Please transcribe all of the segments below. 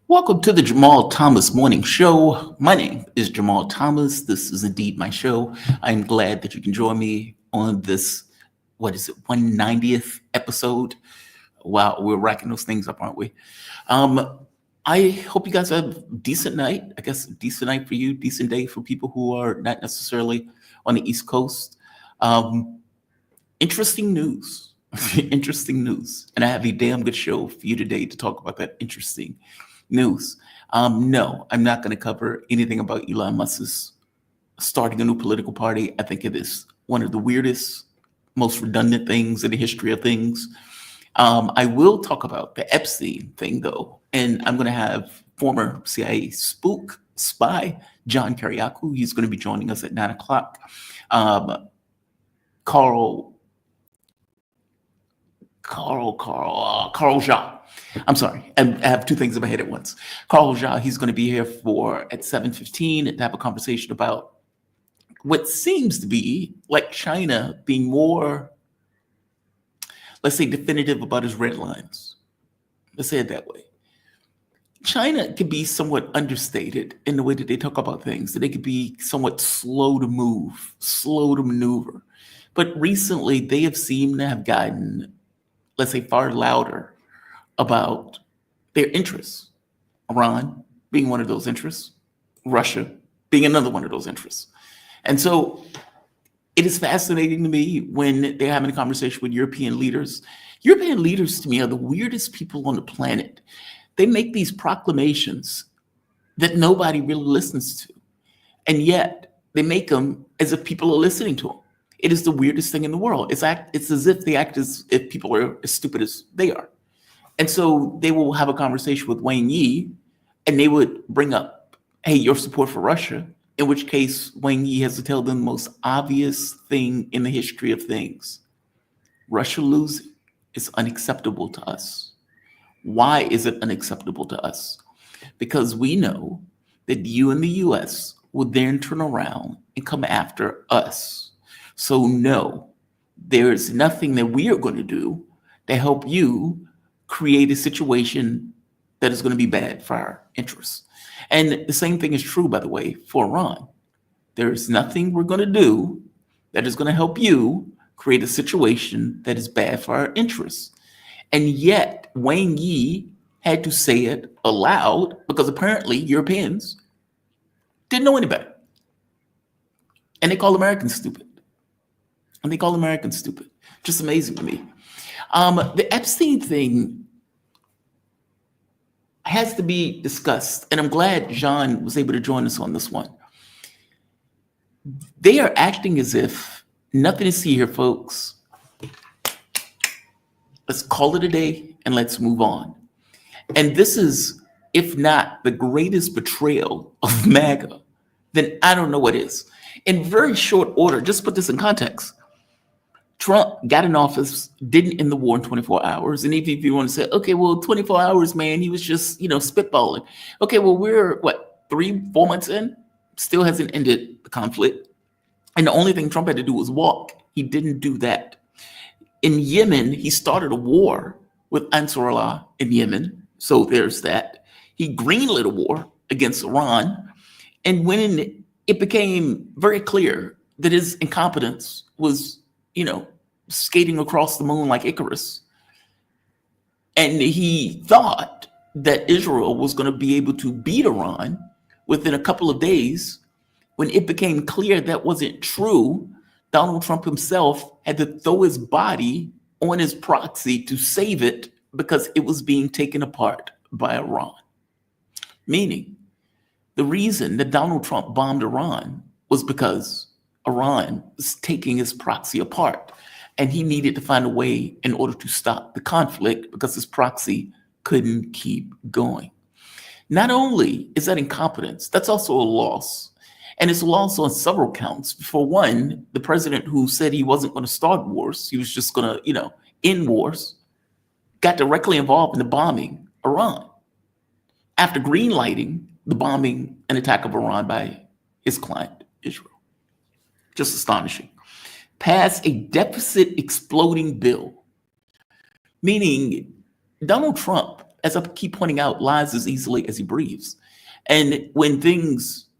Welcome to the Jamal Thomas Morning Show. My name is Jamal Thomas. This is indeed my show. I'm glad that you can join me on this, 190th episode. Wow, we're racking those things up, aren't we? I hope you guys have a decent night. I guess a decent night for you, decent day for people who are not necessarily on the East Coast. Interesting news. Interesting news. And I have a damn good show for you today to talk about that interesting news. No, I'm not going to cover anything about Elon Musk's starting a new political party. I think it is one of the weirdest, most redundant things in the history of things. I will talk about the Epstein thing, though, and I'm going to have former CIA spy John Kiriakou. He's going to be joining us at 9 o'clock. Carl Jha. I'm sorry. I have two things in my head at once. Carl Jha, he's going to be here at 7:15 to have a conversation about what seems to be like China being more, let's say, definitive about his red lines. Let's say it that way. China can be somewhat understated in the way that they talk about things, that they could be somewhat slow to move, slow to maneuver. But recently, they have seemed to have gotten, let's say, far louder about their interests. Iran being one of those interests, Russia being another one of those interests. And so it is fascinating to me when they're having a conversation with European leaders. European leaders, to me, are the weirdest people on the planet. They make these proclamations that nobody really listens to. And yet they make them as if people are listening to them. It is the weirdest thing in the world. It's as if they act as if people are as stupid as they are. And so they will have a conversation with Wang Yi, and they would bring up, hey, your support for Russia, in which case Wang Yi has to tell them the most obvious thing in the history of things. Russia losing is unacceptable to us. Why is it unacceptable to us? Because we know that you and the US would then turn around and come after us. So no, there's nothing that we are going to do to help you create a situation that is going to be bad for our interests. And the same thing is true, by the way, for Iran. There's nothing we're going to do that is going to help you create a situation that is bad for our interests. And yet Wang Yi had to say it aloud because apparently Europeans didn't know any better. And they call Americans stupid. Just amazing to me. The Epstein thing has to be discussed, and I'm glad John was able to join us on this one. They are acting as if nothing to see here, folks. Let's call it a day and let's move on. And this is, if not the greatest betrayal of MAGA, then I don't know what is. In very short order, just put this in context. Trump got in office, didn't end the war in 24 hours. And if you want to say, okay, well, 24 hours, man, he was just, spitballing. Okay, well, we're 3-4 months in, still hasn't ended the conflict. And the only thing Trump had to do was walk. He didn't do that. In Yemen, he started a war with Ansarullah in Yemen. So there's that. He greenlit a war against Iran. And when it became very clear that his incompetence was, skating across the moon like Icarus, and he thought that Israel was going to be able to beat Iran within a couple of days, when it became clear that wasn't true, Donald Trump himself had to throw his body on his proxy to save it because it was being taken apart by Iran. Meaning, the reason that Donald Trump bombed Iran was because Iran was taking his proxy apart, and he needed to find a way in order to stop the conflict because his proxy couldn't keep going. Not only is that incompetence, that's also a loss. And it's a loss on several counts. For one, the president who said he wasn't going to start wars, he was just going to, end wars, got directly involved in the bombing Iran after greenlighting the bombing and attack of Iran by his client, Israel. Just astonishing. Passed a deficit exploding bill, meaning Donald Trump as I keep pointing out, lies as easily as he breathes. And when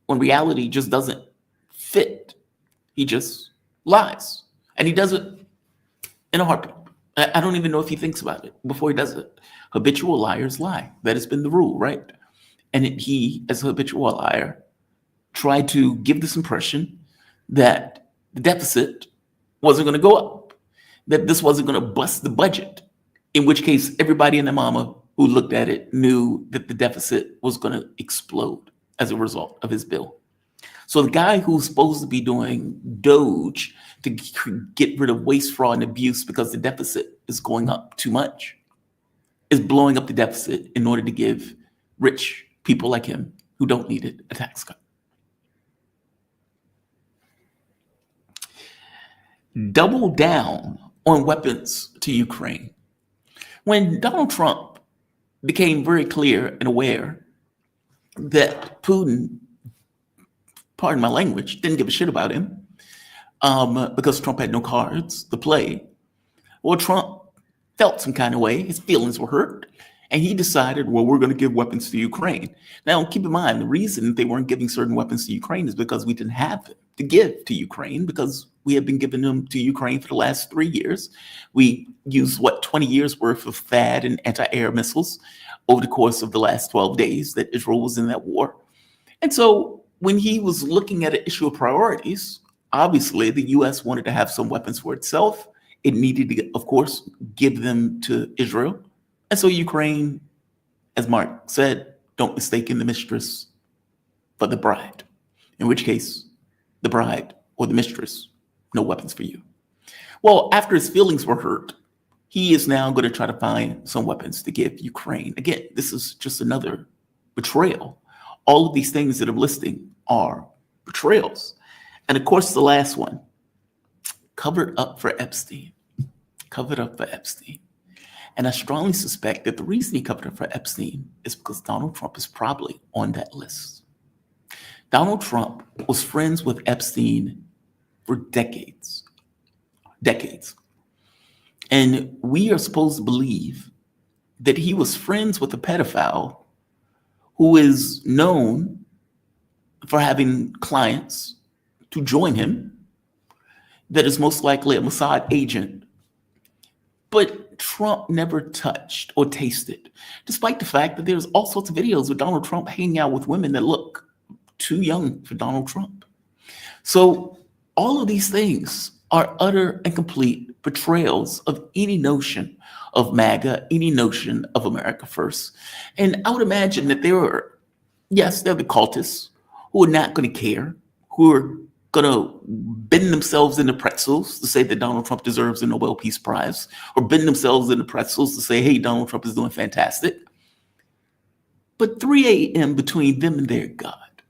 reality just doesn't fit, he just lies. And he does it in a heartbeat. I don't even know if he thinks about it before he does it. Habitual liars lie. That has been the rule, right? And he, as a habitual liar, tried to give this impression that the deficit wasn't going to go up, that this wasn't going to bust the budget, in which case everybody and their mama who looked at it knew that the deficit was going to explode as a result of his bill. So the guy who's supposed to be doing Doge to get rid of waste, fraud, and abuse because the deficit is going up too much is blowing up the deficit in order to give rich people like him who don't need it a tax cut. Double down on weapons to Ukraine. When Donald Trump became very clear and aware that Putin, pardon my language, didn't give a shit about him because Trump had no cards to play, well, Trump felt some kind of way. His feelings were hurt. And he decided, well, we're going to give weapons to Ukraine. Now, keep in mind, the reason they weren't giving certain weapons to Ukraine is because we didn't have them to give to Ukraine, because we have been giving them to Ukraine for the last 3 years. We used, 20 years worth of THAAD and anti-air missiles over the course of the last 12 days that Israel was in that war. And so when he was looking at an issue of priorities, obviously the U.S. wanted to have some weapons for itself. It needed to, of course, give them to Israel. And so Ukraine, as Mark said, don't mistake the mistress for the bride, in which case the bride or the mistress, no weapons for you. Well, after his feelings were hurt, he is now going to try to find some weapons to give Ukraine. Again, this is just another betrayal. All of these things that I'm listing are betrayals. And of course, the last one, covered up for Epstein. Covered up for Epstein. And I strongly suspect that the reason he covered up for Epstein is because Donald Trump is probably on that list. Donald Trump was friends with Epstein for decades. And we are supposed to believe that he was friends with a pedophile who is known for having clients to join him, that is most likely a Mossad agent. But Trump never touched or tasted, despite the fact that there's all sorts of videos of Donald Trump hanging out with women that look too young for Donald Trump. So all of these things are utter and complete betrayals of any notion of MAGA, any notion of America first. And I would imagine that there are the cultists who are not going to care, who are going to bend themselves into pretzels to say that Donald Trump deserves a Nobel Peace Prize, or bend themselves into pretzels to say, hey, Donald Trump is doing fantastic. But 3 a.m. between them and their God,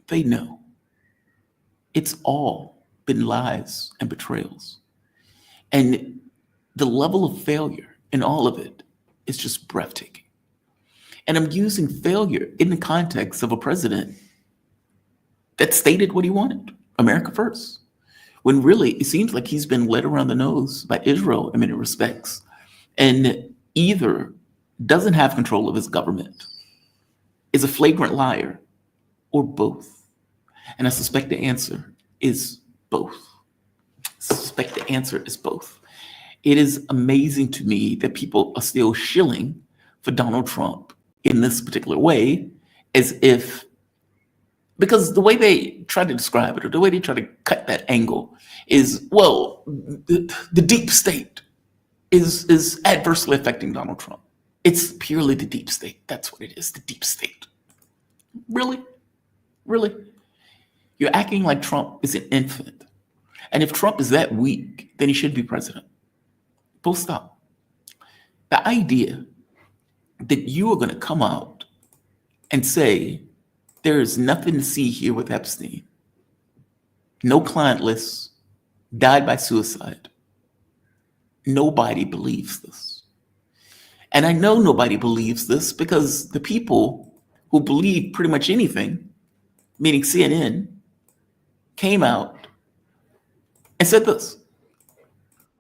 they know it's all been lies and betrayals. And the level of failure in all of it is just breathtaking. And I'm using failure in the context of a president that stated what he wanted. America first, when really it seems like he's been led around the nose by Israel in many respects, and either doesn't have control of his government, is a flagrant liar, or both. And I suspect the answer is both. It is amazing to me that people are still shilling for Donald Trump in this particular way, as if, because the way they try to describe it, or the way they try to cut that angle is, well, the deep state is adversely affecting Donald Trump. It's purely the deep state. That's what it is, the deep state. Really? Really? You're acting like Trump is an infant. And if Trump is that weak, then he should be president. Full stop. The idea that you are going to come out and say, there is nothing to see here with Epstein, no client lists, died by suicide. Nobody believes this. And I know nobody believes this because the people who believe pretty much anything, meaning CNN, came out and said this.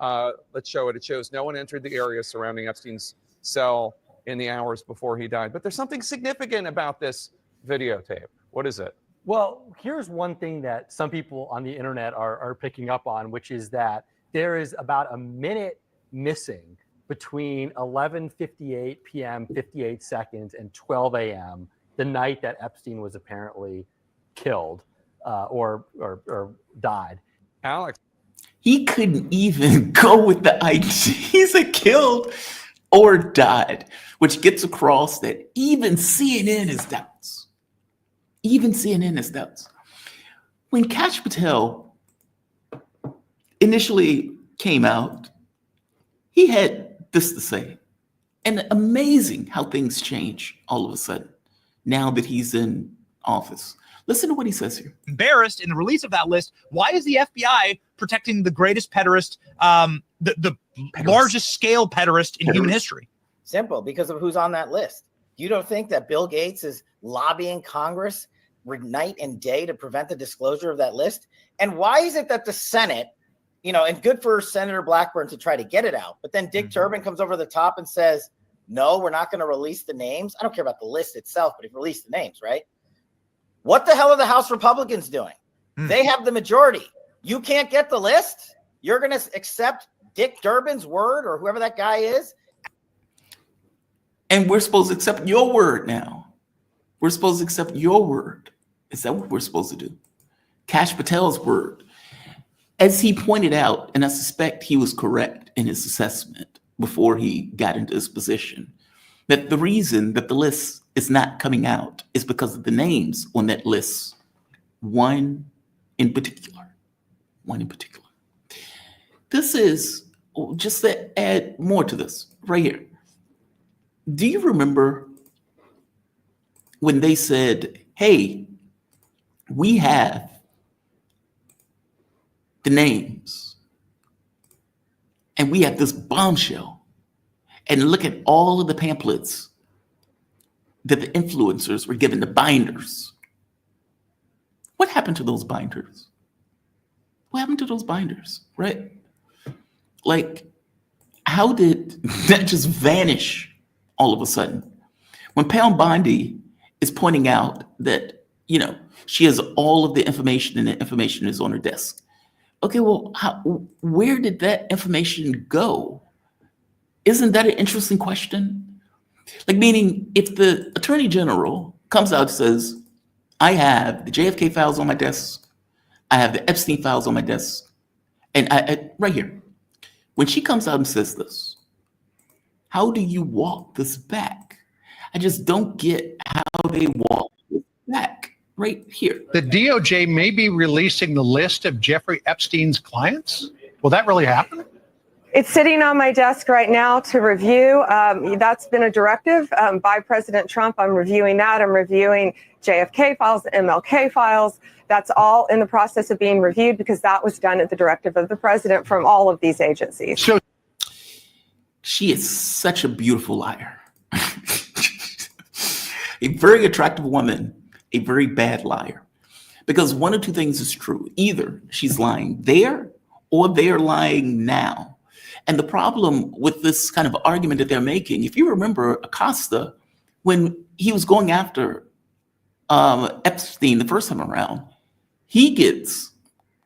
Let's show it. It shows no one entered the area surrounding Epstein's cell in the hours before he died. But there's something significant about this videotape. What is it? Well, here's one thing that some people on the internet are picking up on, which is that there is about a minute missing between 11:58 p.m. 58 seconds and 12 a.m. the night that Epstein was apparently killed or died. Alex. He couldn't even go with the idea. He said killed or died, which gets across that even CNN has doubts. Even CNN has doubts. When Kash Patel initially came out, he had this to say. And amazing how things change all of a sudden now that he's in office. Listen to what he says here. Embarrassed in the release of that list. Why is the FBI protecting the greatest pederast, the largest scale pederast in human history? Simple, because of who's on that list. You don't think that Bill Gates is lobbying Congress night and day to prevent the disclosure of that list? And why is it that the Senate, and good for Senator Blackburn to try to get it out, but then Dick Durbin comes over the top and says, no, we're not going to release the names. I don't care about the list itself, but he released the names, right? What the hell are the House Republicans doing? They have the majority. You can't get the list? You're going to accept Dick Durbin's word or whoever that guy is? And we're supposed to accept your word now. We're supposed to accept your word. Is that what we're supposed to do? Kash Patel's word. As he pointed out, and I suspect he was correct in his assessment before he got into his position, that the reason that the list is not coming out is because of the names on that list. One in particular. This is, just to add more to this, right here. Do you remember when they said, hey, we have the names and we have this bombshell, and look at all of the pamphlets that the influencers were given, the binders? What happened to those binders? What happened to those binders, right? Like, how did that just vanish all of a sudden? When Pound Bondi is pointing out that, she has all of the information and the information is on her desk. Okay, well, where did that information go? Isn't that an interesting question? Like, meaning, if the Attorney General comes out and says, I have the JFK files on my desk, I have the Epstein files on my desk, and I right here, when she comes out and says this, how do you walk this back? I just don't get how they walk this back. Right here. The DOJ may be releasing the list of Jeffrey Epstein's clients. Will that really happen? It's sitting on my desk right now to review. That's been a directive by President Trump. I'm reviewing that. I'm reviewing JFK files, MLK files. That's all in the process of being reviewed because that was done at the directive of the president from all of these agencies. So she is such a beautiful liar. A very attractive woman, a very bad liar. Because one of two things is true. Either she's lying there or they're lying now. And the problem with this kind of argument that they're making, if you remember Acosta, when he was going after Epstein the first time around,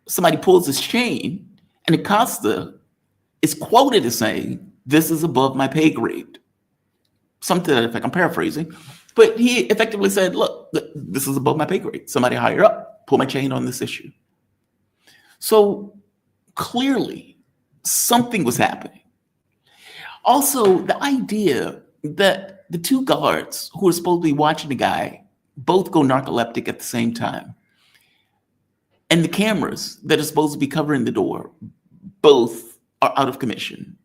somebody pulls his chain, and Acosta is quoted as saying, "This is above my pay grade." Something to that effect, I'm paraphrasing. But he effectively said, look, this is above my pay grade. Somebody higher up, pull my chain on this issue. So clearly, something was happening. Also, the idea that the two guards who are supposed to be watching the guy both go narcoleptic at the same time, and the cameras that are supposed to be covering the door both are out of commission,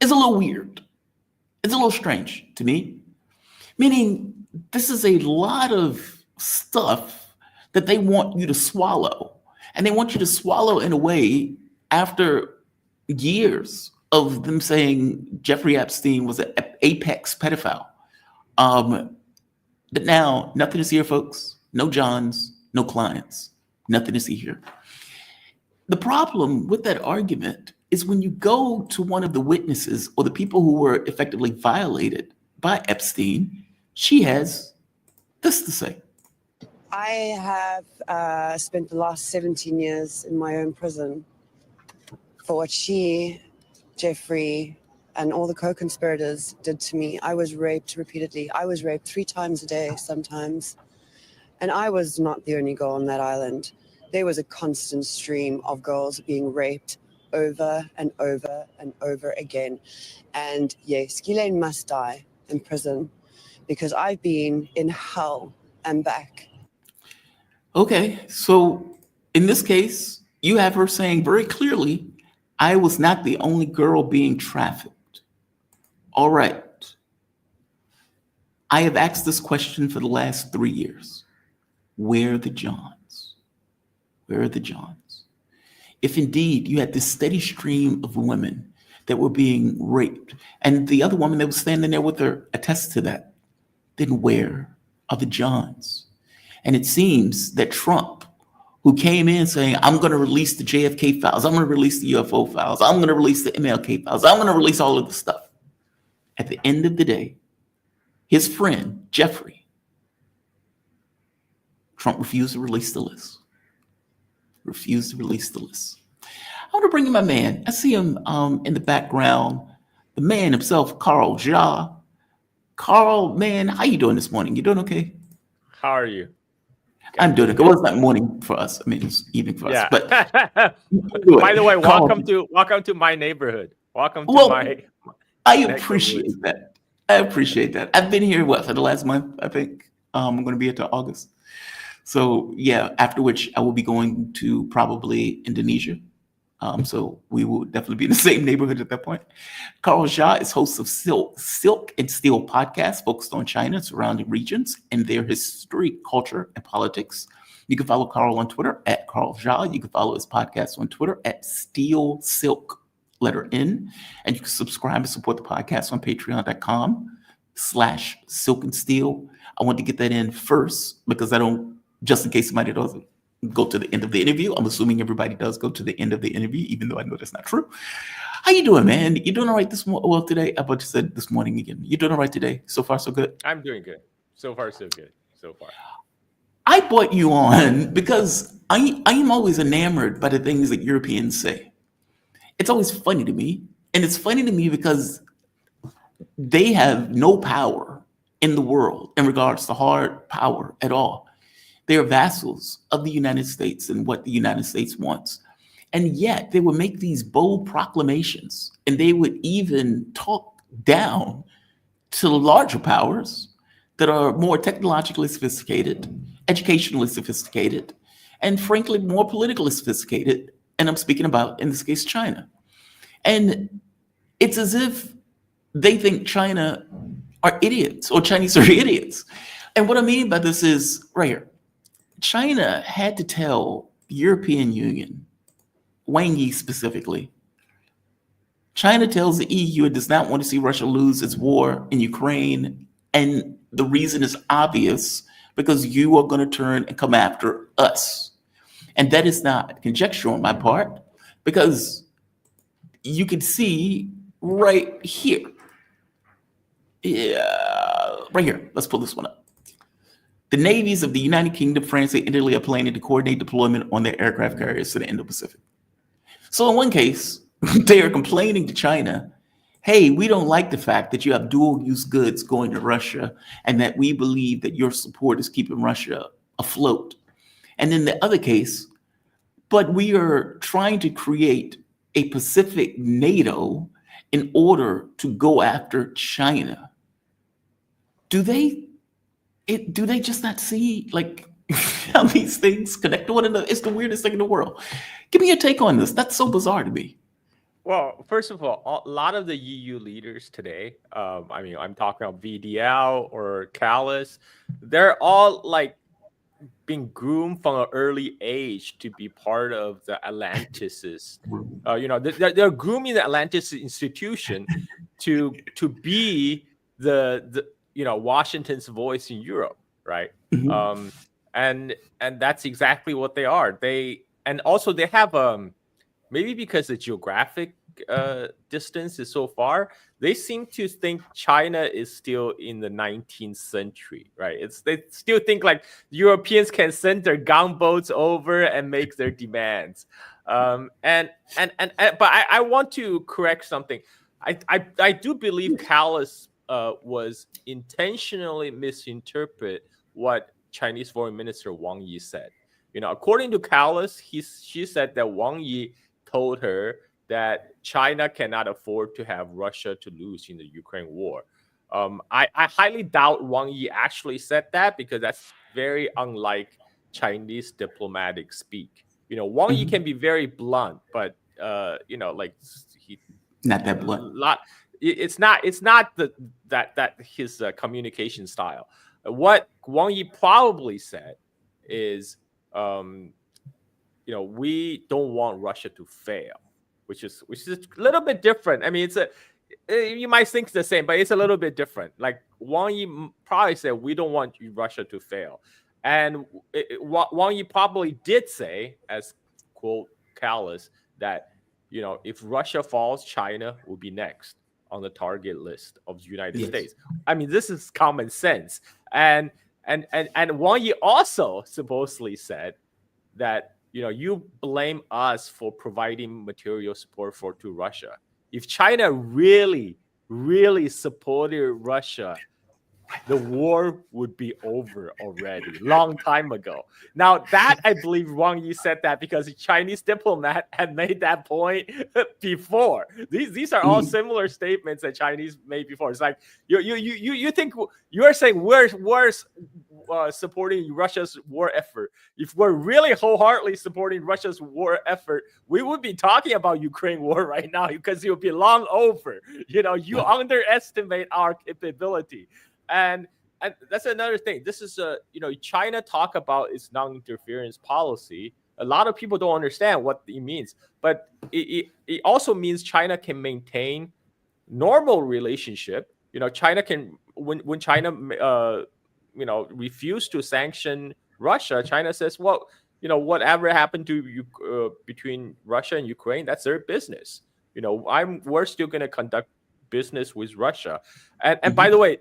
is a little weird. It's a little strange to me. Meaning, this is a lot of stuff that they want you to swallow. And they want you to swallow in a way after years of them saying Jeffrey Epstein was an apex pedophile. But now, nothing to see here, folks. No Johns, no clients. Nothing to see here. The problem with that argument is when you go to one of the witnesses or the people who were effectively violated by Epstein, she has this to say. I have spent the last 17 years in my own prison for what she, Jeffrey, and all the co-conspirators did to me. I was raped repeatedly. I was raped 3 times a day sometimes. And I was not the only girl on that island. There was a constant stream of girls being raped over and over and over again. And yes, Ghislaine must die in prison because I've been in hell and back. Okay, so in this case, you have her saying very clearly, I was not the only girl being trafficked. All right. I have asked this question for the last 3 years. Where are the Johns? Where are the Johns? If indeed you had this steady stream of women that were being raped, and the other woman that was standing there with her attests to that, then where are the Johns? And it seems that Trump, who came in saying, I'm going to release the JFK files, I'm going to release the UFO files, I'm going to release the MLK files, I'm going to release all of the stuff. At the end of the day, his friend, Jeffrey, Trump refused to release the list. Refused to release the list. I want to bring in my man. I see him in the background, the man himself, Carl Ja. Carl, man, how you doing this morning? You doing okay? How are you? I'm doing okay. Well, it's not morning for us. I mean, it's evening for us. But by the way, Carl, welcome to my neighborhood. Welcome to my. I appreciate that. I appreciate that. I've been here, for the last month, I think. I'm going to be here till August. So, yeah, after which I will be going to probably Indonesia. So we will definitely be in the same neighborhood at that point. Carl Ja is host of Silk and Steel podcast focused on China and surrounding regions and their history, culture, and politics. You can follow Carl on Twitter at Carl Ja. You can follow his podcast on Twitter at Steel Silk. Letter N, and you can subscribe and support the podcast on patreon.com/silk and steel. I want to get that in first because I don't, just in case somebody doesn't go to the end of the interview. I'm assuming everybody does go to the end of the interview, even though I know that's not true. How you doing, man? You doing all right this morning? Well, today, I about to say this morning again. You doing all right today? So far, so good? I'm doing good. So far, so good. So far. I brought you on because I am always enamored by the things that Europeans say. It's always funny to me. And it's funny to me because they have no power in the world in regards to hard power at all. They are vassals of the United States and what the United States wants. And yet they would make these bold proclamations and they would even talk down to the larger powers that are more technologically sophisticated, educationally sophisticated, and frankly, more politically sophisticated. And I'm speaking about, in this case, China. And it's as if they think China are idiots or Chinese are idiots. And what I mean by this is right here. China had to tell the European Union, Wang Yi specifically, China tells the EU it does not want to see Russia lose its war in Ukraine. And the reason is obvious, because you are going to turn and come after us. And that is not conjecture on my part, because you can see right here. Yeah, right here. Let's pull this one up. The navies of the United Kingdom, France, and Italy are planning to coordinate deployment on their aircraft carriers to the Indo-Pacific. So in one case, they are complaining to China, hey, we don't like the fact that you have dual-use goods going to Russia and that we believe that your support is keeping Russia afloat. And in the other case, but we are trying to create a Pacific NATO in order to go after China. Do they just not see like how these things connect to one another? It's the weirdest thing in the world. Give me your take on this. That's so bizarre to me. Well, first of all, a lot of the EU leaders today, I mean, I'm talking about VDL or Callas, they're all like being groomed from an early age to be part of the Atlanticist. They're grooming the Atlantis institution to be the Washington's voice in Europe, right? Mm-hmm. And that's exactly what they are. They have maybe because the geographic distances so far, they seem to think China is still in the 19th century, right? They still think like Europeans can send their gunboats over and make their demands. But I want to correct something. I do believe Callas was intentionally misinterpret what Chinese Foreign Minister Wang Yi said. According to Callas, she said that Wang Yi told her that China cannot afford to have Russia to lose in the Ukraine war. I highly doubt Wang Yi actually said that, because that's very unlike Chinese diplomatic speak. Wang Yi can be very blunt, but like he not that blunt. It's not that his communication style. What Wang Yi probably said is, we don't want Russia to fail, which is a little bit different. I mean, you might think it's the same, but it's a little bit different. Like Wang Yi probably said, we don't want Russia to fail. And Wang Yi probably did say, as quote Callas, that, if Russia falls, China will be next on the target list of the United States. I mean, this is common sense. And Wang Yi also supposedly said that, you blame us for providing material support to Russia. If China really, really supported Russia, the war would be over already, long time ago. Now, that I believe Wang Yi said that because a Chinese diplomat had made that point before. These are all similar statements that Chinese made before. It's like you think you're saying we're supporting Russia's war effort. If we're really wholeheartedly supporting Russia's war effort, we would be talking about Ukraine war right now, because it would be long over. You underestimate our capability. And that's another thing. This is China talk about its non-interference policy. A lot of people don't understand what it means, but it also means China can maintain normal relationship. China can, when China refuse to sanction Russia, China says, well, whatever happened to you between Russia and Ukraine, that's their business. We're still going to conduct business with Russia. And by the way,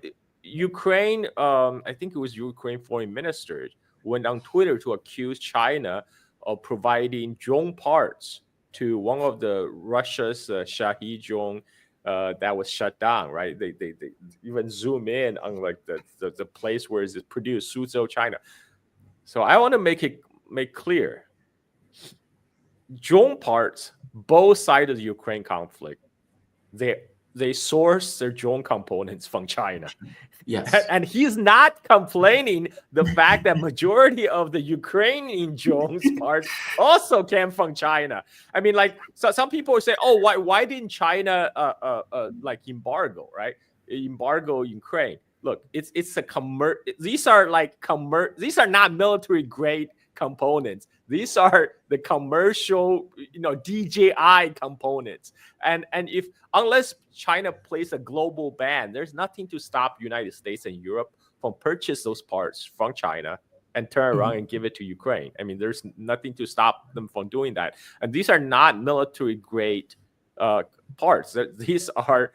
Ukraine, I think it was Ukraine foreign minister, went on Twitter to accuse China of providing drone parts to one of the Russia's Shahed drone that was shut down. Right? They even zoom in on like the place where it's produced, Suzhou, China. So I want to make clear, drone parts, both sides of the Ukraine conflict, they source their drone components from China. Yes. And he's not complaining the fact that majority of the Ukrainian drones parts also came from China. I mean, like, so some people say, oh, why didn't China embargo, right? Embargo Ukraine. Look, it's a these are not military grade components. These are the commercial, DJI components. And unless China places a global ban, there's nothing to stop United States and Europe from purchase those parts from China and turn around and give it to Ukraine. I mean, there's nothing to stop them from doing that. And these are not military grade parts. These are,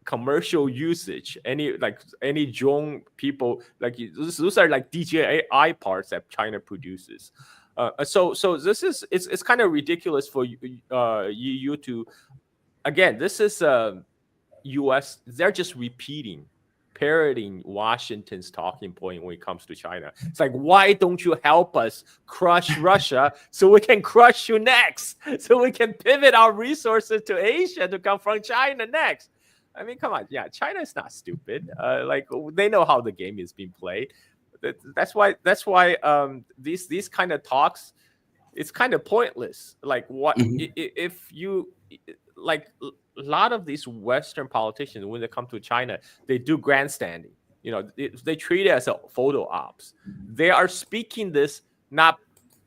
commercial usage. Any drone people, like those are like DJI parts that China produces. So this is it's kind of ridiculous for EU to, again, this is US, they're just parroting Washington's talking point when it comes to China. It's like, why don't you help us crush Russia so we can crush you next, so we can pivot our resources to Asia to confront China next? I mean, come on. Yeah, China is not stupid. They know how the game is being played. That's why these kind of talks, it's kind of pointless. Like, what if you, like, a lot of these Western politicians, when they come to China, they do grandstanding. They treat it as a photo ops. They are speaking this not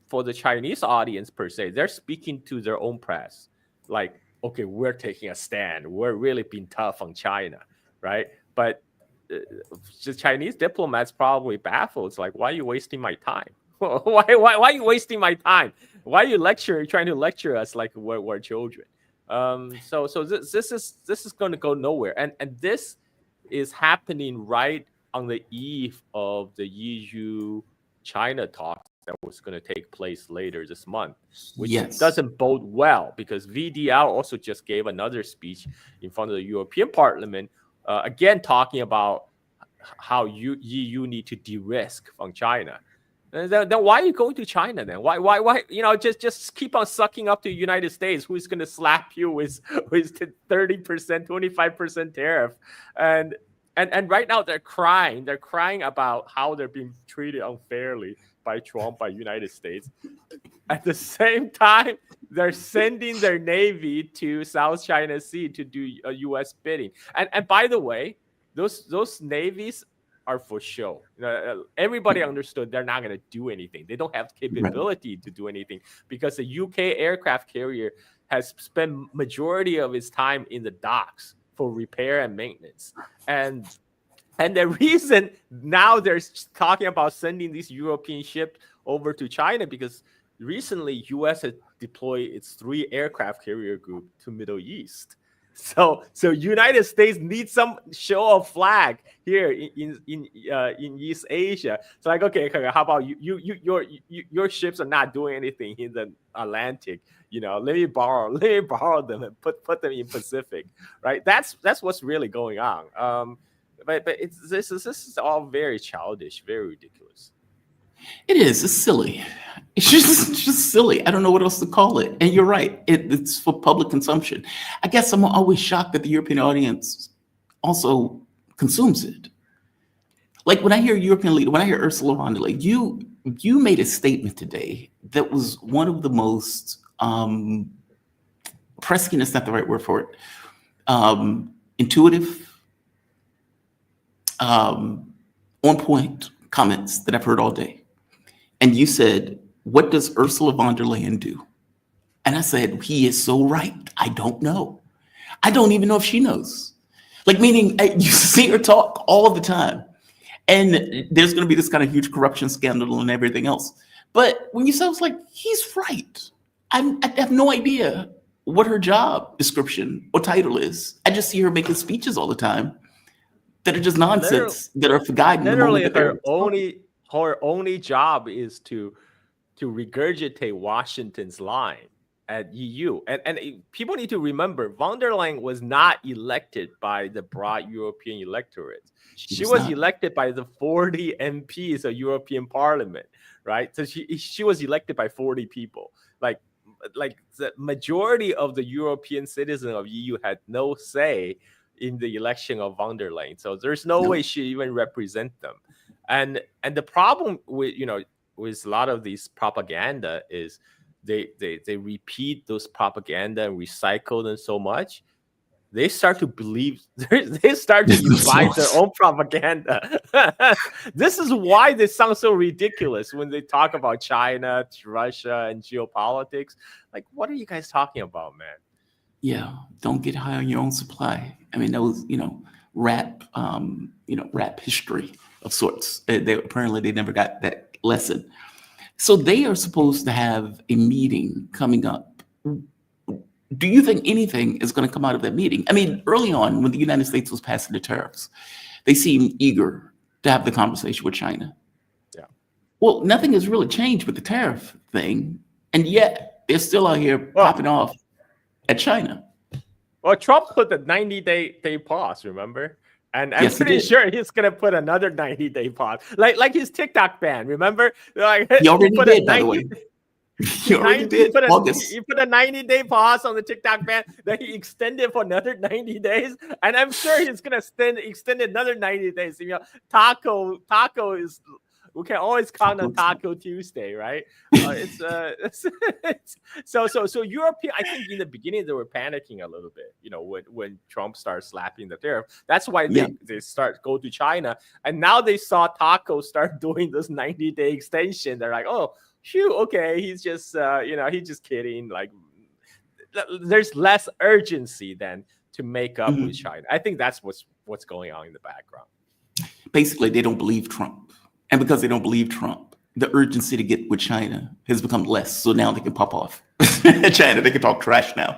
for the Chinese audience per se. They're speaking to their own press. Like, okay, we're taking a stand. We're really being tough on China, right? But the Chinese diplomats probably baffled. It's like, why are you wasting my time? Why are you wasting my time? Why are you trying to lecture us like we're children? This is going to go nowhere, and this is happening right on the eve of the EU-China talks that was going to take place later this month, which doesn't bode well, because VDL also just gave another speech in front of the European Parliament, again talking about how EU need to de-risk from China. Then why are you going to China then? Why just keep on sucking up to the United States, who's going to slap you with 30%, 25% tariff, and right now they're crying about how they're being treated unfairly by Trump, by United States. At the same time, they're sending their Navy to South China Sea to do a U.S. bidding. And by the way, those navies are for show. Everybody understood they're not going to do anything. They don't have capability to do anything, because the UK aircraft carrier has spent majority of its time in the docks for repair and maintenance. And the reason now they're talking about sending these European ships over to China, because recently U.S. has deployed its 3 aircraft carrier group to Middle East. So United States needs some show of flag here in East Asia. So like, okay, how about your ships are not doing anything in the Atlantic? Let me borrow them and put them in Pacific, right? That's what's really going on. But this is all very childish, very ridiculous. It is. It's silly. It's just silly. I don't know what else to call it. And you're right. It's for public consumption. I guess I'm always shocked that the European audience also consumes it. Like when I hear European leader, when I hear Ursula von der Leyen, you made a statement today that was one of the most Prescient is not the right word for it. Intuitive, on point comments that I've heard all day. And you said, what does Ursula von der Leyen do? And I said, he is so right. I don't know. I don't even know if she knows. Like, meaning you see her talk all the time. And there's going to be this kind of huge corruption scandal and everything else. But when you say, I was like, he's right. I have no idea what her job description or title is. I just see her making speeches all the time that are just nonsense, that are for guiding. Literally, her only job is to regurgitate Washington's line at EU. And people need to remember, von der Leyen was not elected by the broad European electorate. She was elected by the 40 MPs of European Parliament, right? So she was elected by 40 people. Like the majority of the European citizens of EU had no say in the election of von der Leyen. So there's no way she even represent them. And the problem with with a lot of these propaganda is they repeat those propaganda and recycle them so much, they start to believe, they start to invite their own propaganda. This is why they sound so ridiculous when they talk about China, Russia, and geopolitics. Like, what are you guys talking about, man? Yeah, don't get high on your own supply. I mean, that was, rap history of sorts. Apparently they never got that lesson. So they are supposed to have a meeting coming up. Do you think anything is going to come out of that meeting? I mean, early on, when the United States was passing the tariffs, they seemed eager to have the conversation with China. Yeah. Well, nothing has really changed with the tariff thing, and yet they're still out here popping off at China. Well, Trump put the 90-day pause, remember? And I'm pretty sure he's gonna put another 90-day pause, like his TikTok ban. Remember, like he already did, by the way. He already did. He put a 90-day pause on the TikTok ban, then he extended for another 90 days, and I'm sure he's gonna extend another 90 days. Taco is. We can always count on Taco Tuesday, right? So European. I think in the beginning they were panicking a little bit, when Trump starts slapping the tariff. That's why they go to China, and now they saw Taco start doing this 90-day extension. They're like, oh, shoot, okay, he's just he's just kidding. Like, there's less urgency than to make up with China. I think that's what's going on in the background. Basically, they don't believe Trump. And because they don't believe Trump, the urgency to get with China has become less. So now they can pop off China. They can talk trash now.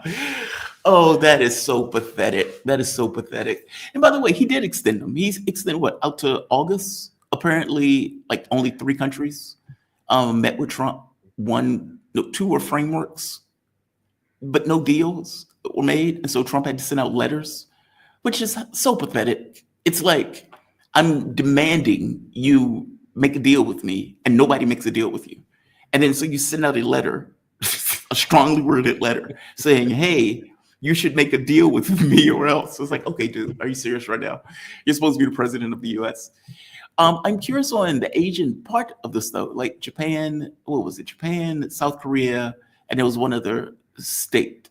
Oh, that is so pathetic. That is so pathetic. And by the way, he did extend them. He's extended what, out to August? Apparently, like only 3 countries met with Trump. Two were frameworks, but no deals were made. And so Trump had to send out letters, which is so pathetic. It's like, I'm demanding you make a deal with me, and nobody makes a deal with you. And then so you send out a letter, a strongly worded letter saying, hey, you should make a deal with me or else. So it's like, okay, dude, are you serious right now? You're supposed to be the president of the US. I'm curious on the Asian part of this though, like Japan, what was it? Japan, South Korea, and there was one other state,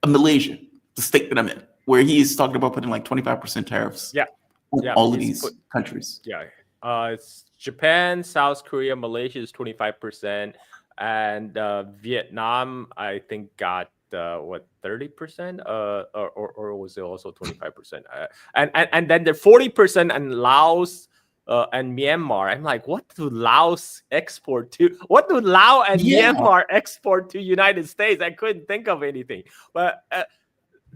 Malaysia, the state that I'm in, where he's talking about putting like 25% tariffs on all of these countries. Yeah. It's Japan, South Korea, Malaysia is 25%, and Vietnam, I think, got 30%, or was it also 25%? And then the 40% and Laos and Myanmar. I'm like, what do Laos export to? What do Laos and Myanmar export to United States? I couldn't think of anything. But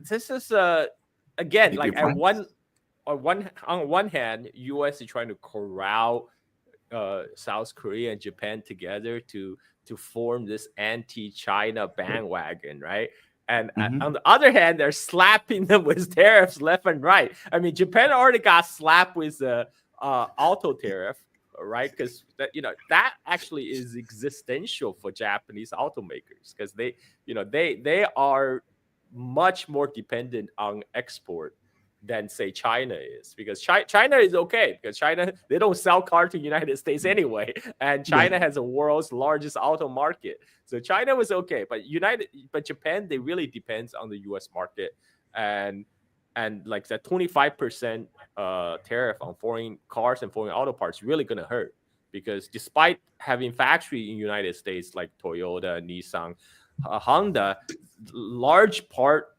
this is again, like on one hand, U.S. is trying to corral South Korea and Japan together to form this anti-China bandwagon, right? And on the other hand, they're slapping them with tariffs left and right. I mean, Japan already got slapped with the auto tariff, right? Because that actually is existential for Japanese automakers, because they are much more dependent on export than say China is, because China is okay, because China, they don't sell cars to United States anyway, and China has the world's largest auto market, so China was okay. But Japan, they really depends on the U.S. market, and like that 25% tariff on foreign cars and foreign auto parts really gonna hurt, because despite having factory in United States like Toyota, Nissan, Honda, large part,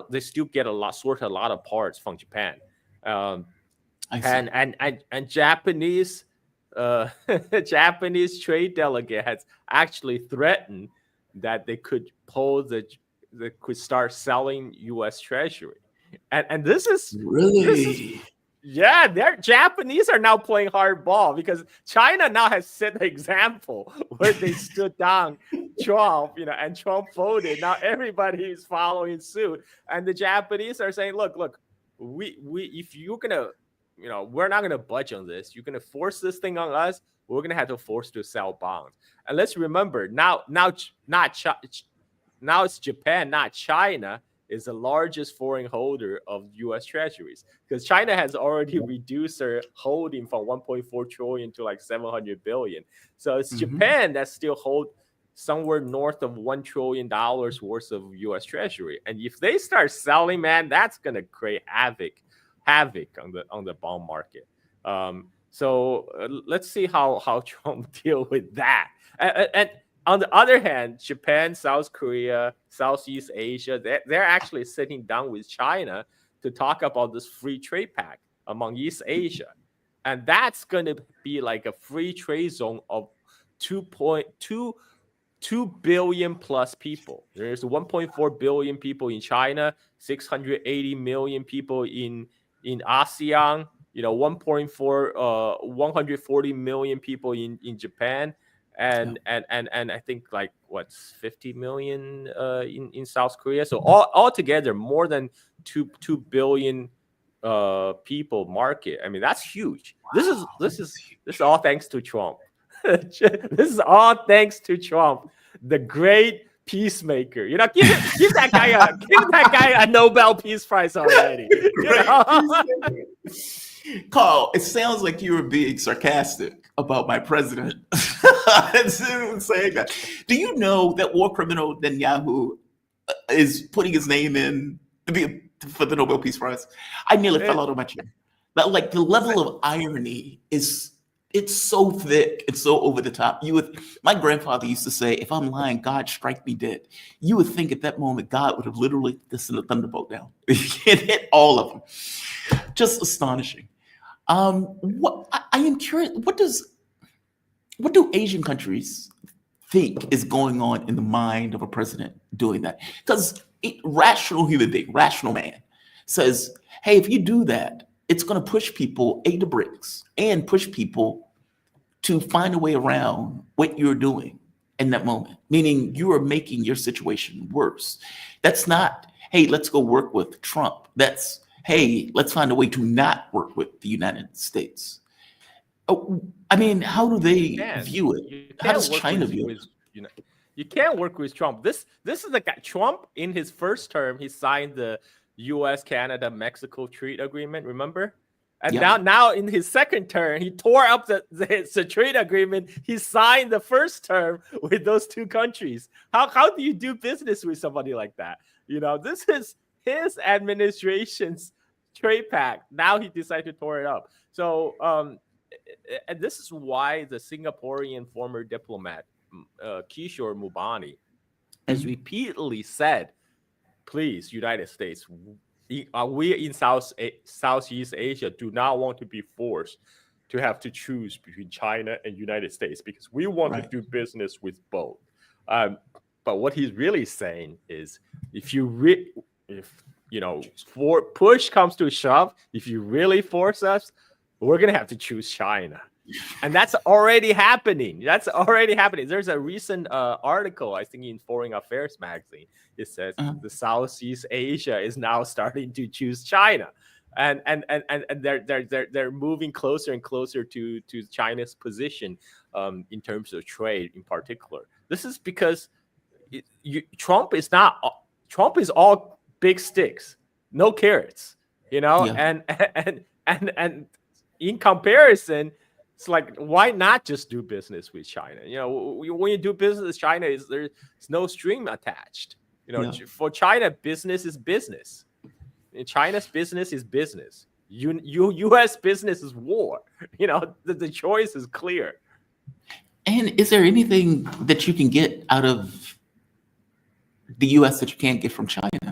they still get a lot of parts from Japan, and Japanese Japanese trade delegates actually threatened that they could start selling U.S. Treasury, and this is really. Their Japanese are now playing hardball, because China now has set the example where they stood down Trump, and Trump voted. Now everybody is following suit, and the Japanese are saying, look, we if you're gonna, we're not gonna budge on this. You're gonna force this thing on us. We're gonna have to force to sell bonds. And let's remember, now it's Japan, not China, is the largest foreign holder of U.S. Treasuries, because China has already reduced their holding from 1.4 trillion to like 700 billion. So it's Japan that still hold somewhere north of $1 trillion worth of U.S. Treasury. And if they start selling, man, that's gonna create havoc on the bond market. So let's see how Trump deal with that. And on the other hand, Japan, South Korea, Southeast Asia, they're actually sitting down with China to talk about this free trade pact among East Asia. And that's going to be like a free trade zone of 2 billion plus people. There's 1.4 billion people in China, 680 million people in ASEAN, 140 million people in Japan. And I think like 50 million in South Korea. So all together, more than 2 billion people market. I mean, that's huge. Wow. This is all thanks to Trump. This is all thanks to Trump, the great peacemaker. Give that guy a Nobel Peace Prize already. Carl, it sounds like you were being sarcastic about my president. Saying that. Do you know that war criminal Netanyahu is putting his name in for the Nobel Peace Prize? I nearly fell out of my chair. But like the level of irony it's so thick, it's so over the top. My grandfather used to say, if I'm lying, God strike me dead. You would think at that moment God would have literally sent a thunderbolt down. It hit all of them. Just astonishing. I am curious, what do Asian countries think is going on in the mind of a president doing that? Because rational human being, rational man, says, hey, if you do that, it's going to push people, A, to BRICS, and push people to find a way around what you're doing in that moment, meaning you are making your situation worse. That's not, hey, let's go work with Trump. That's, hey, let's find a way to not work with the United States. Oh, I mean, how do they view it? How does China view it? You can't work with Trump. This is the guy. Trump, in his first term, he signed the U.S., Canada, Mexico trade agreement. Remember? And now in his second term, he tore up the trade agreement he signed the first term with those two countries. How do you do business with somebody like that? This is his administration's trade pact. Now he decided to tore it up. So, and this is why the Singaporean former diplomat Kishore Mubani has repeatedly said, please, United States, we in Southeast Asia do not want to be forced to have to choose between China and United States because we want to do business with both. But what he's really saying is, if push comes to shove, if you really force us, we're gonna have to choose China. And that's already happening. There's a recent article, I think, in Foreign Affairs magazine. It says the Southeast Asia is now starting to choose China, and they're moving closer and closer to China's position in terms of trade, in particular. This is because Trump is all big sticks, no carrots, and in comparison, it's like, why not just do business with China? When you do business with China, there's no string attached. For China, business is business. China's business is business. U.S. business is war. The choice is clear. And is there anything that you can get out of the U.S. that you can't get from China?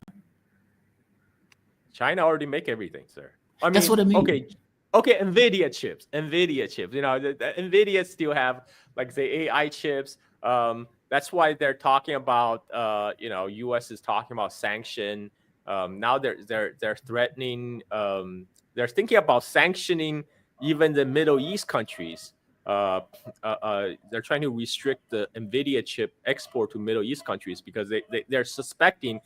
China already make everything, sir. That's what I mean. Okay, NVIDIA chips. The NVIDIA still have like the AI chips. That's why they're talking about, U.S. is talking about sanction. Now they're threatening. They're thinking about sanctioning even the Middle East countries. They're trying to restrict the NVIDIA chip export to Middle East countries because they're suspecting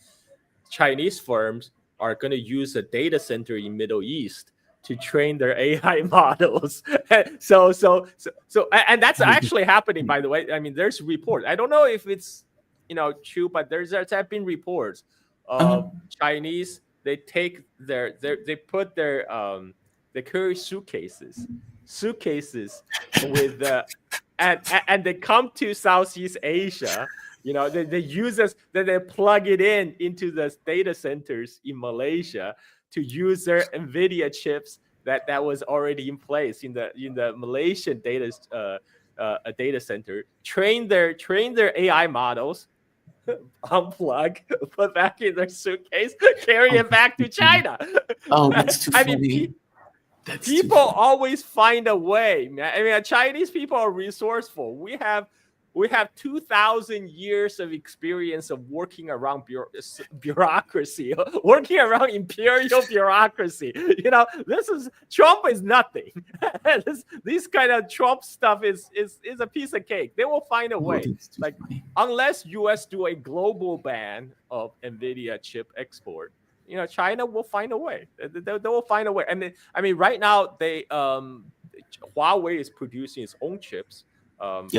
Chinese firms are going to use a data center in Middle East to train their AI models. So and that's actually happening, by the way. I mean, there's reports. I don't know if it's true, but there's have been reports of Chinese. They take they put their they carry suitcases with and they come to Southeast Asia. They use this, then they plug it into the data centers in Malaysia to use their NVIDIA chips that was already in place in the Malaysian data center. Train their AI models, unplug, put back in their suitcase, carry it back to China. Oh, that's too funny. People always find a way, man. I mean, Chinese people are resourceful. We have 2,000 years of experience of working around bureaucracy, working around imperial bureaucracy. Trump is nothing. This kind of Trump stuff is a piece of cake. They will find a way. Unless U.S. do a global ban of NVIDIA chip export, China will find a way. They will find a way. I mean, right now Huawei is producing its own chips. From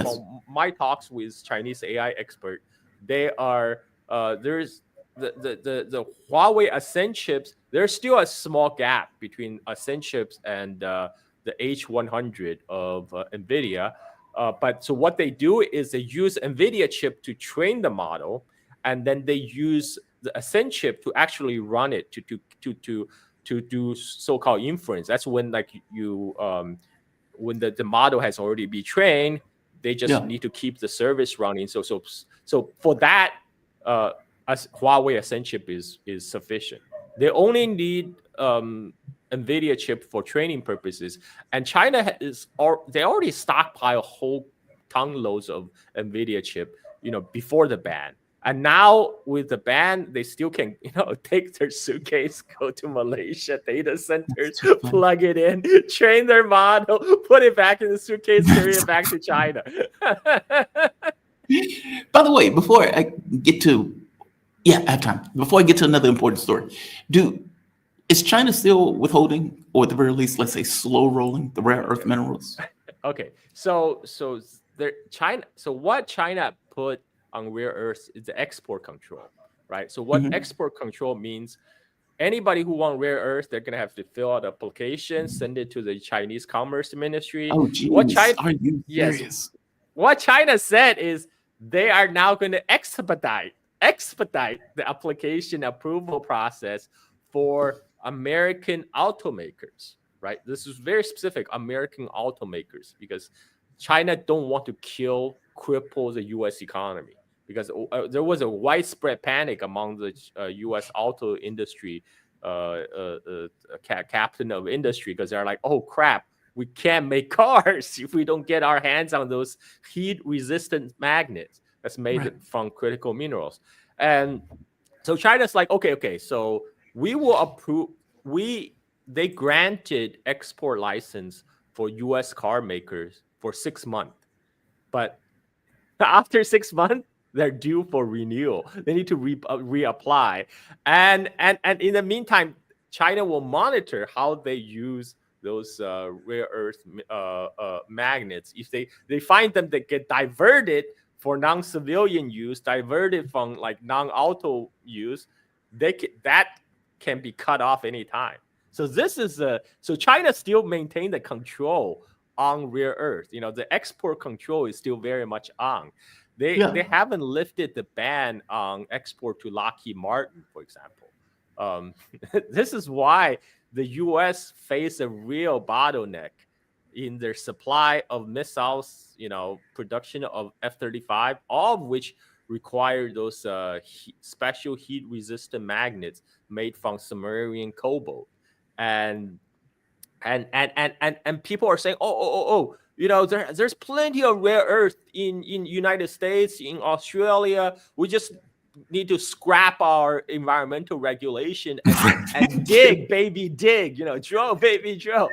my talks with Chinese AI expert, they are there's the Huawei Ascend chips. There's still a small gap between Ascend chips and the H100 of NVIDIA. But so what they do is they use NVIDIA chip to train the model, and then they use the Ascend chip to actually run it to do so-called inference. That's when when the model has already been trained, they just need to keep the service running. So for that, Huawei Ascend chip is sufficient. They only need NVIDIA chip for training purposes. And China they already stockpile whole ton loads of NVIDIA chip, before the ban. And now with the ban, they still can, take their suitcase, go to Malaysia data centers, plug it in, train their model, put it back in the suitcase, carry it back to China. By the way, before I get to, I have time. Before I get to another important story, is China still withholding, or at the very least, let's say, slow rolling the rare earth minerals? Okay, so what China put on rare earths is the export control, right? So what export control means, anybody who want rare earth, they're gonna have to fill out an application, send it to the Chinese Commerce Ministry. Oh, geez, are you serious? What China said is they are now going to expedite the application approval process for American automakers, right? This is very specific, American automakers, because China don't want to cripple the U.S. economy, because there was a widespread panic among the U.S. auto industry, captain of industry, because they're like, oh crap, we can't make cars if we don't get our hands on those heat-resistant magnets that's made from critical minerals. And so China's like, okay, so we will approve. They granted export license for U.S. car makers for 6 months, but after 6 months, they're due for renewal. They need to reapply, and in the meantime, China will monitor how they use those rare earth magnets. If they find them that get diverted for non-civilian use, diverted from like non-auto use, that can be cut off anytime. So this is so China still maintain the control on rare earth. The export control is still very much on. They haven't lifted the ban on export to Lockheed Martin, for example. This is why the U.S. face a real bottleneck in their supply of missiles, production of F-35, all of which require those special heat-resistant magnets made from submarine cobalt. And people are saying, there's plenty of rare earth in United States, in Australia. We just need to scrap our environmental regulation and dig, baby, dig. Drill, baby, drill.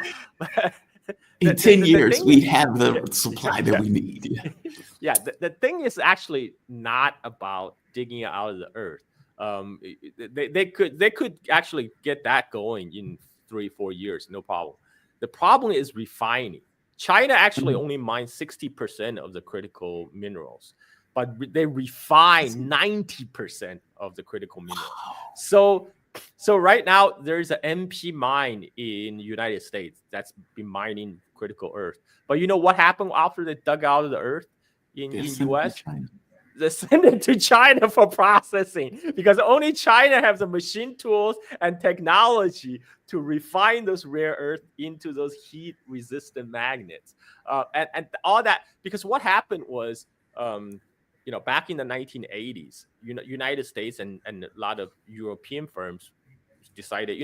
In 10 years, we have the supply that we need. The thing is actually not about digging it out of the earth. They could actually get that going in 3-4 years, no problem. The problem is refining. China actually only mines 60% of the critical minerals, but they refine 90% of the critical minerals. So right now there's an MP mine in the United States that's been mining critical earth. But you know what happened after they dug out of the earth in US? They send it to China for processing, because only China has the machine tools and technology to refine those rare earth into those heat-resistant magnets. And all that, because what happened was, back in the 1980s, United States and a lot of European firms decided,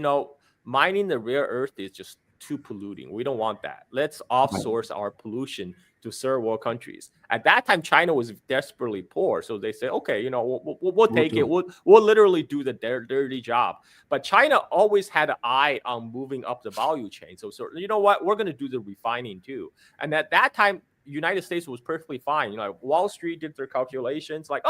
mining the rare earth is just too polluting. We don't want that. Let's outsource our pollution to third world countries. At that time, China was desperately poor, so they said, okay, we'll take it. We'll literally do the dirty job. But China always had an eye on moving up the value chain. So you know what? We're going to do the refining too. And at that time, United States was perfectly fine. Wall Street did their calculations, like,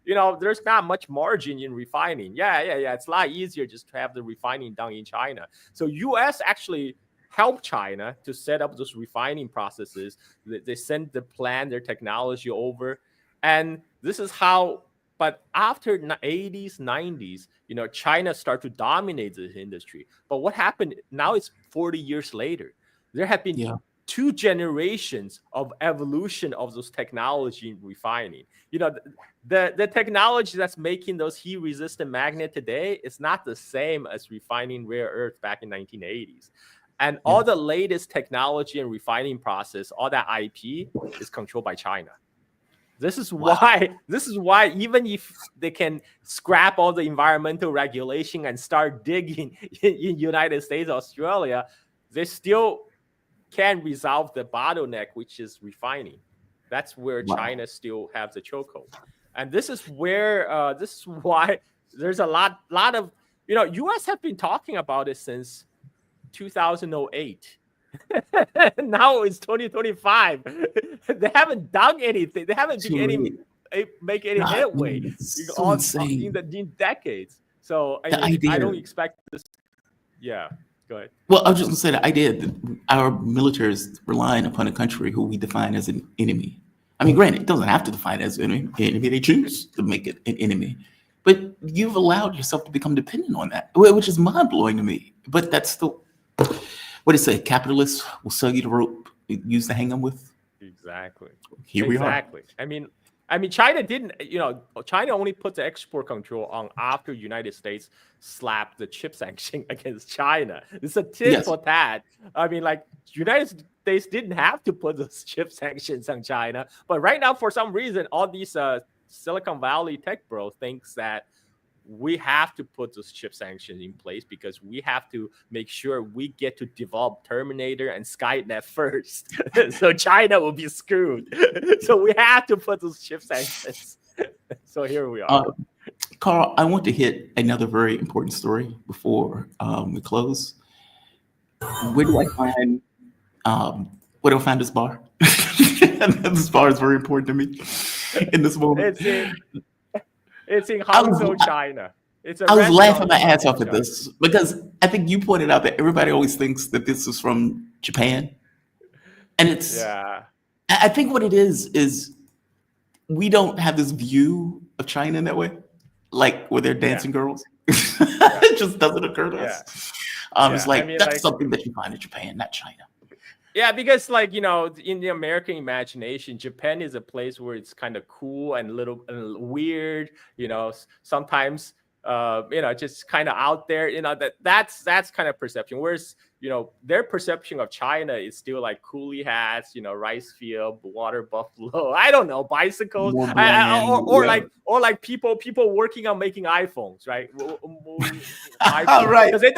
there's not much margin in refining. Yeah. It's a lot easier just to have the refining done in China. So U.S. actually help China to set up those refining processes. They send the plan, their technology over. And this is how, but after the 80s, 90s, China started to dominate this industry. But what happened now, it's 40 years later. There have been 2 generations of evolution of those technology in refining. The technology that's making those heat-resistant magnet today is not the same as refining rare earth back in 1980s. And all the latest technology and refining process, all that IP is controlled by China. This is why even if they can scrap all the environmental regulation and start digging in United States, Australia, they still can resolve the bottleneck, which is refining. That's where China still has the chokehold. And this is where this is why there's a lot of U.S. have been talking about it since 2008. Now it's 2025. They haven't done anything. They haven't make any headway in decades. So I don't expect this. Yeah, go ahead. Well, I was just going to say the idea that our military is relying upon a country who we define as an enemy. I mean, granted, it doesn't have to define it as an enemy. They choose to make it an enemy. But you've allowed yourself to become dependent on that, which is mind-blowing to me. But that's the, what do you say, capitalists will sell you the rope, use to hang them with? Exactly. Here we are. Exactly. I mean, China didn't, China only put the export control on after United States slapped the chip sanction against China. It's a tit for tat. I mean, like, United States didn't have to put those chip sanctions on China. But right now, for some reason, all these Silicon Valley tech bros thinks that we have to put those chip sanctions in place because we have to make sure we get to develop Terminator and Skynet first. So China will be screwed. So we have to put those chip sanctions. So here we are. Carl, I want to hit another very important story before we close. Where do I find this bar? This bar is very important to me in this moment. It's in Hangzhou, China. I was laughing my ass off at this because I think you pointed out that everybody always thinks that this is from Japan. And it's, I think what it is we don't have this view of China in that way, like where they're dancing girls. It just doesn't occur to us. It's like, that's something that you find in Japan, not China. Yeah, because in the American imagination, Japan is a place where it's kind of cool and a little weird, sometimes, just kind of out there, that's kind of perception. Whereas, their perception of China is still like coolie hats, rice field, water buffalo, I don't know, bicycles, or like people working on making iPhones, right? Right. Because they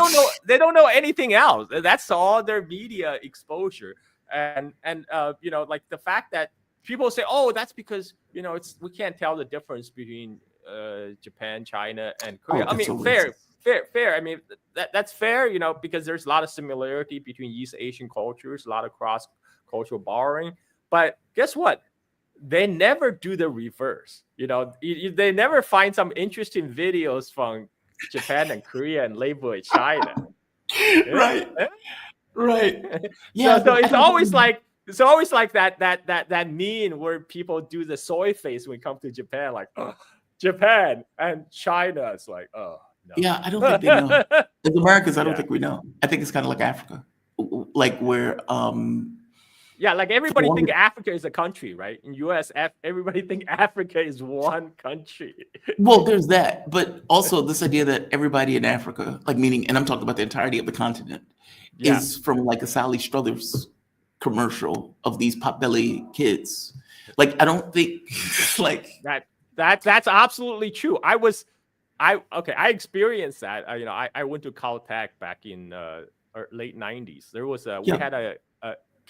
don't know anything else. That's all their media exposure. And like the fact that people say, oh, that's because, we can't tell the difference between Japan, China, and Korea. I mean, fair. I mean, that's fair, because there's a lot of similarity between East Asian cultures, a lot of cross-cultural borrowing. But guess what? They never do the reverse. They never find some interesting videos from Japan and Korea and label it China. Right. Yeah. So it's always like that meme where people do the soy face when it comes to Japan, like, oh, Japan and China. It's like, oh. No. Yeah, I don't think they know. As Americans, I don't think we know. I think it's kind of like Africa, like where like everybody think Africa is a country, right? In US, everybody think Africa is one country. Well, there's that, but also this idea that everybody in Africa, like meaning, and I'm talking about the entirety of the continent, is from like a Sally Struthers commercial of these potbelly kids. Like, I don't think like that's absolutely true. I experienced that. I went to Caltech back in late 90s. There was we had a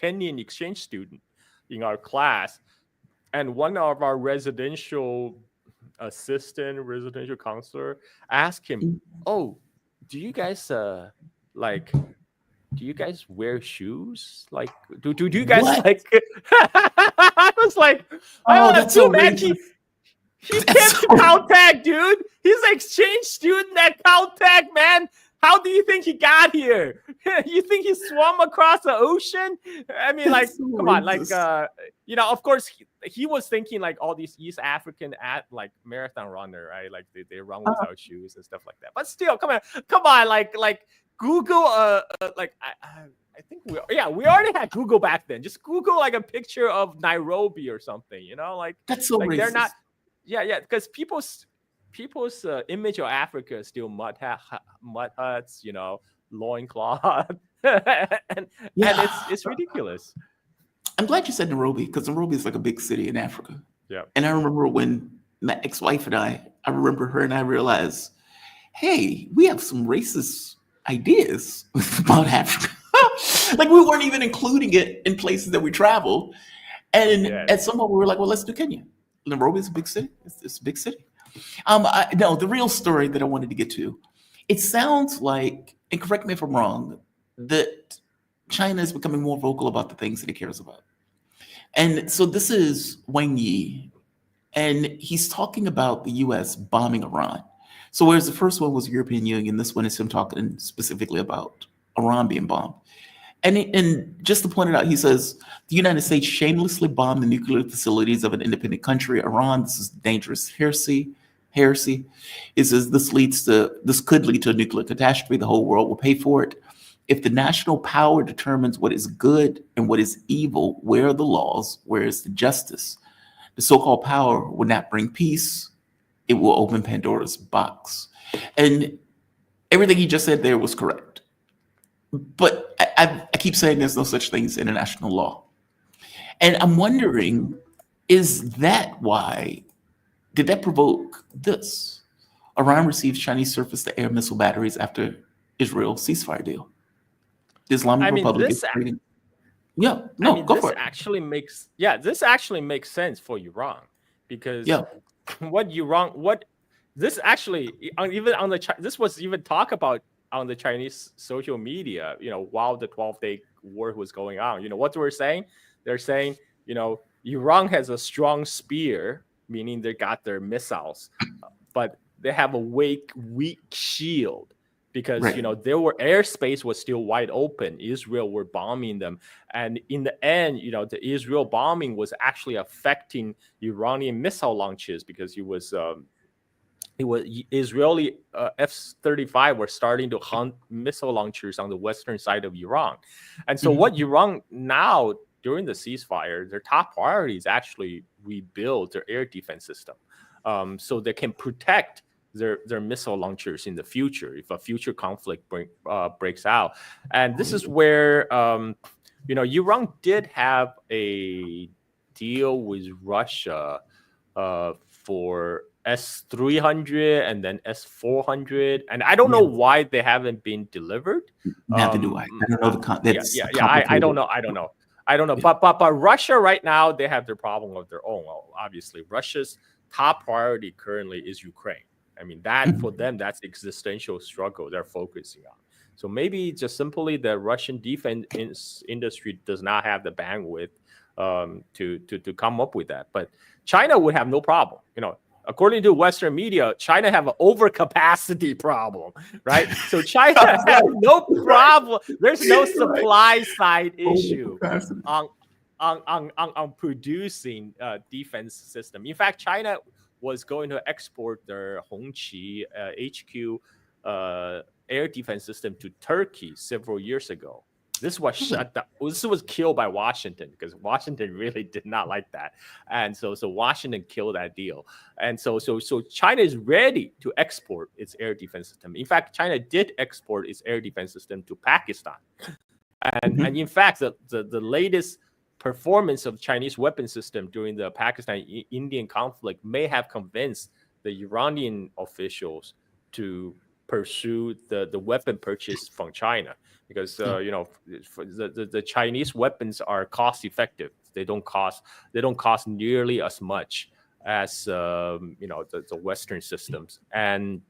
Kenyan exchange student in our class, and one of our residential counselor asked him, "Oh, do you guys wear shoes? Like, do you guys like?" I was like, that's so man. He came to Caltech, dude. He's an exchange student at Caltech, man. How do you think he got here? You think he swam across the ocean? I mean, like, come on, like, of course, he was thinking like all these East African marathon runner, right? Like they run without shoes and stuff like that. But still, come on, like Google, I think we already had Google back then. Just Google like a picture of Nairobi or something, like that's so racist. They're not. Yeah, because people's image of Africa is still mud huts, loincloth, and it's ridiculous. I'm glad you said Nairobi, because Nairobi is like a big city in Africa. Yeah. And I remember when my ex-wife and I remember her and I realized, hey, we have some racist ideas about Africa. Like, we weren't even including it in places that we travel. And at some point we were like, well, let's do Kenya. Nairobi is a big city. It's a big city. No, the real story that I wanted to get to, it sounds like, and correct me if I'm wrong, that China is becoming more vocal about the things that it cares about. And so this is Wang Yi, and he's talking about the US bombing Iran. So whereas the first one was European Union, this one is him talking specifically about Iran being bombed. And just to point it out, he says, the United States shamelessly bombed the nuclear facilities of an independent country, Iran. This is dangerous heresy. He says this could lead to a nuclear catastrophe. The whole world will pay for it. If the national power determines what is good and what is evil, where are the laws? Where is the justice? The so-called power will not bring peace. It will open Pandora's box. And everything he just said there was correct. But I keep saying there's no such thing as international law. And I'm wondering, is that why, did that provoke this? Iran receives Chinese surface-to-air missile batteries after Israel ceasefire deal. The Islamic Republic is trading. Yeah, no, go for it. This actually makes sense for Iran, because this was even talked about on the Chinese social media, while the 12-day war was going on. What we're saying? They're saying, Iran has a strong spear, meaning they got their missiles, but they have a weak shield, because their airspace was still wide open. Israel were bombing them, and in the end, the Israel bombing was actually affecting Iranian missile launches, because it was Israeli F-35 were starting to hunt missile launchers on the western side of Iran. And so what Iran now, during the ceasefire, their top priority is actually rebuild their air defense system, so they can protect their missile launchers in the future if a future conflict breaks out. And this is where Iran did have a deal with Russia for S-300 and then S-400, and I don't know why they haven't been delivered. Neither do I. I don't know the context. I don't know. But Russia right now, they have their problem of their own. Well, obviously, Russia's top priority currently is Ukraine. I mean, that for them, that's the existential struggle they're focusing on. So maybe just simply the Russian defense industry does not have the bandwidth to come up with that. But China would have no problem. According to Western media, China have an overcapacity problem, right? So China has no problem. There's no supply side issue on producing defense system. In fact, China was going to export their Hongqi HQ air defense system to Turkey several years ago. This was shut down. This was killed by Washington, because Washington really did not like that, and so Washington killed that deal. And so China is ready to export its air defense system. In fact, China did export its air defense system to Pakistan, and in fact, the latest performance of Chinese weapon system during the Pakistan-Indian conflict may have convinced the Iranian officials to pursue the weapon purchase from China, because the Chinese weapons are cost effective. They don't cost nearly as much as the Western systems, and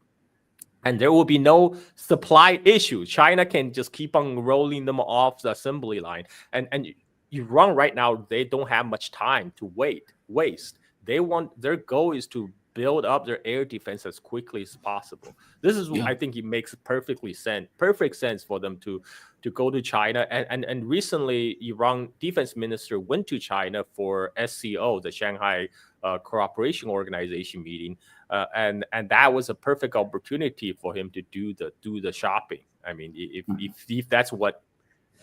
there will be no supply issue. China can just keep on rolling them off the assembly line, and Iran right now, they don't have much time to waste. Their goal is to build up their air defense as quickly as possible. This is I think it makes perfect sense for them to go to China. And recently, Iran defense minister went to China for SCO, the Shanghai Cooperation Organization meeting, and that was a perfect opportunity for him to do the shopping. I mean, if that's what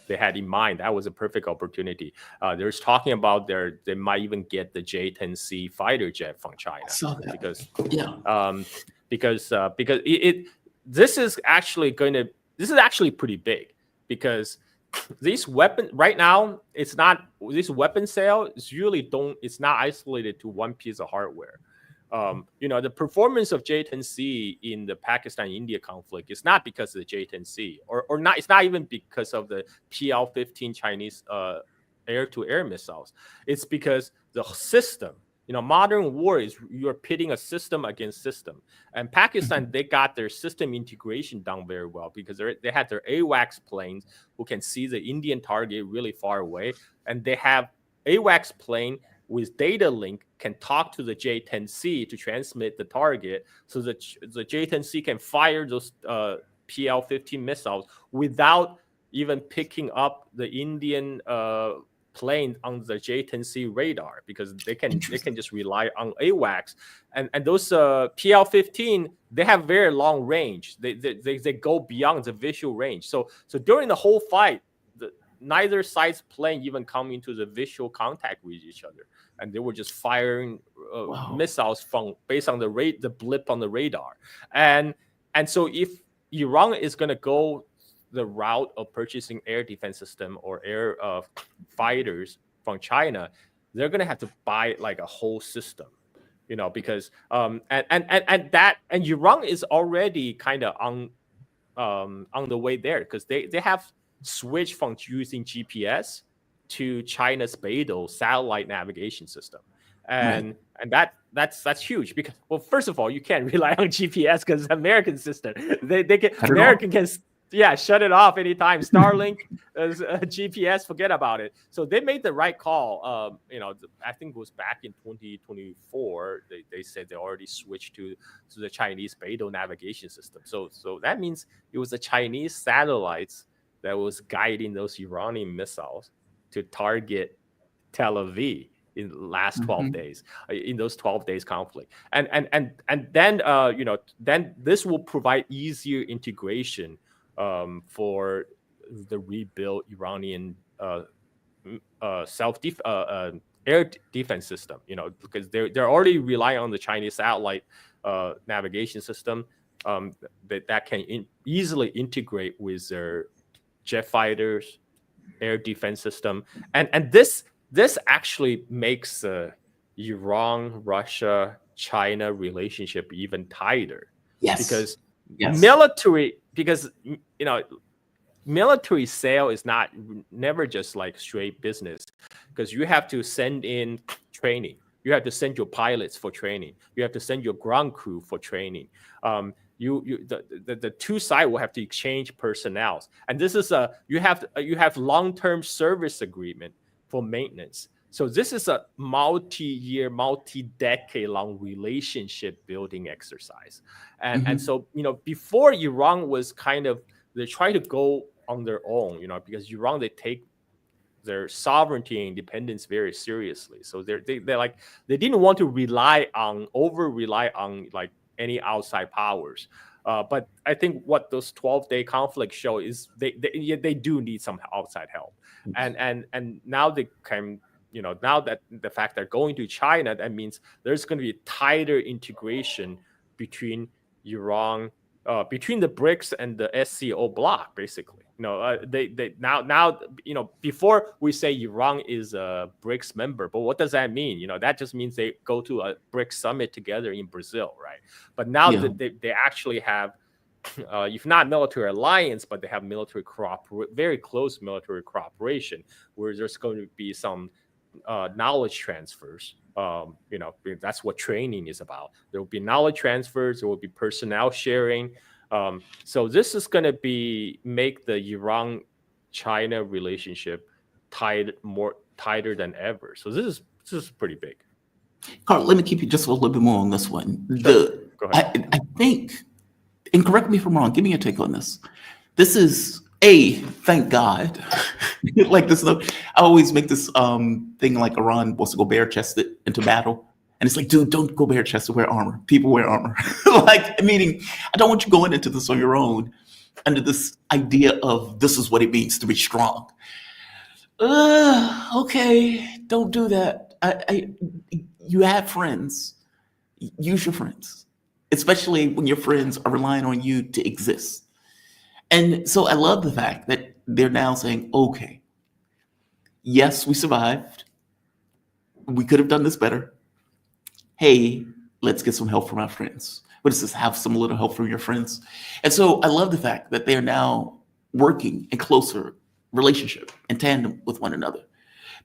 they had in mind, that was a perfect opportunity. There's talking about they might even get the J-10C fighter jet from China, because this is actually pretty big, because these weapons right now, this weapon sale it's not isolated to one piece of hardware. The performance of J-10C in the Pakistan-India conflict is not because of the J-10C, or not. It's not even because of the PL-15 Chinese air-to-air missiles. It's because the modern war is you're pitting a system against system. And Pakistan, they got their system integration done very well because they had their AWACS planes who can see the Indian target really far away. And they have AWACS plane with data link can talk to the J-10C to transmit the target so that the J-10C can fire those PL-15 missiles without even picking up the Indian plane on the J-10C radar, because they can just rely on AWACS. And those PL-15, they have very long range. They go beyond the visual range. So during the whole fight, neither side's plane even come into the visual contact with each other, and they were just firing missiles based on the blip on the radar. And so if Iran is going to go the route of purchasing air defense system or air fighters from China, they're going to have to buy like a whole system, because and Iran is already kind of on the way there, because they have switched from using GPS to China's Beidou satellite navigation system, and that's huge, because, well, first of all, you can't rely on GPS because it's American system. American can shut it off anytime. Starlink, GPS, forget about it. So they made the right call. I think it was back in 2024. They said they already switched to the Chinese Beidou navigation system. So that means it was the Chinese satellites that was guiding those Iranian missiles to target Tel Aviv in the last 12 days, in those 12 days conflict. And then, then this will provide easier integration for the rebuilt Iranian air defense system, because they're already relying on the Chinese satellite navigation system that can easily integrate with their jet fighters, air defense system, and this actually makes the Iran-Russia-China relationship even tighter. Yes, because yes. military sale is never just like straight business, because you have to send in training, you have to send your pilots for training, you have to send your ground crew for training. The two sides will have to exchange personnel, and this is you have long-term service agreement for maintenance. So this is a multi-year, multi-decade-long relationship building exercise, and so before Iran was they try to go on their own, because Iran, they take their sovereignty and independence very seriously. So they didn't want to over rely on like any outside powers. But I think what those 12-day conflicts show is they do need some outside help. And now they can, now that the fact they're going to China, that means there's going to be tighter integration between Iran, between the BRICS and the SCO bloc, basically. They now before we say Iran is a BRICS member, but what does that mean? That just means they go to a BRICS summit together in Brazil, right? But now they actually have, if not military alliance, but they have very close military cooperation, where there's going to be some knowledge transfers. That's what training is about. There will be knowledge transfers. There will be personnel sharing. So this is going to make the Iran-China relationship tighter than ever. So this is pretty big. Carl, let me keep you just a little bit more on this one. Sure. Go ahead. I think, and correct me if I'm wrong, give me a take on this. This is thank God. Like this, I always make this thing like Iran wants to go bare-chested into battle. And it's like, dude, don't go bare-chested, wear armor. People wear armor. Meaning, I don't want you going into this on your own under this idea of this is what it means to be strong. Okay, don't do that. You have friends. Use your friends, especially when your friends are relying on you to exist. And so I love the fact that they're now saying, okay, yes, we survived. We could have done this better. Hey, let's get some help from our friends. What is this? Have some little help from your friends. And so I love the fact that they are now working in closer relationship in tandem with one another,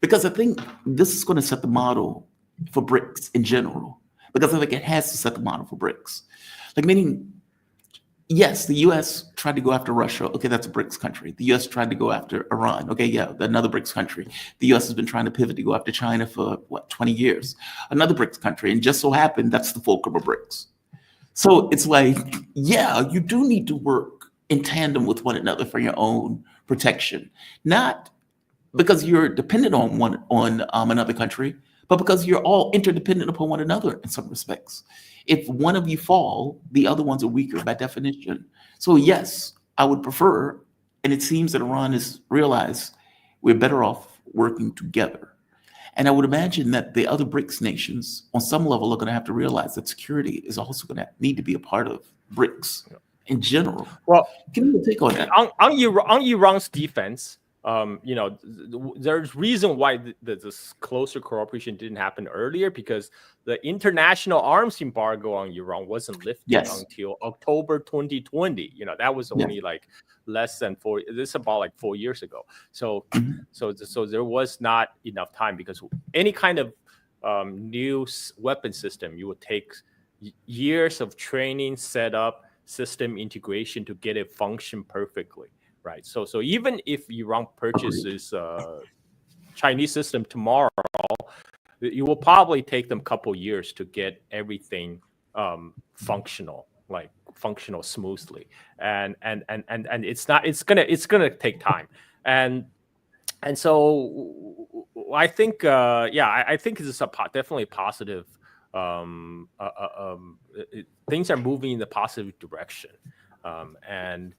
because I think this is going to set the model for BRICS in general, because I think it has to set the model for BRICS. Like, meaning, yes, the U.S. tried to go after Russia. Okay, that's a BRICS country. The U.S. tried to go after Iran. Okay, yeah, another BRICS country. The U.S. has been trying to pivot to go after China for, 20 years? Another BRICS country. And just so happened, that's the fulcrum of BRICS. So it's like, yeah, you do need to work in tandem with one another for your own protection. Not because you're dependent on another country, but because you're all interdependent upon one another in some respects. If one of you fall, the other ones are weaker by definition. So yes, I would prefer, and it seems that Iran has realized we're better off working together. And I would imagine that the other BRICS nations, on some level, are going to have to realize that security is also going to need to be a part of BRICS in general. Well, give me a take on that. On Iran's defense, there's reason why this closer cooperation didn't happen earlier, because the international arms embargo on Iran wasn't lifted until October 2020. That was only like less than this is about like 4 years ago. So there was not enough time, because any kind of new weapon system, you would take years of training, setup, system integration to get it function perfectly. Right. So even if Iran purchases Chinese system tomorrow, it will probably take them a couple years to get everything functional smoothly. And it's gonna take time. And so I think I think this is definitely positive. Things are moving in the positive direction. And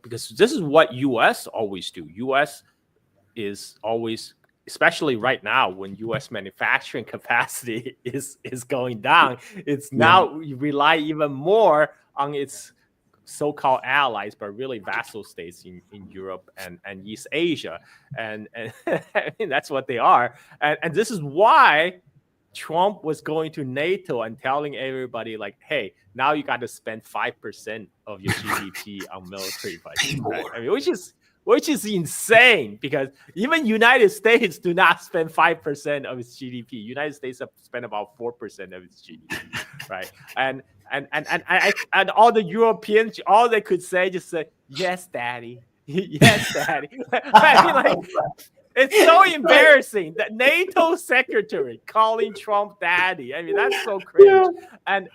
because this is what U.S. always do. U.S. is always, especially right now when U.S. manufacturing capacity is going down, it's now rely even more on its so-called allies, but really vassal states in Europe and East Asia, and I mean, that's what they are. And this is why Trump was going to NATO and telling everybody, like, hey, now you got to spend 5% of your GDP on military budget, right? I mean, which is insane, because even United States do not spend 5% of its GDP. United States have spent about 4% of its GDP, right? And all the Europeans, all they could say, just say, yes, daddy. Yes, daddy. I mean, like, it's so embarrassing that NATO secretary calling Trump daddy. I mean, that's so cringe. But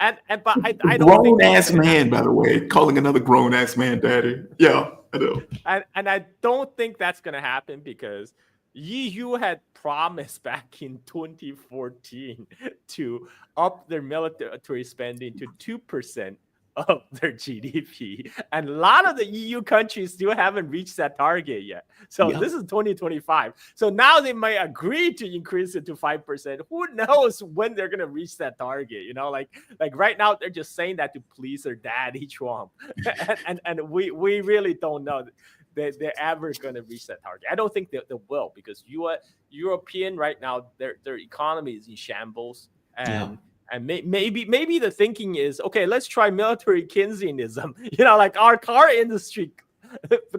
I don't think grown-ass man, by the way, calling another grown-ass man daddy. Yeah, I know. And I don't think that's going to happen, because EU had promised back in 2014 to up their military spending to 2% of their GDP, and a lot of the EU countries still haven't reached that target yet. So this is 2025. So now they might agree to increase it to 5%. Who knows when they're gonna reach that target? Like right now they're just saying that to please their daddy Trump, and we really don't know that they're ever gonna reach that target. I don't think they will, because European right now, their economy is in shambles, and maybe the thinking is, okay, let's try military Keynesianism. Like our car industry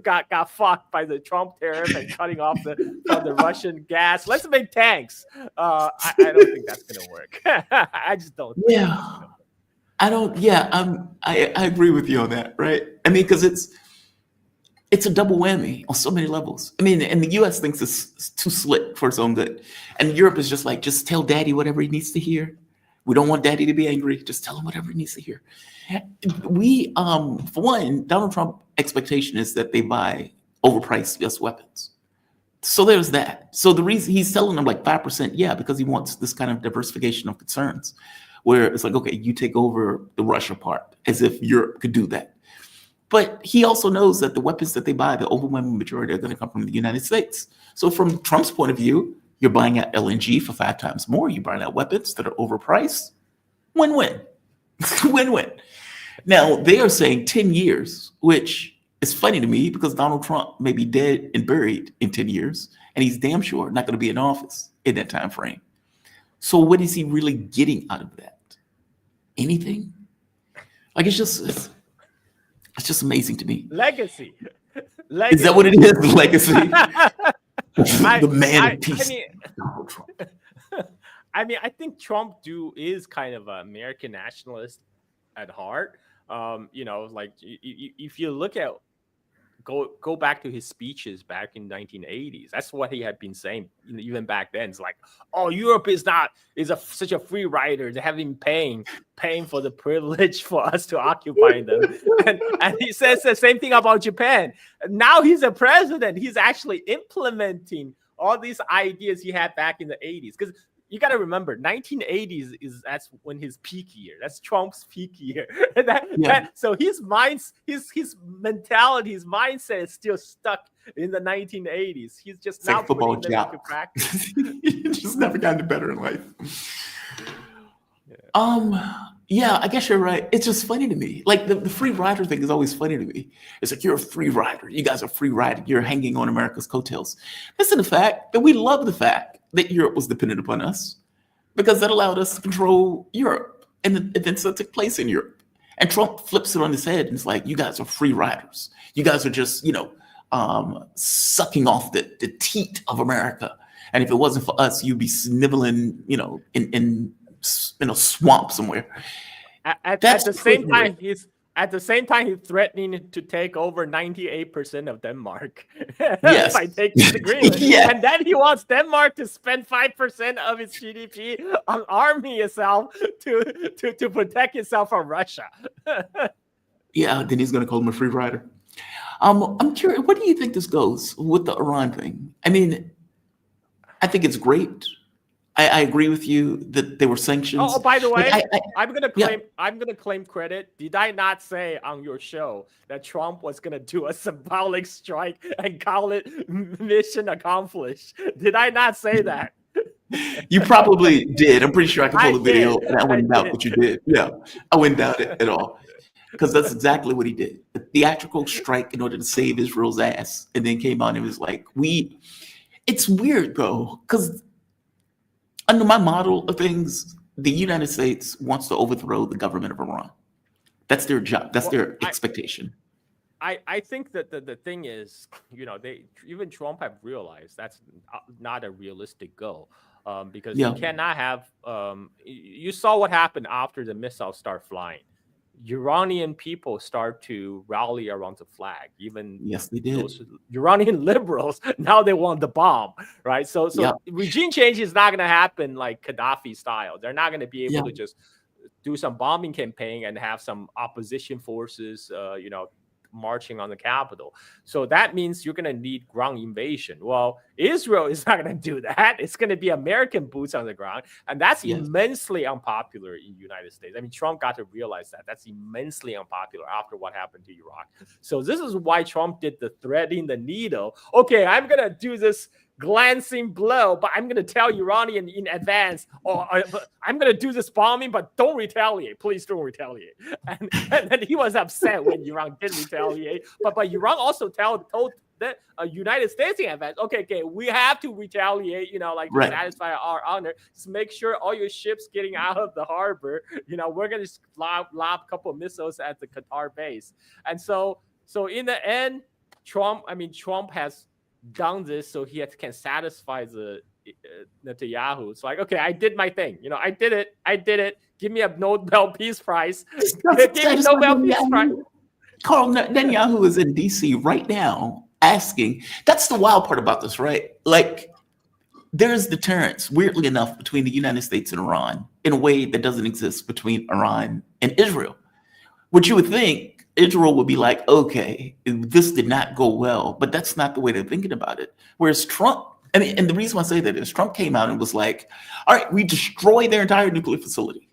got fucked by the Trump tariff and cutting off the Russian gas. Let's make tanks. I don't think that's gonna work. I just don't. I don't. I agree with you on that, right? I mean, because it's a double whammy on so many levels. I mean, and the U.S. thinks it's too slick for its own good, and Europe is just like, just tell daddy whatever he needs to hear. We don't want daddy to be angry. Just tell him whatever he needs to hear. We, for one, Donald Trump expectation is that they buy overpriced U.S. weapons. So there's that. So the reason he's telling them like 5%, because he wants this kind of diversification of concerns, where it's like, okay, you take over the Russia part, as if Europe could do that. But he also knows that the weapons that they buy, the overwhelming majority, are going to come from the United States. So from Trump's point of view, you're buying out LNG for 5 times more. You're buying out weapons that are overpriced. Win-win. Win-win. Now, they are saying 10 years, which is funny to me, because Donald Trump may be dead and buried in 10 years, and he's damn sure not going to be in office in that time frame. So what is he really getting out of that? Anything? Like, it's just amazing to me. Legacy. Is that what it is? Legacy. The man of peace. Donald Trump. I mean, I think Trump is kind of an American nationalist at heart. You know, like if you look at go back to his speeches back in 1980s. That's what he had been saying even back then. It's like, oh, Europe is such a free rider. They have been paying for the privilege for us to occupy them. And he says the same thing about Japan. Now he's a president. He's actually implementing all these ideas he had back in the 80s. Because you got to remember, 1980s that's when his peak year. That's Trump's peak year. So his mentality, his mindset is still stuck in the 1980s. He's just now putting them into practice. He just never gotten better in life. Yeah, I guess you're right. It's just funny to me. Like the free rider thing is always funny to me. It's like, you're a free rider. You guys are free riding. You're hanging on America's coattails. Listen to the fact that we love the fact that Europe was dependent upon us, because that allowed us to control Europe and the events that took place in Europe. And Trump flips it on his head and it's like, you guys are free riders. You guys are just, sucking off the teat of America. And if it wasn't for us, you'd be sniveling, in a swamp somewhere. At the same time, he's threatening to take over 98% of Denmark yes. by taking the agreement. Yeah. And then he wants Denmark to spend 5% of its GDP on arming itself to protect itself from Russia. Yeah, then he's going to call him a free rider. I'm curious, where do you think this goes with the Iran thing? I mean, I think it's great. I agree with you that there were sanctions. Oh, by the way, like, I'm gonna claim credit. Did I not say on your show that Trump was gonna do a symbolic strike and call it mission accomplished? Did I not say that? You probably did. I'm pretty sure I can pull the video and I wouldn't doubt what you did. Yeah, I wouldn't doubt it at all. Because that's exactly what he did. A theatrical strike in order to save Israel's ass. And then came out and was like, it's weird though, because under my model of things, the United States wants to overthrow the government of Iran. That's their job. That's their expectation. I think that the thing is, even Trump have realized that's not a realistic goal, because you cannot have. You saw what happened after the missiles start flying. Iranian people start to rally around the flag. Even yes, they did. Those Iranian liberals now they want the bomb, right? So regime change is not going to happen like Gaddafi style. They're not going to be able to just do some bombing campaign and have some opposition forces, marching on the capital. So that means you're going to need ground invasion. Well, Israel is not going to do that. It's going to be American boots on the ground. And that's immensely unpopular in the United States. I mean, Trump got to realize that. That's immensely unpopular after what happened to Iraq. So this is why Trump did the threading the needle. Okay, I'm going to do this glancing blow, but I'm going to tell Iranian in advance, I'm going to do this bombing, but don't retaliate. Please don't retaliate. And then he was upset when Iran did retaliate. But Iran also told the United States in advance, okay, we have to retaliate, to satisfy our honor. Just make sure all your ships getting out of the harbor, we're going to lob a couple of missiles at the Qatar base. And so in the end, Trump has done this so he can satisfy the Netanyahu. It's like, okay, I did my thing. I did it. Give me a Nobel Peace Prize. Give me Nobel Peace Prize. Carl, Netanyahu is in DC right now asking. That's the wild part about this, right? Like, there's deterrence, weirdly enough, between the United States and Iran in a way that doesn't exist between Iran and Israel. What you would think, Israel would be like, okay, this did not go well, but that's not the way they're thinking about it. Whereas Trump, and the reason why I say that is Trump came out and was like, all right, we destroy their entire nuclear facility.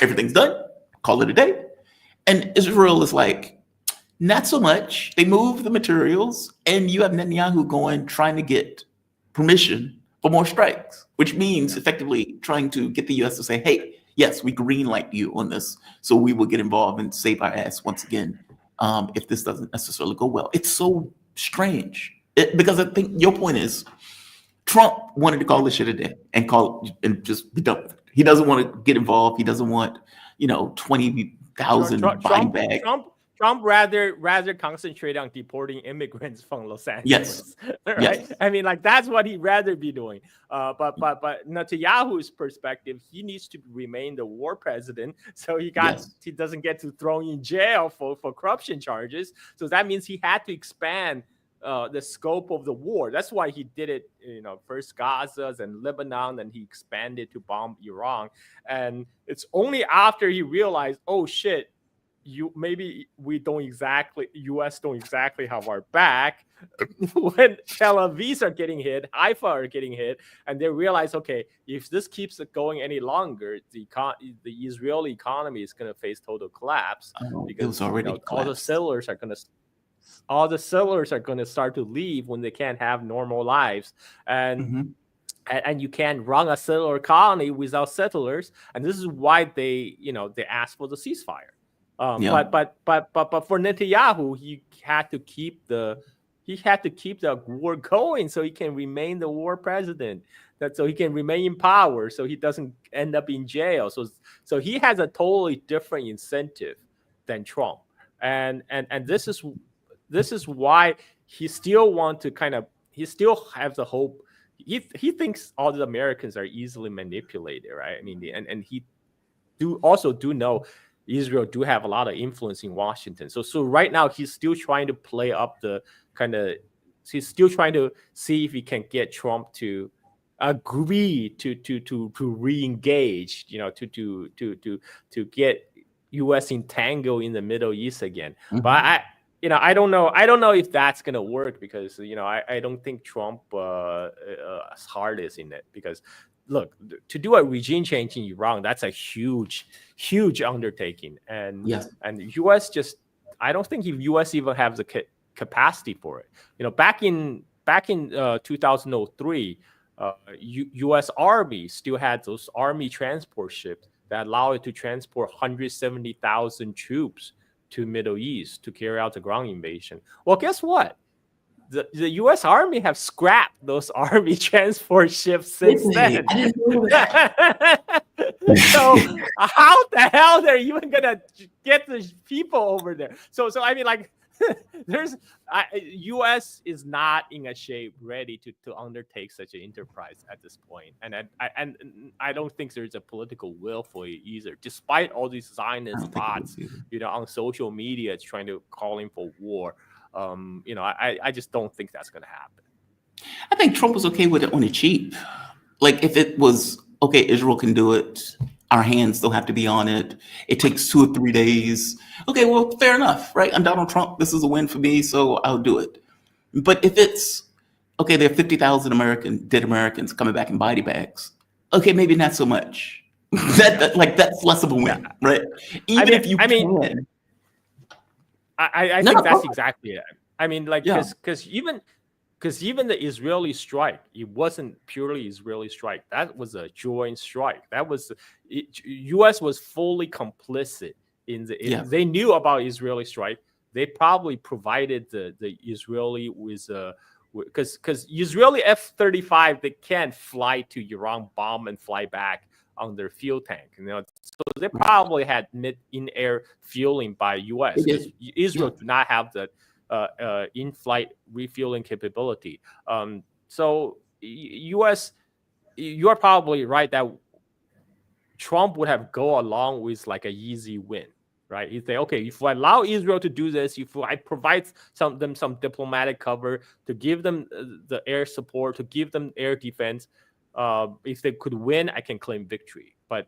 Everything's done. Call it a day. And Israel is like, not so much. They move the materials, and you have Netanyahu trying to get permission for more strikes, which means effectively trying to get the U.S. to say, hey, yes, we green light you on this, so we will get involved and save our ass once again if this doesn't necessarily go well. It's so strange because I think your point is Trump wanted to call this shit a day and just be done with it. He doesn't want to get involved. He doesn't want 20,000 body bags. Trump rather concentrate on deporting immigrants from Los Angeles. Yes. Right? Yes. I mean, like that's what he'd rather be doing. But Netanyahu's perspective, he needs to remain the war president, so he doesn't get to thrown in jail for corruption charges. So that means he had to expand the scope of the war. That's why he did it, first Gaza and Lebanon, and he expanded to bomb Iran. And it's only after he realized, oh shit, U.S. don't exactly have our back, when Tel Aviv are getting hit, Haifa are getting hit, and they realize, okay, if this keeps going any longer, the Israeli economy is going to face total collapse, because it was already all the settlers are going to start to leave when they can't have normal lives, and you can't run a settler colony without settlers, and this is why they asked for the ceasefire. But for Netanyahu, he had to keep the war going so he can remain the war president. So he can remain in power, so he doesn't end up in jail. So he has a totally different incentive than Trump, and this is why he still still have the hope. He thinks all the Americans are easily manipulated, right? I mean, and he do know Israel do have a lot of influence in Washington. So right now he's still trying to play up he's still trying to see if he can get Trump to agree to re-engage, to get U.S. entangled in the Middle East again. But I don't know if that's gonna work, because I don't think Trump heart is in it, because look, to do a regime change in Iran, that's a huge undertaking, and U.S. I don't think U.S. even have the capacity for it. Back in 2003, U.S. Army still had those army transport ships that allow it to transport 170,000 troops to Middle East to carry out the ground invasion. Well, guess what? The U.S. Army have scrapped those army transport ships since then. So how the hell they're even gonna get the people over there? So I mean, like, U.S. is not in a shape ready to undertake such an enterprise at this point, and I don't think there's a political will for it either, despite all these Zionist bots, on social media, it's trying to call in for war. I just don't think that's going to happen. I think Trump was okay with it on the cheap. Like, if it was okay, Israel can do it, our hands don't have to be on it, it takes 2 or 3 days. Okay, well, fair enough, right? I'm Donald Trump. This is a win for me, so I'll do it. But if it's okay, there are 50,000 dead Americans coming back in body bags. Okay, maybe not so much. That's less of a win, right? I think that's exactly it. I mean, like, because even the Israeli strike, it wasn't purely Israeli strike. That was a joint strike. U.S. was fully complicit in they knew about Israeli strike. They probably provided the Israeli with because Israeli F-35, they can't fly to Iran, bomb and fly back on their fuel tank. So they probably had in-air fueling by U.S. Israel do not have the in-flight refueling capability. So U.S., you are probably right that Trump would have go along with like a easy win, right? He'd say, okay, if I allow Israel to do this, if I provide some diplomatic cover to give them the air support, to give them air defense, if they could win, I can claim victory. But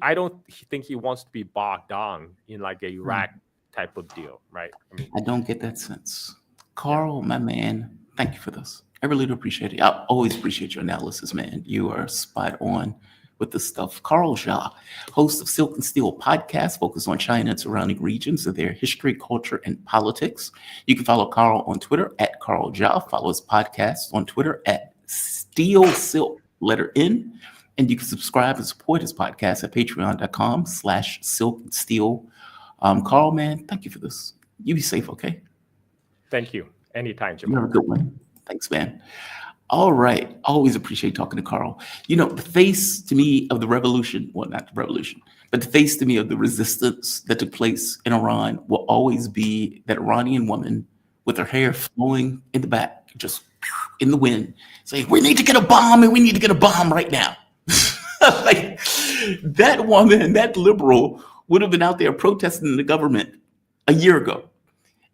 I don't think he wants to be bogged down in like a Iraq type of deal, right? I don't get that sense. Carl, my man, thank you for this. I really do appreciate it. I always appreciate your analysis, man. You are spot on with this stuff. Carl Jha, host of Silk and Steel podcast, focused on China and surrounding regions and their history, culture, and politics. You can follow Carl on Twitter at Carl Jha. Follow his podcast on Twitter at Steel Silk, letter N. And you can subscribe and support his podcast at patreon.com/Silk and Steel. Carl, man, thank you for this. You be safe, okay? Thank you. Anytime, Jamal. You have a good one. Thanks, man. All right. Always appreciate talking to Carl. You know, the face to me of the revolution, well, not the revolution, but the face to me of the resistance that took place in Iran will always be that Iranian woman with her hair flowing in the back, just in the wind, saying, we need to get a bomb and we need to get a bomb right now. Like that woman, that liberal would have been out there protesting the government a year ago.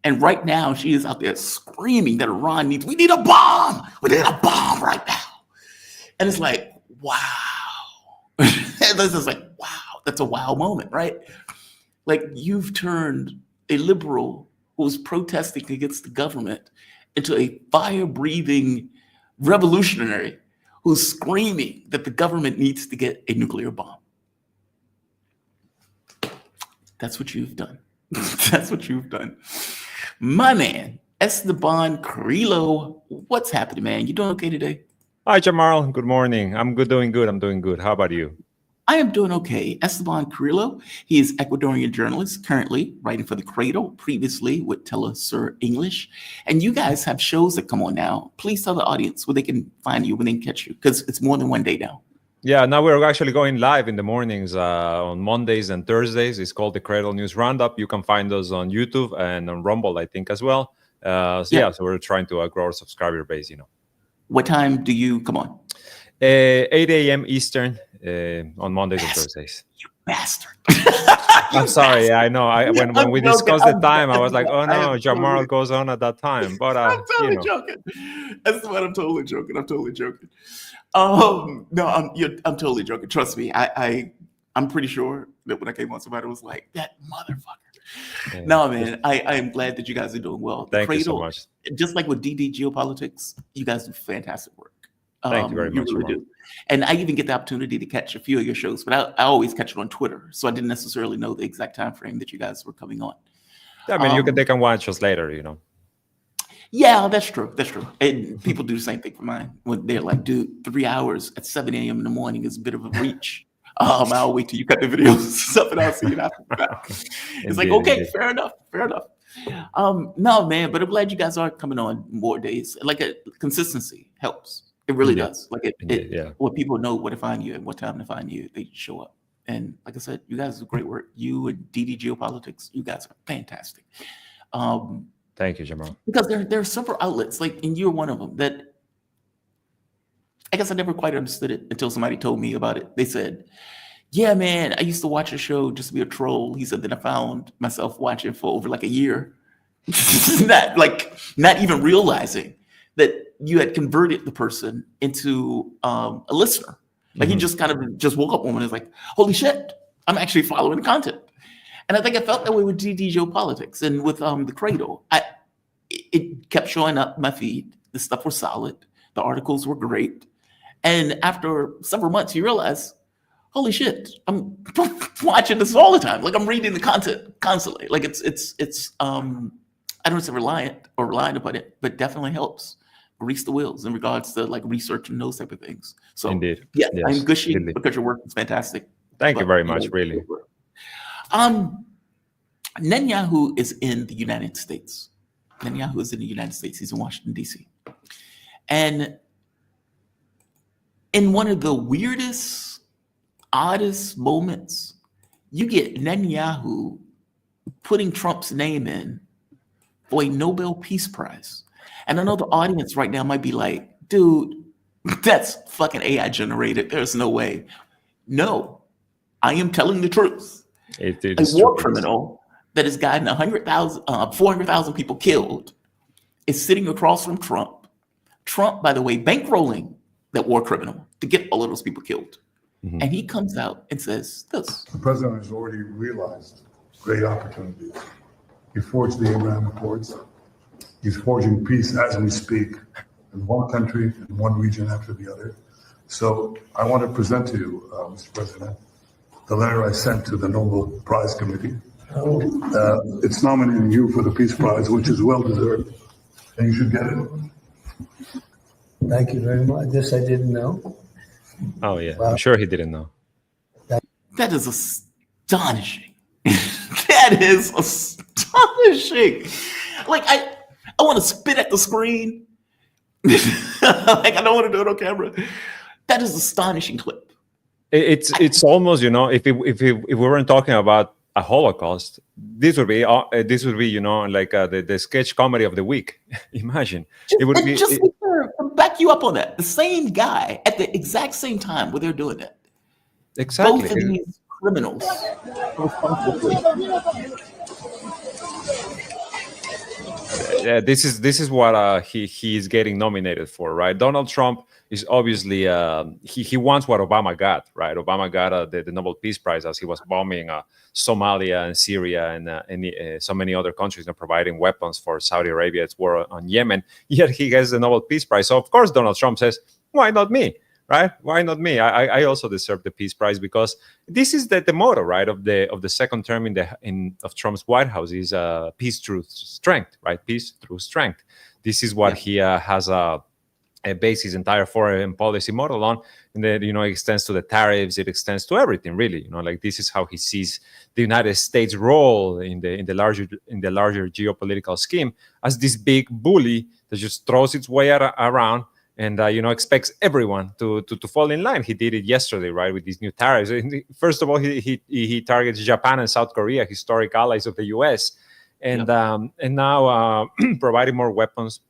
And right now she is out there screaming that Iran we need a bomb. We need a bomb right now. And it's like, wow. This is like, wow, that's a wow moment, right? Like you've turned a liberal who was protesting against the government into a fire-breathing revolutionary who's screaming that the government needs to get a nuclear bomb. That's what you've done. That's what you've done. My man, Esteban Carrillo, what's happening, man? You doing okay today? Hi, Jamal. Good morning. I'm doing good. I'm doing good. How about you? I am doing okay. Esteban Carrillo, he is Ecuadorian journalist, currently writing for The Cradle, previously with Telesur English. And you guys have shows that come on now. Please tell the audience where they can find you, when they can catch you, because it's more than one day now. Yeah, now we're actually going live in the mornings on Mondays and Thursdays. It's called The Cradle News Roundup. You can find us on YouTube and on Rumble, I think, as well. So we're trying to grow our subscriber base, you know. What time do you come on? 8 a.m. Eastern on Mondays and Thursdays. You bastard. I'm sorry. Yeah, I know. When we discussed the time, I was like, oh no, Jamal goes on at that time. But I'm totally joking. That's what I'm totally joking. I'm totally joking. No, I'm totally joking. Trust me. I'm pretty sure that when I came on, somebody was like, that motherfucker. Yeah. No, man, I am glad that you guys are doing well. Thank you so much. Just like with DD Geopolitics, you guys do fantastic work. Thank you very much. You really do. And I even get the opportunity to catch a few of your shows, but I always catch it on Twitter. So I didn't necessarily know the exact time frame that you guys were coming on. I mean, they can watch us later, you know. Yeah, that's true. That's true. And people do the same thing for mine. When they're like, dude, 3 hours at 7 a.m. in the morning is a bit of a reach. I'll wait till you cut the videos stuff and I'll see it after that. It's like, okay, fair enough. No, man, but I'm glad you guys are coming on more days. Like consistency helps. It really does. Like when people know where to find you and what time to find you, they show up. And like I said, you guys do great work. You and DD Geopolitics, you guys are fantastic. Thank you, Jamal. Because there are several outlets, like, and you're one of them, that I guess I never quite understood it until somebody told me about it. They said, yeah, man, I used to watch a show just to be a troll. He said that I found myself watching for over like a year. not even realizing that you had converted the person into a listener. Like he just kind of just woke up one and was like, holy shit, I'm actually following the content. And I think I felt that way with DD Geopolitics and with The Cradle. It kept showing up my feed. The stuff was solid. The articles were great. And after several months, you realize, holy shit, I'm watching this all the time. Like I'm reading the content constantly. Like it's I don't know if it's reliant upon it, but definitely helps grease the wheels in regards to like research and those type of things. So indeed. Yeah, yes, I'm gushy because your work is fantastic. Thank you very much, really. Netanyahu is in the United States. He's in Washington, D.C. And in one of the weirdest, oddest moments, you get Netanyahu putting Trump's name in for a Nobel Peace Prize. And I know the audience right now might be like, dude, that's fucking AI generated. There's no way. No, I am telling the truth. A war criminal that has gotten 400,000 people killed is sitting across from Trump. Trump, by the way, bankrolling that war criminal to get all of those people killed. Mm-hmm. And he comes out and says this. The president has already realized great opportunities. He forged the Abraham Accords. He's forging peace as we speak in one country, in one region after the other. So I want to present to you, Mr. President, the letter I sent to the Nobel Prize Committee. It's nominating you for the Peace Prize, which is well deserved, and you should get it. Thank you very much. This I didn't know. Oh yeah, I'm sure he didn't know. That is astonishing. That is astonishing. Like I want to spit at the screen Like, I don't want to do it on camera. That is astonishing clip. It's almost, you know, if we weren't talking about a Holocaust, this would be you know, like the sketch comedy of the week. Imagine it would be. Just back you up on that. The same guy at the exact same time where they're doing that. Exactly. Both of these criminals. This is what he is getting nominated for, right? Donald Trump is obviously he wants what Obama got, right? Obama got the Nobel Peace Prize as he was bombing Somalia and Syria and so many other countries, and providing weapons for Saudi Arabia's war on Yemen. Yet he gets the Nobel Peace Prize. So of course Donald Trump says, "Why not me?" Right? Why not me? I also deserve the Peace Prize, because this is the motto, right, of the second term of Trump's White House is peace through strength, right? Peace through strength. This is what he has based his entire foreign policy model on, and then, you know, it extends to the tariffs, it extends to everything, really. You know, like, this is how he sees the United States' role in the larger geopolitical scheme, as this big bully that just throws its way around. And you know, expects everyone to fall in line. He did it yesterday, right, with these new tariffs. First of all, he targets Japan and South Korea, historic allies of the U.S., and now providing more weapons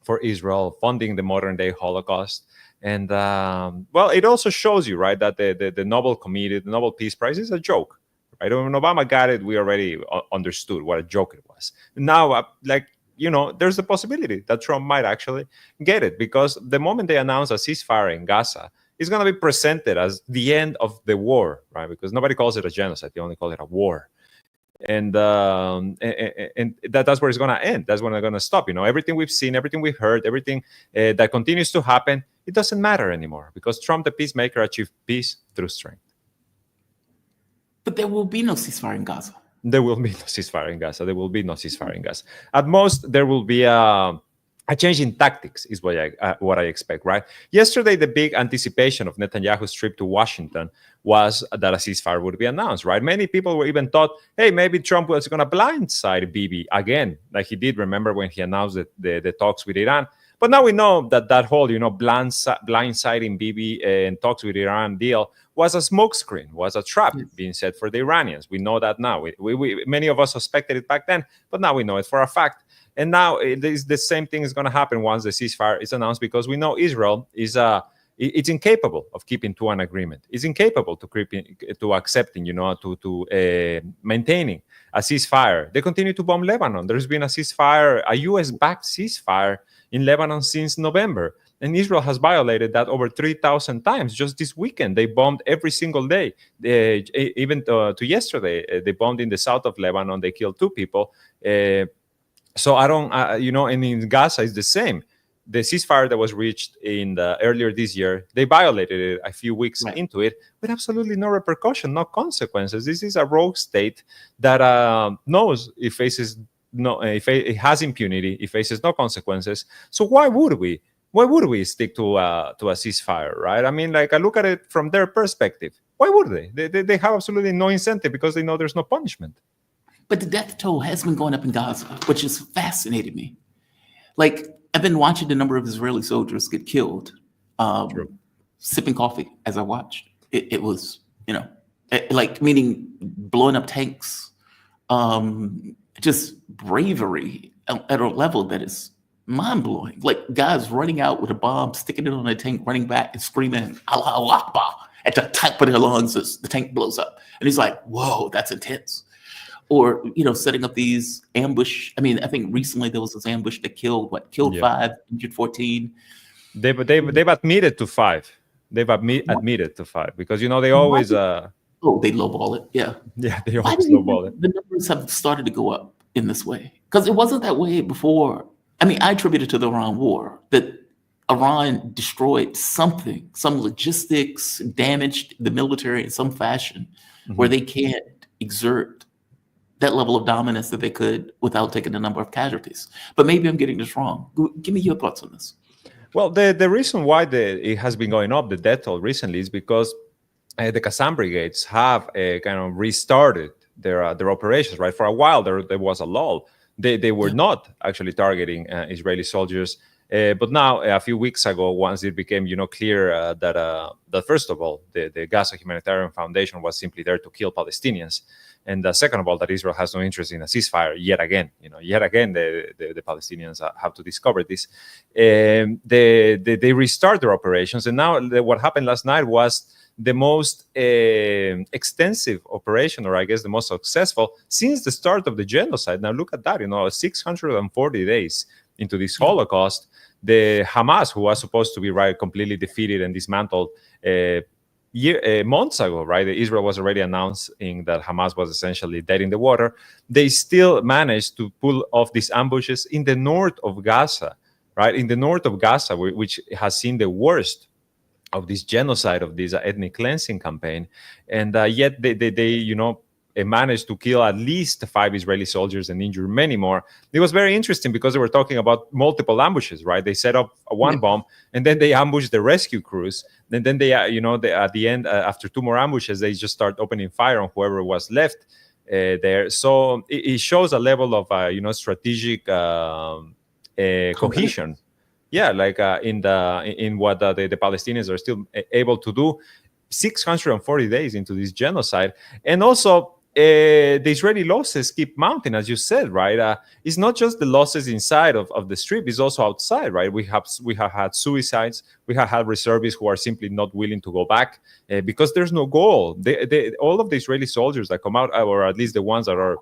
for Israel, funding the modern-day Holocaust. And well, it also shows you, right, that the Nobel Committee, the Nobel Peace Prize, is a joke, right? When Obama got it, we already understood what a joke it was. Now, like, you know, there's a possibility that Trump might actually get it, because the moment they announce a ceasefire in Gaza, it's going to be presented as the end of the war, right? Because nobody calls it a genocide; they only call it a war, and that's where it's going to end. That's when they're going to stop. You know, everything we've seen, everything we've heard, everything that continues to happen, it doesn't matter anymore, because Trump, the peacemaker, achieved peace through strength. But there will be no ceasefire in Gaza. There will be no ceasefire in Gaza. There will be no ceasefire in Gaza. At most, there will be a change in tactics, is what I expect, right? Yesterday, the big anticipation of Netanyahu's trip to Washington was that a ceasefire would be announced, right? Many people were even thought, hey, maybe Trump was going to blindside Bibi again, like he did, remember, when he announced the talks with Iran. But now we know that whole, you know, blindsiding Bibi and talks with Iran deal was a smokescreen, was a trap being set for the Iranians. We know that now. We many of us suspected it back then, but now we know it for a fact. And now the same thing is going to happen once the ceasefire is announced, because we know Israel is it's incapable of keeping to an agreement. It's incapable to accepting, you know, to maintaining a ceasefire. They continue to bomb Lebanon. There's been a ceasefire, a U.S.-backed ceasefire in Lebanon since November. And Israel has violated that over 3,000 times. Just this weekend, they bombed every single day. Even to yesterday, they bombed in the south of Lebanon. They killed 2 people. So I don't, you know, and in Gaza, it's the same. The ceasefire that was reached earlier this year, they violated it a few weeks into it, with absolutely no repercussion, no consequences. This is a rogue state that knows it faces if it has impunity, it faces no consequences. So why would we? Why would we stick to a ceasefire, right? I mean, like, I look at it from their perspective. Why would they? They have absolutely no incentive, because they know there's no punishment. But the death toll has been going up in Gaza, which has fascinated me. Like, I've been watching the number of Israeli soldiers get killed, sipping coffee as I watched. It was, you know, like, meaning blowing up tanks, just bravery at a level that is mind-blowing. Like, guys running out with a bomb, sticking it on a tank, running back and screaming Allahu Akbar at the top of their lungs as the tank blows up. And he's like, whoa, that's intense. Or, you know, setting up these ambush. I mean, I think recently there was this ambush that killed 5, injured 14. They've admitted to 5. They've admitted to 5, because, you know, they always they lowball it. Yeah, they always lowball it. The numbers have started to go up in this way, because it wasn't that way before. I mean, I attribute it to the Iran war, that Iran destroyed something, some logistics, damaged the military in some fashion, where they can't exert that level of dominance that they could without taking a number of casualties. But maybe I'm getting this wrong. Give me your thoughts on this. Well, the reason why it has been going up, the death toll recently, is because the Qassam brigades have kind of restarted their operations, right? For a while, there was a lull. They were not actually targeting Israeli soldiers But now, a few weeks ago, once it became, clear that first of all, the Gaza Humanitarian Foundation was simply there to kill Palestinians, and second of all, that Israel has no interest in a ceasefire yet again. The Palestinians have to discover this. They restart their operations, and now what happened last night was the most extensive operation, or I guess the most successful since the start of the genocide. Now look at that, 640 days into this Holocaust, the Hamas, who was supposed to be completely defeated and dismantled months ago, right? Israel was already announcing that Hamas was essentially dead in the water. They still managed to pull off these ambushes in the north of Gaza, right? In the north of Gaza, which has seen the worst of this genocide, of this ethnic cleansing campaign, and yet they managed to kill at least 5 Israeli soldiers and injure many more. It was very interesting because they were talking about multiple ambushes, right? They set up one bomb, and then they ambushed the rescue crews. And then they at the end, after 2 more ambushes, they just start opening fire on whoever was left there. So it shows a level of strategic cohesion. Yeah, like in what the Palestinians are still able to do 640 days into this genocide. And also the Israeli losses keep mounting, as you said, right? It's not just the losses inside of the strip, it's also outside, right? We have had suicides, we have had reservists who are simply not willing to go back because there's no goal. All of the Israeli soldiers that come out, or at least the ones that are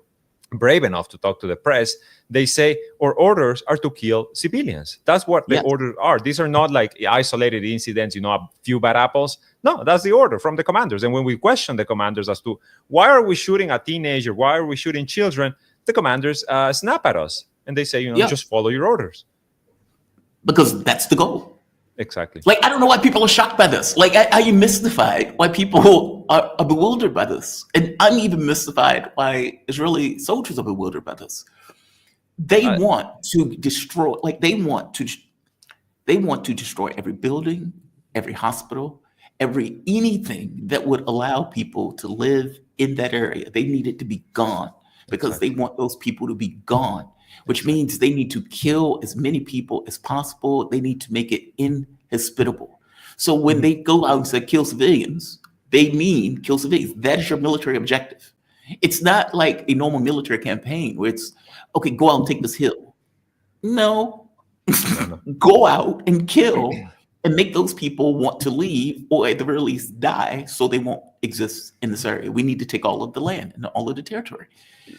brave enough to talk to the press, they say our orders are to kill civilians. That's what the orders are. These are not like isolated incidents, a few bad apples. No, that's the order from the commanders. And when we question the commanders as to why are we shooting a teenager, why are we shooting children, the commanders snap at us and they say, just follow your orders. Because that's the goal. Exactly. Like, I don't know why people are shocked by this. Like, are you mystified why people are bewildered by this? And I'm even mystified why Israeli soldiers are bewildered by this. They want to destroy, they want to destroy every building, every hospital, anything that would allow people to live in that area. They need it to be gone because they want those people to be gone, which means they need to kill as many people as possible. They need to make it inhospitable. So when they go out and say kill civilians, they mean kill civilians. That is your military objective. It's not like a normal military campaign where it's, okay, go out and take this hill. No, go out and kill and make those people want to leave or at the very least die so they won't exist in this area. We need to take all of the land and all of the territory.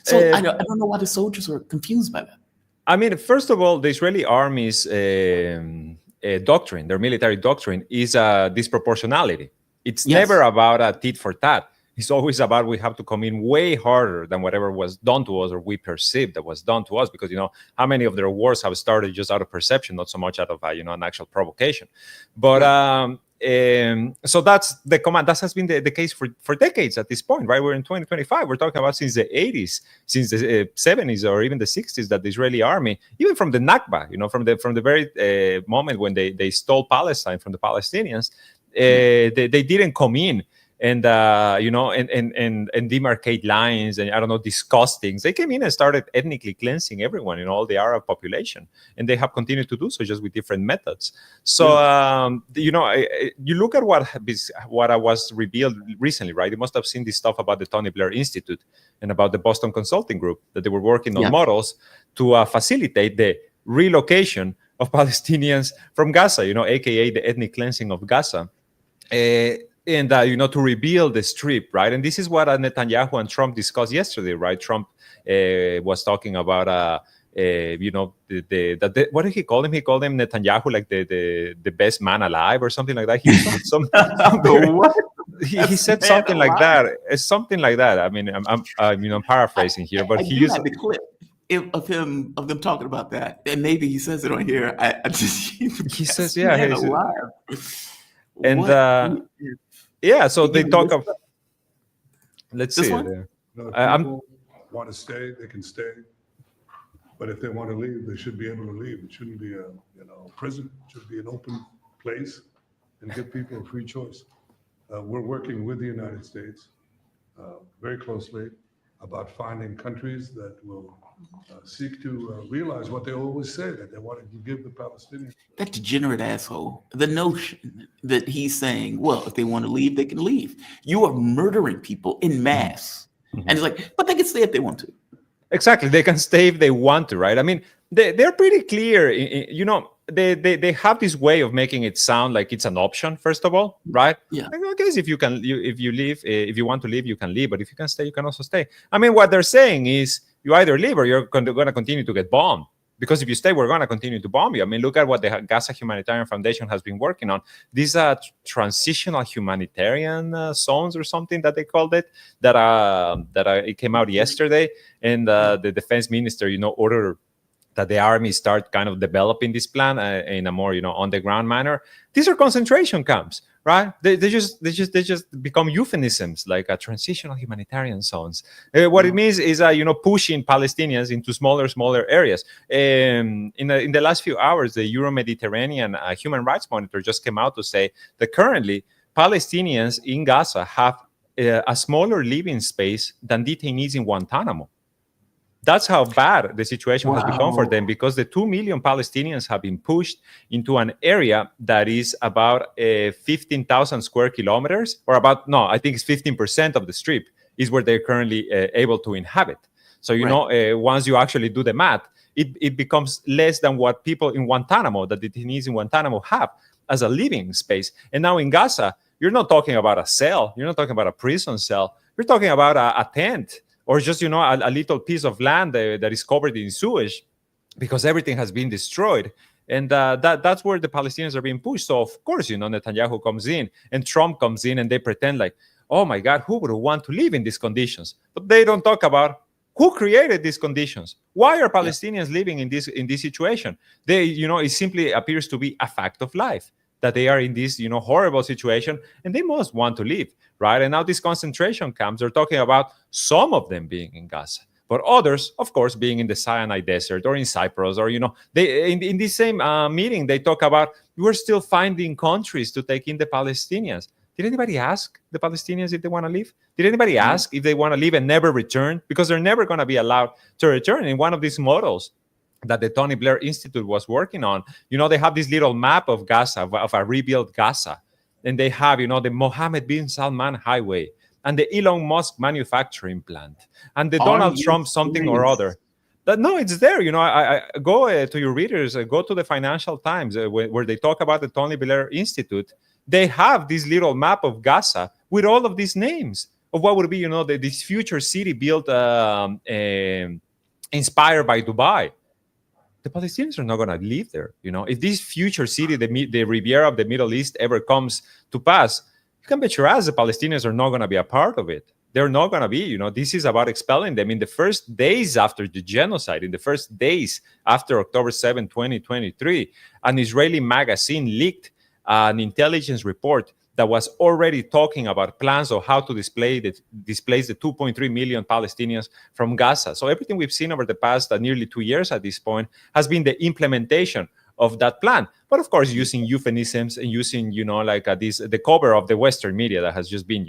So I don't know why the soldiers are confused by that. I mean, first of all, the Israeli army's doctrine, their military doctrine, is disproportionality. It's never about a tit for tat. It's always about we have to come in way harder than whatever was done to us or we perceived that was done to us, because how many of their wars have started just out of perception, not so much out of an actual provocation. But so that's the command. That has been the case for decades at this point, right? We're in 2025. We're talking about since the 80s, since the 70s, or even the 60s, that the Israeli army, even from the Nakba, from the very moment when they stole Palestine from the Palestinians, they didn't come in and and demarcate lines and discuss things. They came in and started ethnically cleansing everyone, all the Arab population, and they have continued to do so, just with different methods. So you look at what was revealed recently, right? You must have seen this stuff about the Tony Blair Institute and about the Boston Consulting Group, that they were working on models to facilitate the relocation of Palestinians from Gaza, aka the ethnic cleansing of Gaza. And to rebuild the strip, right? And this is what Netanyahu and Trump discussed yesterday, right? Trump was talking about, what did he call him? He called him Netanyahu, like the best man alive, or something like that. He said he said something like that. It's something like that. I mean, I'm paraphrasing here, but he used the clip of them talking about that, and maybe he says it on here. He says, and so they talk of. Let's see. If people want to stay, they can stay. But if they want to leave, they should be able to leave. It shouldn't be a prison. It should be an open place and give people a free choice. We're working with the United States very closely about finding countries that will seek to realize what they always say, that they want to give the Palestinians. That degenerate asshole, the notion that he's saying, well, if they want to leave, they can leave. You are murdering people in mass. And it's like, but they can stay if they want to. Exactly. They can stay if they want to, right? I mean, they're pretty clear. You know, they have this way of making it sound like it's an option, first of all, right? Yeah. Like, I guess if you leave, if you want to leave, you can leave. But if you can stay, you can also stay. I mean, what they're saying is you either leave or you're going to continue to get bombed. Because if you stay, we're going to continue to bomb you. I mean, look at what the Gaza Humanitarian Foundation has been working on. These transitional humanitarian zones or something that they called it, it came out yesterday. And the defense minister, ordered that the army start kind of developing this plan in a more, on the ground manner. These are concentration camps, right? They just become euphemisms, like a transitional humanitarian zones. What it means is, pushing Palestinians into smaller areas. In the last few hours, the Euro-Mediterranean Human Rights Monitor just came out to say that currently Palestinians in Gaza have a smaller living space than detainees in Guantanamo. That's how bad the situation has become for them, because the 2 million Palestinians have been pushed into an area that is about 15,000 square kilometers, or I think it's 15% of the strip is where they're currently able to inhabit. So, once you actually do the math, it becomes less than what people in Guantanamo, the detainees in Guantanamo, have as a living space. And now in Gaza, you're not talking about a cell. You're not talking about a prison cell. You're talking about a tent, or just, a little piece of land that is covered in sewage because everything has been destroyed. And that's where the Palestinians are being pushed. So, of course, Netanyahu comes in and Trump comes in and they pretend like, oh, my God, who would want to live in these conditions? But they don't talk about who created these conditions. Why are Palestinians living in this situation? It simply appears to be a fact of life that they are in this, horrible situation, and they must want to leave, right? And now these concentration camps, they're talking about some of them being in Gaza, but others, of course, being in the Sinai Desert or in Cyprus, or, they in this same meeting, they talk about, we're still finding countries to take in the Palestinians. Did anybody ask the Palestinians if they want to leave? Did anybody ask if they want to leave and never return? Because they're never going to be allowed to return. In one of these models that the Tony Blair Institute was working on, they have this little map of Gaza, of a rebuilt Gaza. And they have, the Mohammed bin Salman Highway and the Elon Musk manufacturing plant and the Donald Trump something or other. No, it's there. I go to your readers, go to the Financial Times where they talk about the Tony Blair Institute. They have this little map of Gaza with all of these names of what would be, this future city built inspired by Dubai. The Palestinians are not going to live there. If this future city, the Riviera of the Middle East, ever comes to pass, you can bet your ass the Palestinians are not going to be a part of it. They're not going to be. This is about expelling them. In the first days after the genocide, in the first days after October 7, 2023, an Israeli magazine leaked an intelligence report that was already talking about plans of how to displace the 2.3 million Palestinians from Gaza. So everything we've seen over the past nearly 2 years at this point has been the implementation of that plan. But of course, using euphemisms and using, the cover of the Western media that has just been,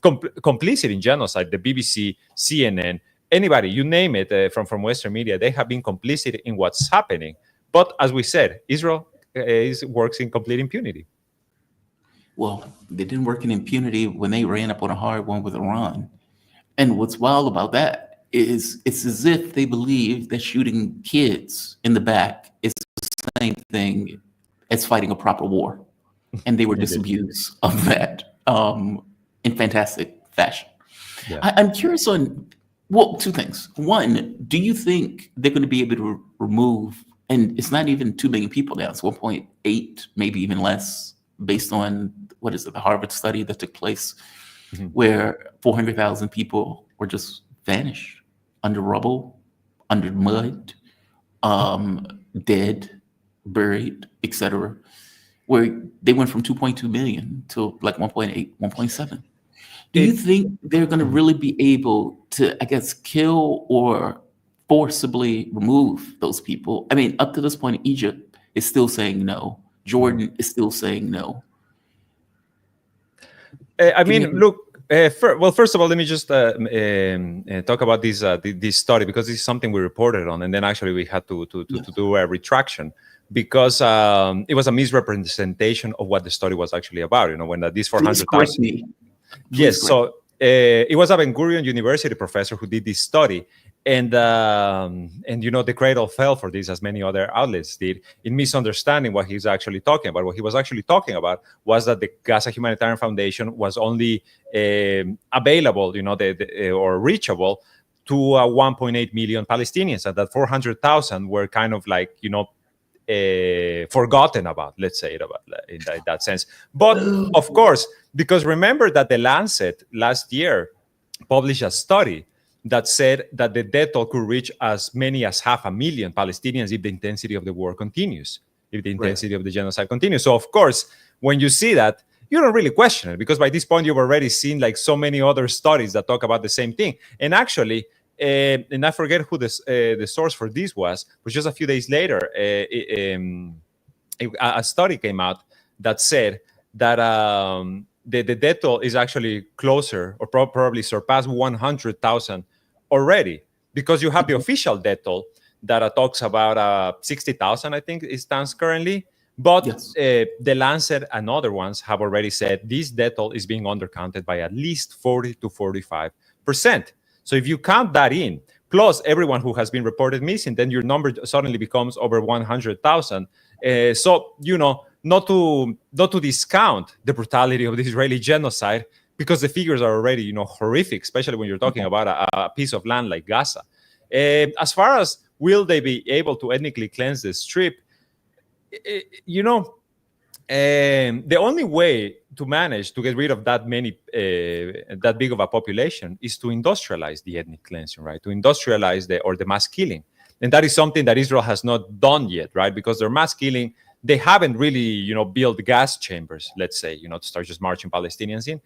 complicit in genocide, the BBC, CNN, anybody, you name it, from Western media, they have been complicit in what's happening. But as we said, Israel works in complete impunity. Well, they didn't work in impunity when they ran up on a hard one with Iran. And what's wild about that is it's as if they believe that shooting kids in the back is the same thing as fighting a proper war. And they were disabused of that in fantastic fashion. Yeah. I'm curious on, two things. One, do you think they're going to be able to remove, and it's not even 2 million people now, it's 1.8, maybe even less, based on, the Harvard study that took place, where 400,000 people were just vanished under rubble, under mud, dead, buried, etc., where they went from 2.2 million to like 1.8, 1.7. Do you think they're going to really be able to, kill or forcibly remove those people? I mean, up to this point, Egypt is still saying no. Jordan is still saying no. Look, First of all, let me just talk about this study, because this is something we reported on, and then actually we had to do a retraction because it was a misrepresentation of what the study was actually about. You know, when these 400,000. Yes, so it was a Ben Gurion University professor who did this study, and you know, the cradle fell for this, as many other outlets did, in misunderstanding what he's actually talking about. What he was actually talking about was that the Gaza Humanitarian Foundation was only available, you know, or reachable to 1.8 million Palestinians, and that 400,000 were kind of like, you know, forgotten about, let's say it about in that sense. But of course, because remember that the Lancet last year published a study that said that the death toll could reach as many as 500,000 Palestinians if the intensity of the war continues, if the intensity of the genocide continues. So of course, when you see that, you don't really question it, because by this point you've already seen like so many other studies that talk about the same thing. And actually, and I forget who the source for this was, but just a few days later, a study came out that said that the death toll is actually closer, or probably surpassed 100,000 already, because you have the official death toll that talks about 60,000, I think it stands currently. But yes, the Lancet and other ones have already said this death toll is being undercounted by at least 40 to 45%. So if you count that in, plus everyone who has been reported missing, then your number suddenly becomes over 100,000. So, you know, not to discount the brutality of the Israeli genocide, because the figures are already, you know, horrific, especially when you're talking about a piece of land like Gaza. As far as will they be able to ethnically cleanse the Strip, you know, the only way to manage to get rid of that big of a population is to industrialize the ethnic cleansing, right? To industrialize the mass killing. And that is something that Israel has not done yet, right? Because their mass killing, they haven't really, you know, built gas chambers, let's say, you know, to start just marching Palestinians in.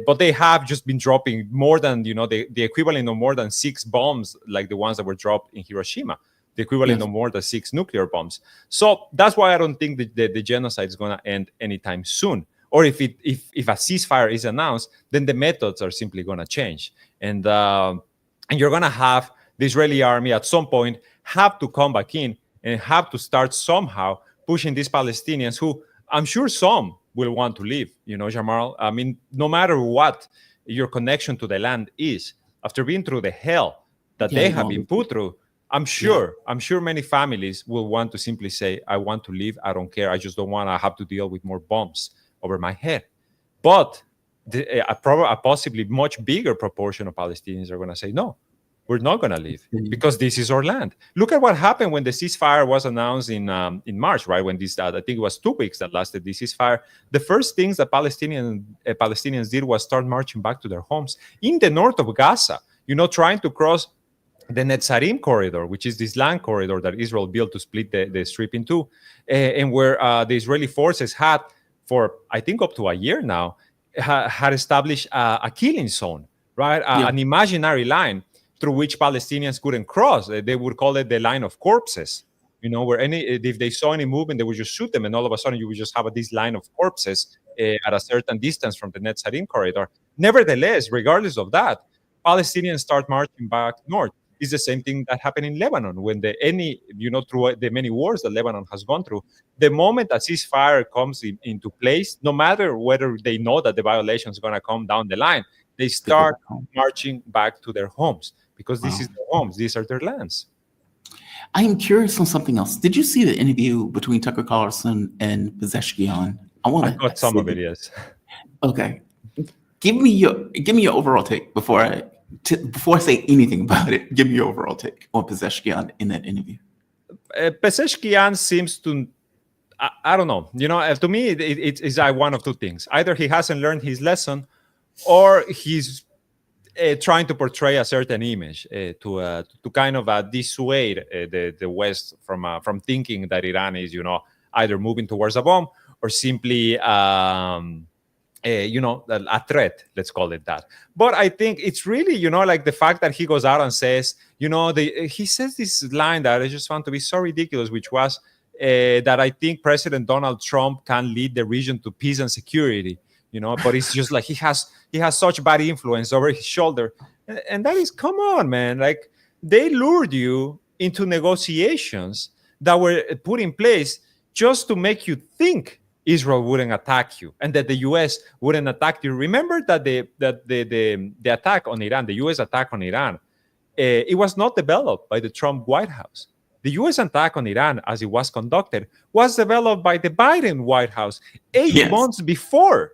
But they have just been dropping more than, you know, the equivalent of more than 6 bombs, like the ones that were dropped in Hiroshima. The equivalent of more than 6 nuclear bombs. So that's why I don't think the genocide is going to end anytime soon. Or if a ceasefire is announced, then the methods are simply going to change. And you're going to have the Israeli army at some point have to come back in and have to start somehow pushing these Palestinians, who I'm sure some will want to leave, you know, Jamal. I mean, no matter what your connection to the land is, after being through the hell that they have been put through, I'm sure many families will want to simply say, I want to leave, I don't care, I just don't want to have to deal with more bombs over my head. But a possibly much bigger proportion of Palestinians are going to say, no, we're not going to leave, because this is our land. Look at what happened when the ceasefire was announced in March, right? When this, I think it was 2 weeks that lasted the ceasefire. The first things that Palestinians did was start marching back to their homes in the north of Gaza, you know, trying to cross the Netzarim corridor, which is this land corridor that Israel built to split the Strip in two, and where the Israeli forces had, for I think up to a year now, had established a killing zone, right? An imaginary line through which Palestinians couldn't cross. They would call it the line of corpses, you know, where if they saw any movement, they would just shoot them, and all of a sudden you would just have this line of corpses at a certain distance from the Netzarim corridor. Nevertheless, regardless of that, Palestinians start marching back north. It's the same thing that happened in Lebanon when through the many wars that Lebanon has gone through. The moment a ceasefire comes into place, no matter whether they know that the violation is going to come down the line, they start marching back to their homes, because this is their homes, these are their lands. I am curious on something else. Did you see the interview between Tucker Carlson and Pezeshkian? I got some of it, yes. Okay, give me your overall take before I say anything about it. Give me your overall take on Pezeshkian in that interview. Pezeshkian seems to, I don't know. You know, to me, it's one of two things. Either he hasn't learned his lesson, or he's trying to portray a certain image to kind of dissuade the West from thinking that Iran is, you know, either moving towards a bomb or simply a threat, let's call it that. But I think it's really, you know, like the fact that he goes out and says, you know, he says this line that I just found to be so ridiculous, which was that I think President Donald Trump can lead the region to peace and security, but it's just like he has such bad influence over his shoulder. And that is, come on, man. Like, they lured you into negotiations that were put in place just to make you think Israel wouldn't attack you and that the U.S. wouldn't attack you. Remember that the attack on Iran, the U.S. attack on Iran, it was not developed by the Trump White House. The U.S. attack on Iran, as it was conducted, was developed by the Biden White House 8 months before.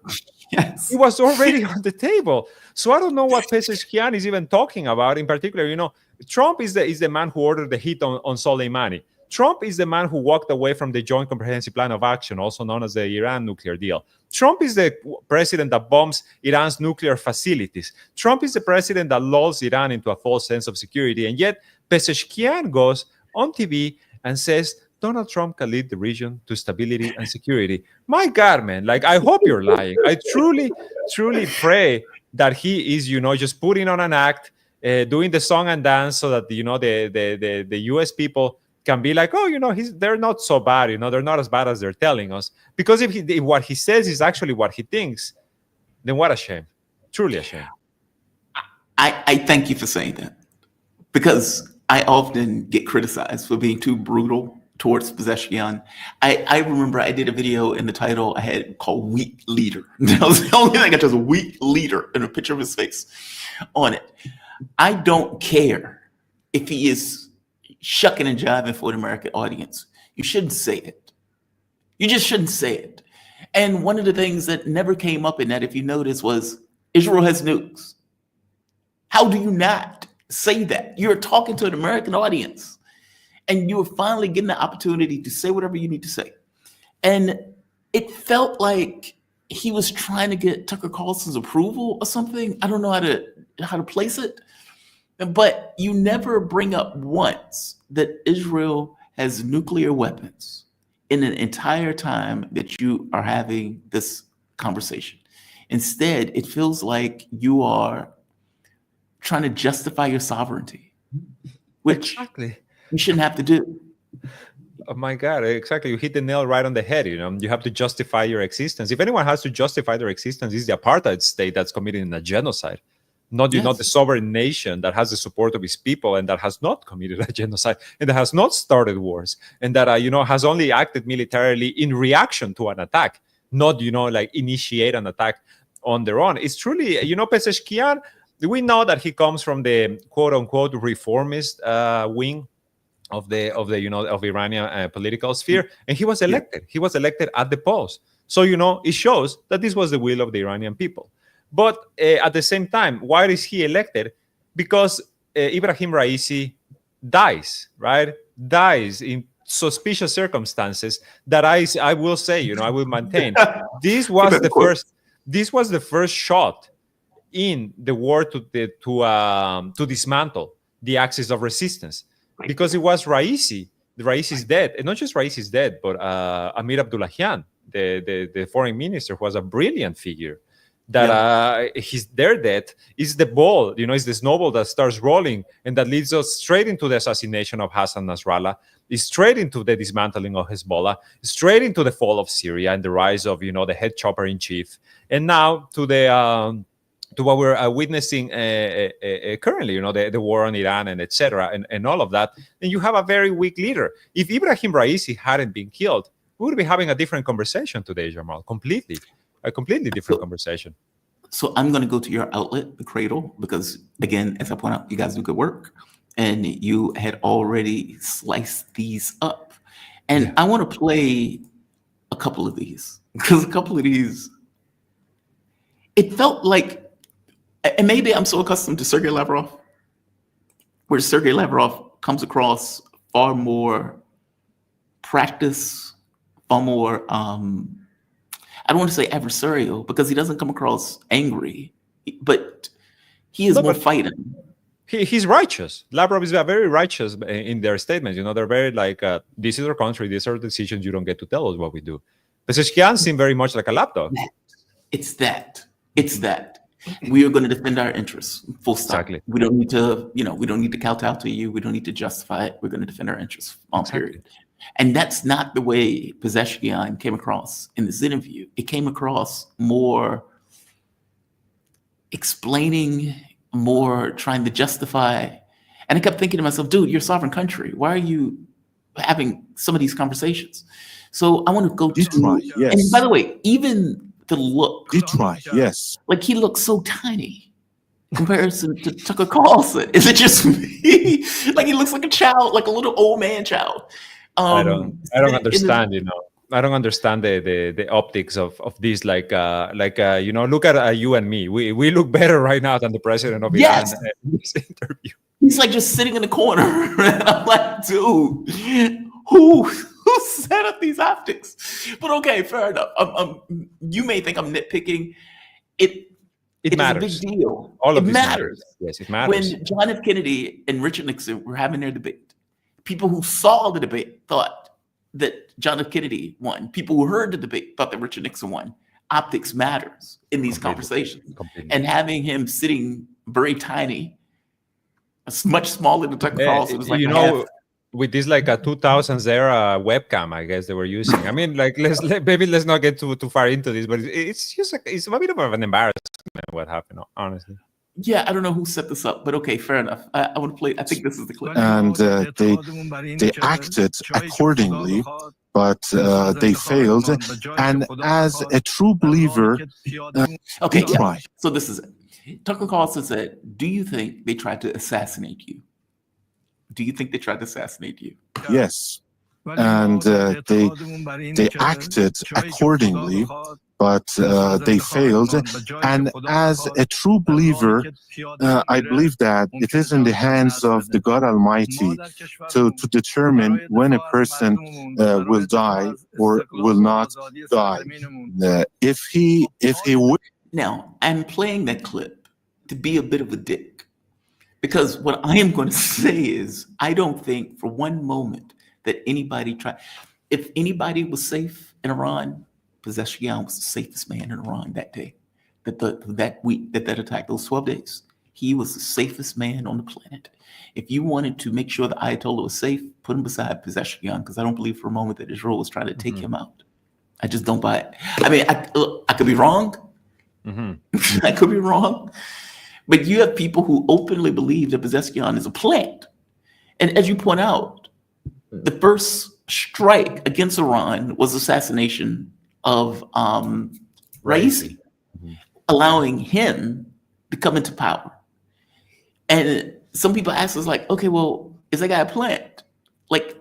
Yes. It was already on the table. So I don't know what Pezeshkian is even talking about. In particular, Trump is the man who ordered the hit on Soleimani. Trump is the man who walked away from the Joint Comprehensive Plan of Action, also known as the Iran nuclear deal. Trump is the president that bombs Iran's nuclear facilities. Trump is the president that lulls Iran into a false sense of security. And yet Pezeshkian goes on TV and says Donald Trump can lead the region to stability and security. My God, man, like, I hope you're lying. I truly, truly pray that he is, just putting on an act, doing the song and dance so that, the U.S. people can be like, oh, they're not so bad, they're not as bad as they're telling us. Because if what he says is actually what he thinks, then what a shame. Truly a shame. I thank you for saying that, because I often get criticized for being too brutal towards Pezeshkian. I remember I did a video, in the title I had called Weak Leader. That was the only thing I chose, a weak leader, and a picture of his face on it. I don't care if he is shucking and jiving for an American audience. You shouldn't say it. You just shouldn't say it. And one of the things that never came up in that, if you notice, was Israel has nukes. How do you not say that? You're talking to an American audience, and you were finally getting the opportunity to say whatever you need to say. And it felt like he was trying to get Tucker Carlson's approval or something. I don't know how to place it. But you never bring up once that Israel has nuclear weapons in an entire time that you are having this conversation. Instead, it feels like you are trying to justify your sovereignty, which you shouldn't have to do. Oh my God, exactly. You hit the nail right on the head. You have to justify your existence. If anyone has to justify their existence, it's the apartheid state that's committing a genocide. Not the sovereign nation that has the support of its people and that has not committed a genocide and that has not started wars and that has only acted militarily in reaction to an attack, not initiate an attack on their own. It's truly, Pezeshkian, we know that he comes from the quote unquote reformist wing of the Iranian political sphere, and he was elected. He was elected at the polls. So it shows that this was the will of the Iranian people. But at the same time, why is he elected? Because Ibrahim Raisi dies, right? Dies in suspicious circumstances that I will say, I will maintain. This was the first shot in the war to dismantle the axis of resistance, because it was Raisi. Raisi's dead, and not just Raisi's dead, but Amir Abdullahian, the foreign minister, who was a brilliant figure. That their death is the ball, is the snowball that starts rolling and that leads us straight into the assassination of Hassan Nasrallah, is straight into the dismantling of Hezbollah, straight into the fall of Syria and the rise of, the head chopper in chief, and now to what we're witnessing currently, the war on Iran and etc. and all of that. And you have a very weak leader. If Ibrahim Raisi hadn't been killed, we would be having a different conversation today, Jamal. A completely different conversation. So I'm going to go to your outlet, The Cradle, because again, as I point out, you guys do good work, and you had already sliced these up. And I want to play a couple of these, because a couple of these, it felt like, and maybe I'm so accustomed to Sergei Lavrov, where Sergei Lavrov comes across far more practice, far more, I don't want to say adversarial, because he doesn't come across angry, but he is more fighting. He's righteous. Lavrov is very righteous in their statements. They're very like, this is our country, these are decisions, you don't get to tell us what we do. Pezeshkian seemed very much like a lapdog. It's that. We are going to defend our interests. Full stop. Exactly. We don't need to, we don't need to kowtow to you. We don't need to justify it. We're going to defend our interests. Period. And that's not the way Pezeshkian came across in this interview. It came across more explaining, more trying to justify. And I kept thinking to myself, dude, you're a sovereign country. Why are you having some of these conversations? So I want to go to, yes. And by the way, even the look, yes. like he looks so tiny in comparison to Tucker Carlson. Is it just me? Like he looks like a child, like a little old man child. I don't understand, I don't understand the optics of this. Like look at you and me. We look better right now than the president of Iran in this interview. He's like just sitting in the corner. And I'm like, dude, who set up these optics? But okay, fair enough. You may think I'm nitpicking. It matters. Is a big deal. All of it matters. Yes, it matters. When John F. Kennedy and Richard Nixon were having their debate, people who saw the debate thought that John F. Kennedy won. People who heard the debate thought that Richard Nixon won. Optics matters in these conversations. And having him sitting very tiny, much smaller than Tucker Carlson, was like with this like a 2000s era webcam, I guess they were using. I mean, like let's not get too far into this, but it's just like, it's a bit of an embarrassment what happened, honestly. Yeah, I don't know who set this up, but okay, fair enough. I want to play. I think this is the clip. And they acted accordingly, but they failed. And as a true believer, okay, yeah. So this is it. Tucker Carlson said, "Do you think they tried to assassinate you? Do you think they tried to assassinate you?" Yes. And they acted accordingly, but they failed. And as a true believer, I believe that it is in the hands of the God Almighty to determine when a person will die or will not die. If he would. Now, I'm playing that clip to be a bit of a dick, because what I am going to say is I don't think for one moment that anybody tried. If anybody was safe in Iran, Pezeshkian was the safest man in Iran that day, that week, that attack, those 12 days. He was the safest man on the planet. If you wanted to make sure the Ayatollah was safe, put him beside Pezeshkian, because I don't believe for a moment that Israel was trying to take him out. I just don't buy it. I mean, I could be wrong. I could be wrong. But you have people who openly believe that Pezeshkian is a plant. And as you point out, the first strike against Iran was assassination of Raisi, allowing him to come into power. And some people ask us like, okay, well, is that guy a plant? Like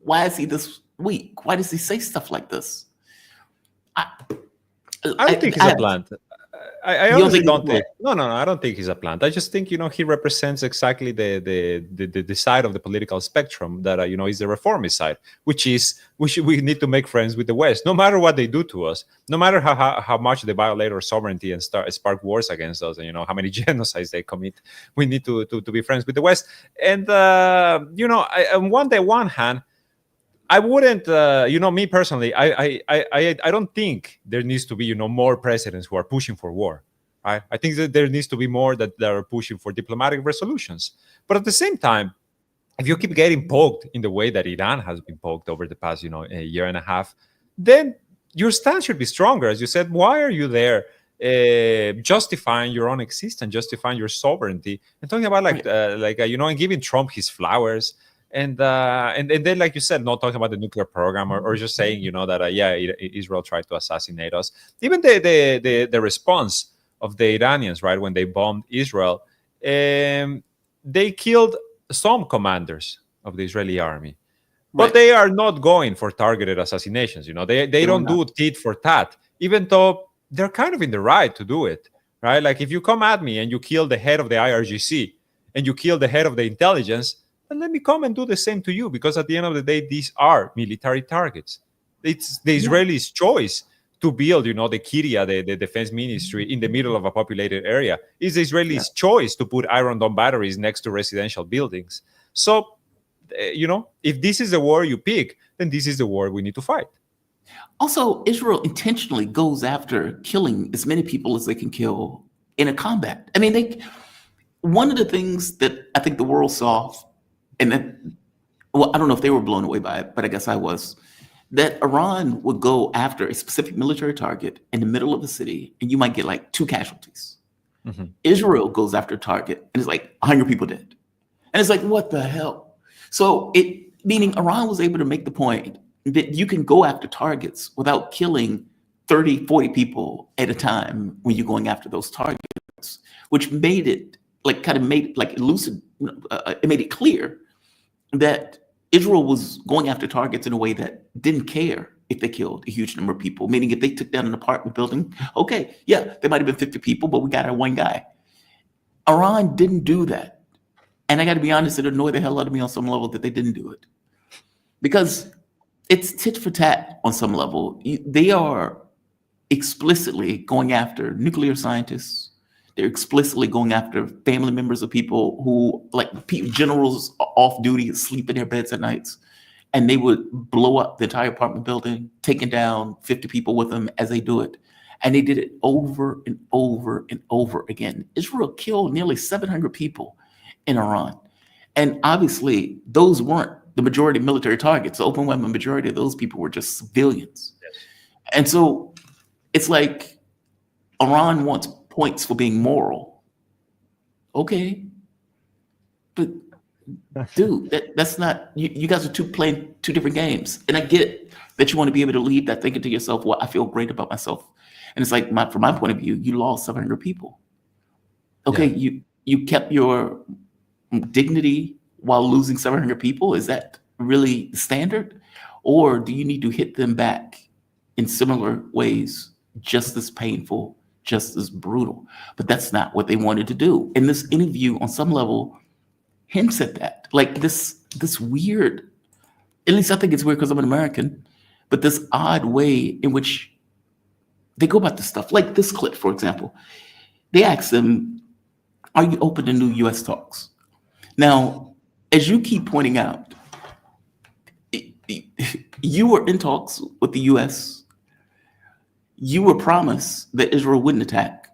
why is he this weak? Why does he say stuff like this? I don't think he's a plant. I honestly don't think. No, I don't think he's a plant. I just think he represents exactly the side of the political spectrum that is the reformist side, which is we need to make friends with the West, no matter what they do to us, no matter how much they violate our sovereignty and spark wars against us, and how many genocides they commit. We need to be friends with the West, and on one hand, I wouldn't, me personally, I don't think there needs to be, more presidents who are pushing for war. Right? I think that there needs to be more that are pushing for diplomatic resolutions. But at the same time, if you keep getting poked in the way that Iran has been poked over the past, a year and a half, then your stance should be stronger. As you said, why are you there justifying your own existence, justifying your sovereignty, and talking about and giving Trump his flowers? And then, like you said, not talking about the nuclear program or just saying, that Israel tried to assassinate us. Even the response of the Iranians, right, when they bombed Israel, they killed some commanders of the Israeli army, but they are not going for targeted assassinations. They don't do tit for tat, even though they're kind of in the right to do it, right? Like if you come at me and you kill the head of the IRGC and you kill the head of the intelligence, and let me come and do the same to you, because at the end of the day, these are military targets. It's the Israelis' choice to build, the Kiriakou, the defense ministry, in the middle of a populated area. It's the Israelis' choice to put Iron Dome batteries next to residential buildings. So, if this is the war you pick, then this is the war we need to fight. Also, Israel intentionally goes after killing as many people as they can kill in a combat. I mean, one of the things that I think the world saw, and that well, I don't know if they were blown away by it, but I guess I was, that Iran would go after a specific military target in the middle of the city, and you might get like 2 casualties. Israel goes after a target, and it's like 100 people dead. And it's like, what the hell? So meaning Iran was able to make the point that you can go after targets without killing 30, 40 people at a time when you're going after those targets, which made it like kind of made it like elusive. It made it clear that Israel was going after targets in a way that didn't care if they killed a huge number of people, meaning if they took down an apartment building, okay, yeah, there might have been 50 people, but we got our one guy. Iran didn't do that. And I got to be honest, it annoyed the hell out of me on some level that they didn't do it. Because it's tit for tat on some level. They are explicitly going after nuclear scientists. They're explicitly going after family members of people who, like generals off duty, sleep in their beds at nights. And they would blow up the entire apartment building, taking down 50 people with them as they do it. And they did it over and over and over again. Israel killed nearly 700 people in Iran. And obviously, those weren't the majority of military targets. The overwhelming majority of those people were just civilians. Yes. And so it's like Iran wants points for being moral. Okay. But dude, that's not, you guys are playing 2 different games. And I get that you want to be able to leave that thinking to yourself, well, I feel great about myself. And it's like, from my point of view, you lost 700 people. Okay, yeah. You kept your dignity while losing 700 people. Is that really the standard? Or do you need to hit them back in similar ways, just as painful, just as brutal? But that's not what they wanted to do. And this interview, on some level, hints at that. Like this weird, at least I think it's weird because I'm an American, but this odd way in which they go about this stuff. Like this clip, for example. They asked them, are you open to new U.S. talks? Now, as you keep pointing out, you were in talks with the U.S. You were promised that Israel wouldn't attack.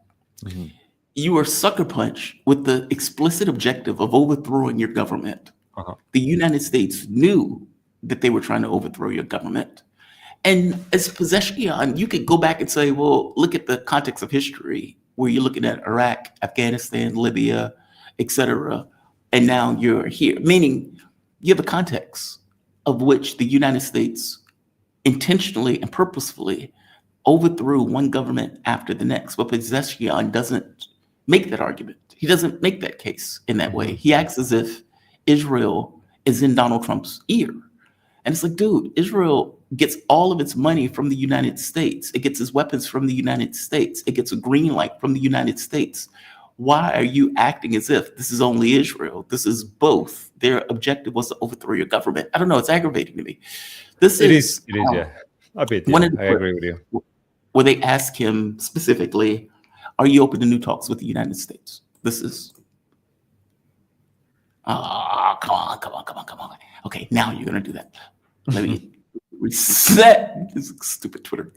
Mm-hmm. You were sucker punched with the explicit objective of overthrowing your government. Uh-huh. The United States knew that they were trying to overthrow your government. And as Pezeshkian, you could go back and say, well, look at the context of history where you're looking at Iraq, Afghanistan, Libya, etc. And now you're here, meaning you have a context of which the United States intentionally and purposefully overthrew one government after the next. But Pezeshkian doesn't make that argument. He doesn't make that case in that way. He acts as if Israel is in Donald Trump's ear. And it's like, dude, Israel gets all of its money from the United States. It gets its weapons from the United States. It gets a green light from the United States. Why are you acting as if this is only Israel? This is both. Their objective was to overthrow your government. I don't know. It's aggravating to me. It is, yeah. A bit, yeah. I agree with you. Where they ask him specifically, are you open to new talks with the United States? This is, come on. Okay, now you're going to do that. Let me reset this stupid Twitter.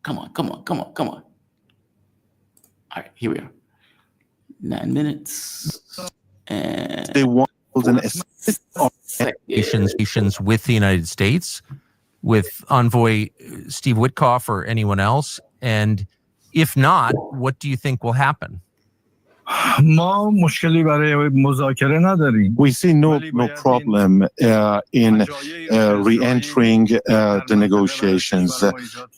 Come on. All right, here we are. 9 minutes. And they want nations with the United States, with Envoy Steve Witkoff or anyone else? And if not, what do you think will happen? We see no problem in re-entering the negotiations.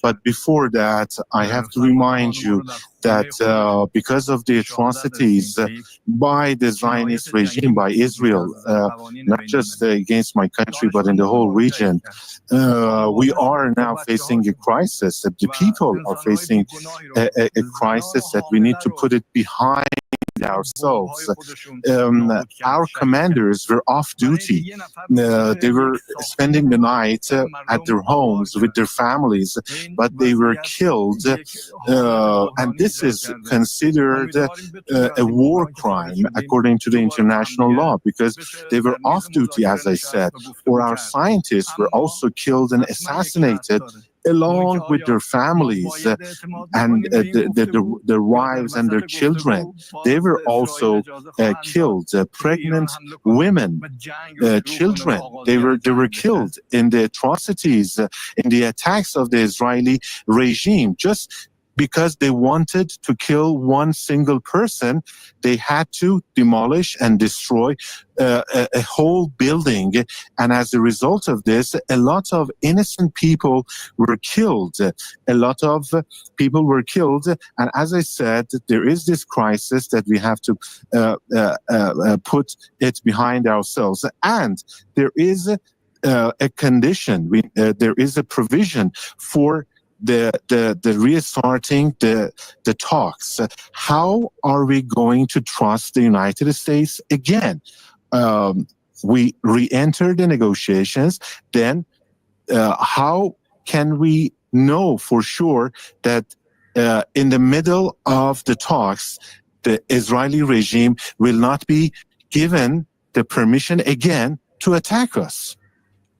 But before that, I have to remind you that because of the atrocities by the Zionist regime, by Israel, not just against my country, but in the whole region, we are now facing a crisis. The people are facing a crisis that we need to put it behind ourselves. Our commanders were off duty. They were spending the night at their homes with their families, but they were killed. And this is considered a war crime according to the international law, because they were off duty, as I said. Or our scientists were also killed and assassinated along with their families and their wives and their children. They were also killed. Pregnant women, children. They were killed in the atrocities, in the attacks of the Israeli regime. Just because they wanted to kill one single person, they had to demolish and destroy a whole building. And as a result of this, a lot of innocent people were killed. A lot of people were killed. And as I said, there is this crisis that we have to put it behind ourselves. And there is a condition, there is a provision for the restarting the talks. How are we going to trust the United States again? We re-enter the negotiations. Then how can we know for sure that in the middle of the talks, the Israeli regime will not be given the permission again to attack us?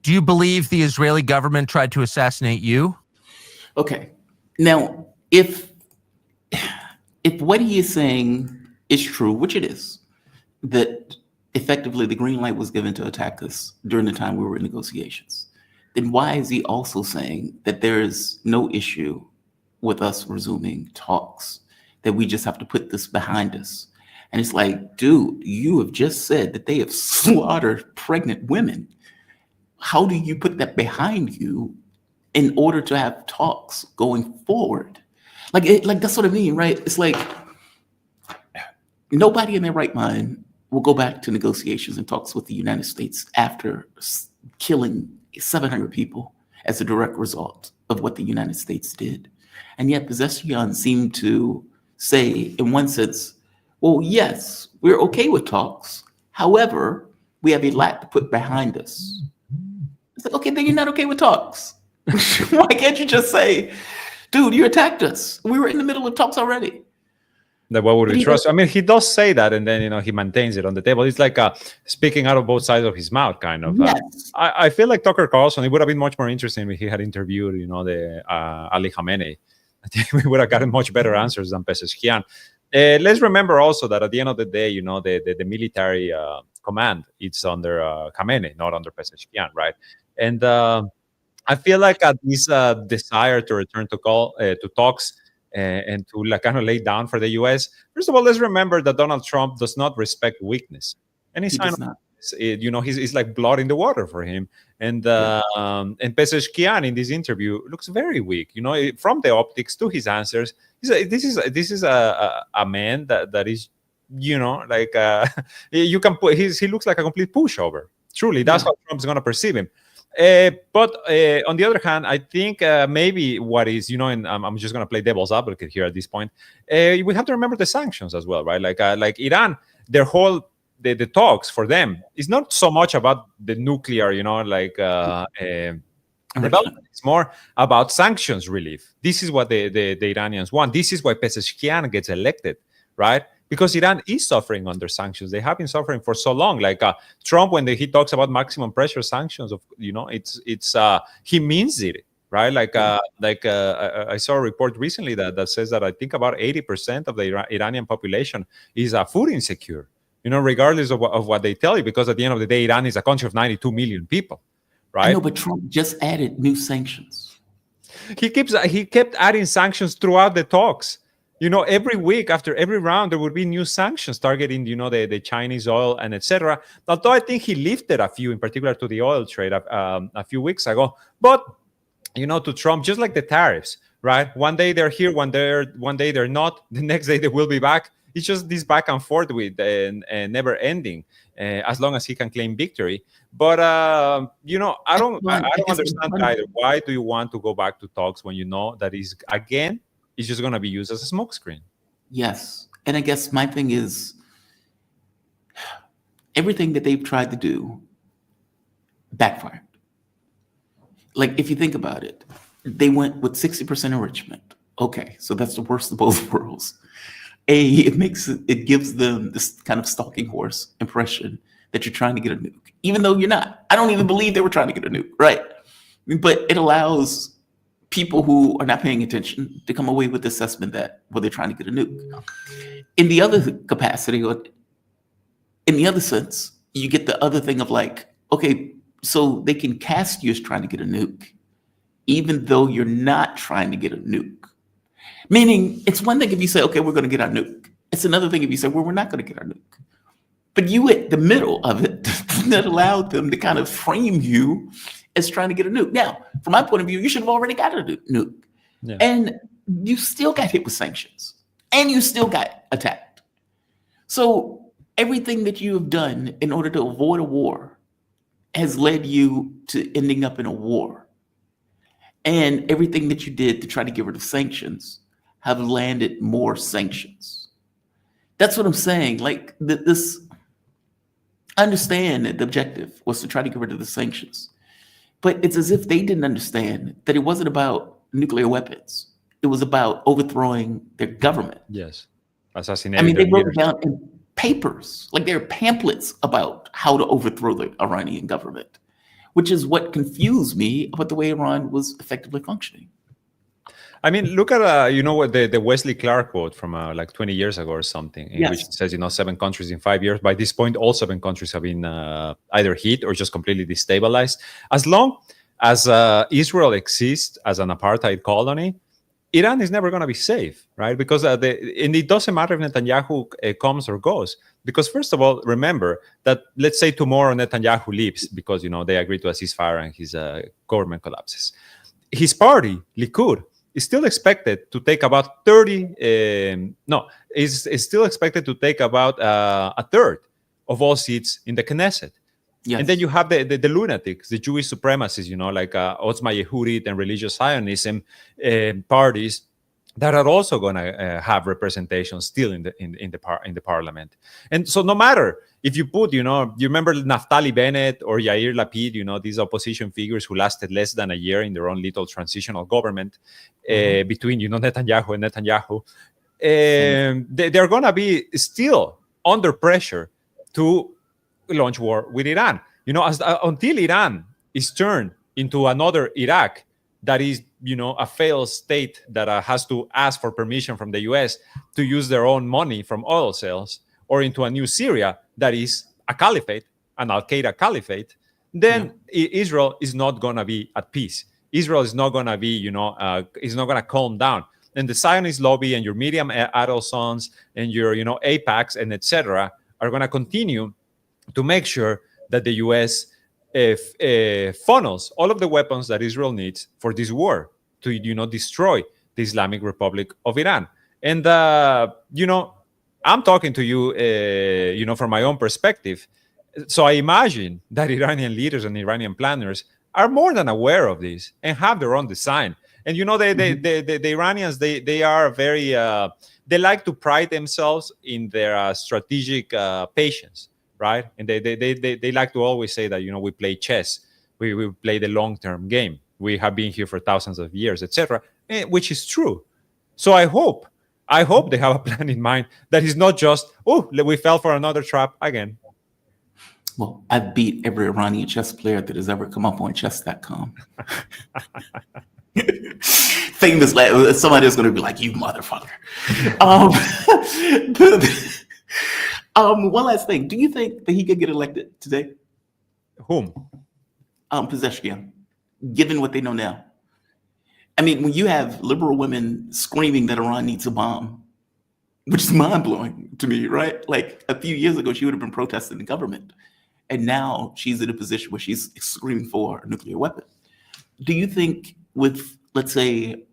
Do you believe the Israeli government tried to assassinate you? Okay. Now, if what he is saying is true, which it is, that effectively the green light was given to attack us during the time we were in negotiations, then why is he also saying that there is no issue with us resuming talks, that we just have to put this behind us? And it's like, dude, you have just said that they have slaughtered pregnant women. How do you put that behind you in order to have talks going forward? Like that's what I mean, right? It's like nobody in their right mind will go back to negotiations and talks with the United States after killing 700 people as a direct result of what the United States did. And yet Pezeshkian seemed to say, in one sense, well, yes, we're okay with talks. However, we have a lot to put behind us. It's like, okay, then you're not okay with talks. Why can't you just say, dude, you attacked us. We were in the middle of talks already. That what would we trust? I mean, he does say that, and then he maintains it on the table. It's like speaking out of both sides of his mouth, kind of. Yes. I feel like Tucker Carlson. It would have been much more interesting if he had interviewed, the Ali Khamenei. I think we would have gotten much better answers than Pezeshkian. Let's remember also that at the end of the day, the military command, it's under Khamenei, not under Pezeshkian, right? And I feel like this desire to return to talks and to kind of lay down for the U.S. First of all, let's remember that Donald Trump does not respect weakness. Any sign of he's like blood in the water for him. And Pezeshkian in this interview looks very weak. From the optics to his answers, this is a man that is, you can put. He looks like a complete pushover. Truly, that's how Trump's going to perceive him. But on the other hand, I think maybe what is, and I'm just going to play devil's advocate here at this point. We have to remember the sanctions as well, right? Like Iran, their whole the talks for them is not so much about the nuclear, development. It's more about sanctions relief. This is what the Iranians want. This is why Pezeshkian gets elected, right? Because Iran is suffering under sanctions. They have been suffering for so long. Like Trump, when he talks about maximum pressure sanctions, it's he means it, right? I saw a report recently that says that I think about 80% of the Iranian population is food insecure. Regardless of what they tell you, because at the end of the day, Iran is a country of 92 million people, right? I know, but Trump just added new sanctions. He kept adding sanctions throughout the talks. Every week after every round, there would be new sanctions targeting, the Chinese oil and etc. Although I think he lifted a few, in particular to the oil trade a few weeks ago. But, to Trump, just like the tariffs, right? One day they're here, one day they're not. The next day they will be back. It's just this back and forth with and never ending, as long as he can claim victory. But I don't understand either. Why do you want to go back to talks when you know that is again? It's just going to be used as a smokescreen. Yes. And I guess my thing is everything that they've tried to do backfired. Like, if you think about it, they went with 60% enrichment. Okay, so that's the worst of both worlds. It gives them this kind of stalking horse impression that you're trying to get a nuke, even though you're not. I don't even believe they were trying to get a nuke, right? But it allows people who are not paying attention to come away with the assessment that, well, they're trying to get a nuke. In the other capacity, or in the other sense, you get the other thing of like, okay, so they can cast you as trying to get a nuke, even though you're not trying to get a nuke. Meaning, it's one thing if you say, okay, we're going to get our nuke. It's another thing if you say, well, we're not going to get our nuke. But you at the middle of it, that allowed them to kind of frame you as trying to get a nuke. Now, from my point of view, you should have already got a nuke. Yeah. And you still got hit with sanctions. And you still got attacked. So everything that you have done in order to avoid a war has led you to ending up in a war. And everything that you did to try to get rid of sanctions have landed more sanctions. That's what I'm saying. Like this, I understand that the objective was to try to get rid of the sanctions, but it's as if they didn't understand that it wasn't about nuclear weapons. It was about overthrowing their government. Yes. Assassinating. I mean, they their wrote leaders. it down in papers, like there are pamphlets about how to overthrow the Iranian government, which is what confused me about the way Iran was effectively functioning. I mean, look at you know what the Wesley Clark quote from like 20 years ago or something, in Yes. which it says, 7 countries in 5 years. By this point, all 7 countries have been either hit or just completely destabilized. As long as Israel exists as an apartheid colony, Iran is never going to be safe, right? Because and it doesn't matter if Netanyahu comes or goes. Because first of all, remember that let's say tomorrow Netanyahu leaves because they agree to a ceasefire and his government collapses. His party, Likud, is still expected to take about 30. Is still expected to take about a third of all seats in the Knesset. Yes. And then you have the lunatics, the Jewish supremacists, like Otzma Yehudit and religious Zionism parties that are also going to have representation still in the parliament. And so no matter if you put, you remember Naftali Bennett or Yair Lapid, these opposition figures who lasted less than a year in their own little transitional government between, Netanyahu and Netanyahu, they're going to be still under pressure to launch war with Iran. Until Iran is turned into another Iraq that is, a failed state that has to ask for permission from the US to use their own money from oil sales, or into a new Syria that is a caliphate, an Al-Qaeda caliphate, then Israel is not going to be at peace. Israel is not going to be, is not going to calm down. And the Zionist lobby and your medium adult sons and your, AIPACs and etc. are going to continue to make sure that the U.S. Funnels all of the weapons that Israel needs for this war to, destroy the Islamic Republic of Iran. And, I'm talking to you, from my own perspective. So I imagine that Iranian leaders and Iranian planners are more than aware of this and have their own design. And, the Iranians, they are very, they like to pride themselves in their strategic patience. Right, and they like to always say that we play chess, we play the long-term game. We have been here for thousands of years, etc., which is true. So I hope they have a plan in mind that is not just we fell for another trap again. Well, I've beat every Iranian chess player that has ever come up on chess.com. Famous, somebody's going to be like, you motherfucker. One last thing. Do you think that he could get elected today? Whom? Pezeshkian, given what they know now. I mean, when you have liberal women screaming that Iran needs a bomb, which is mind-blowing to me, right? Like a few years ago, she would have been protesting the government. And now she's in a position where she's screaming for a nuclear weapon. Do you think with, let's say,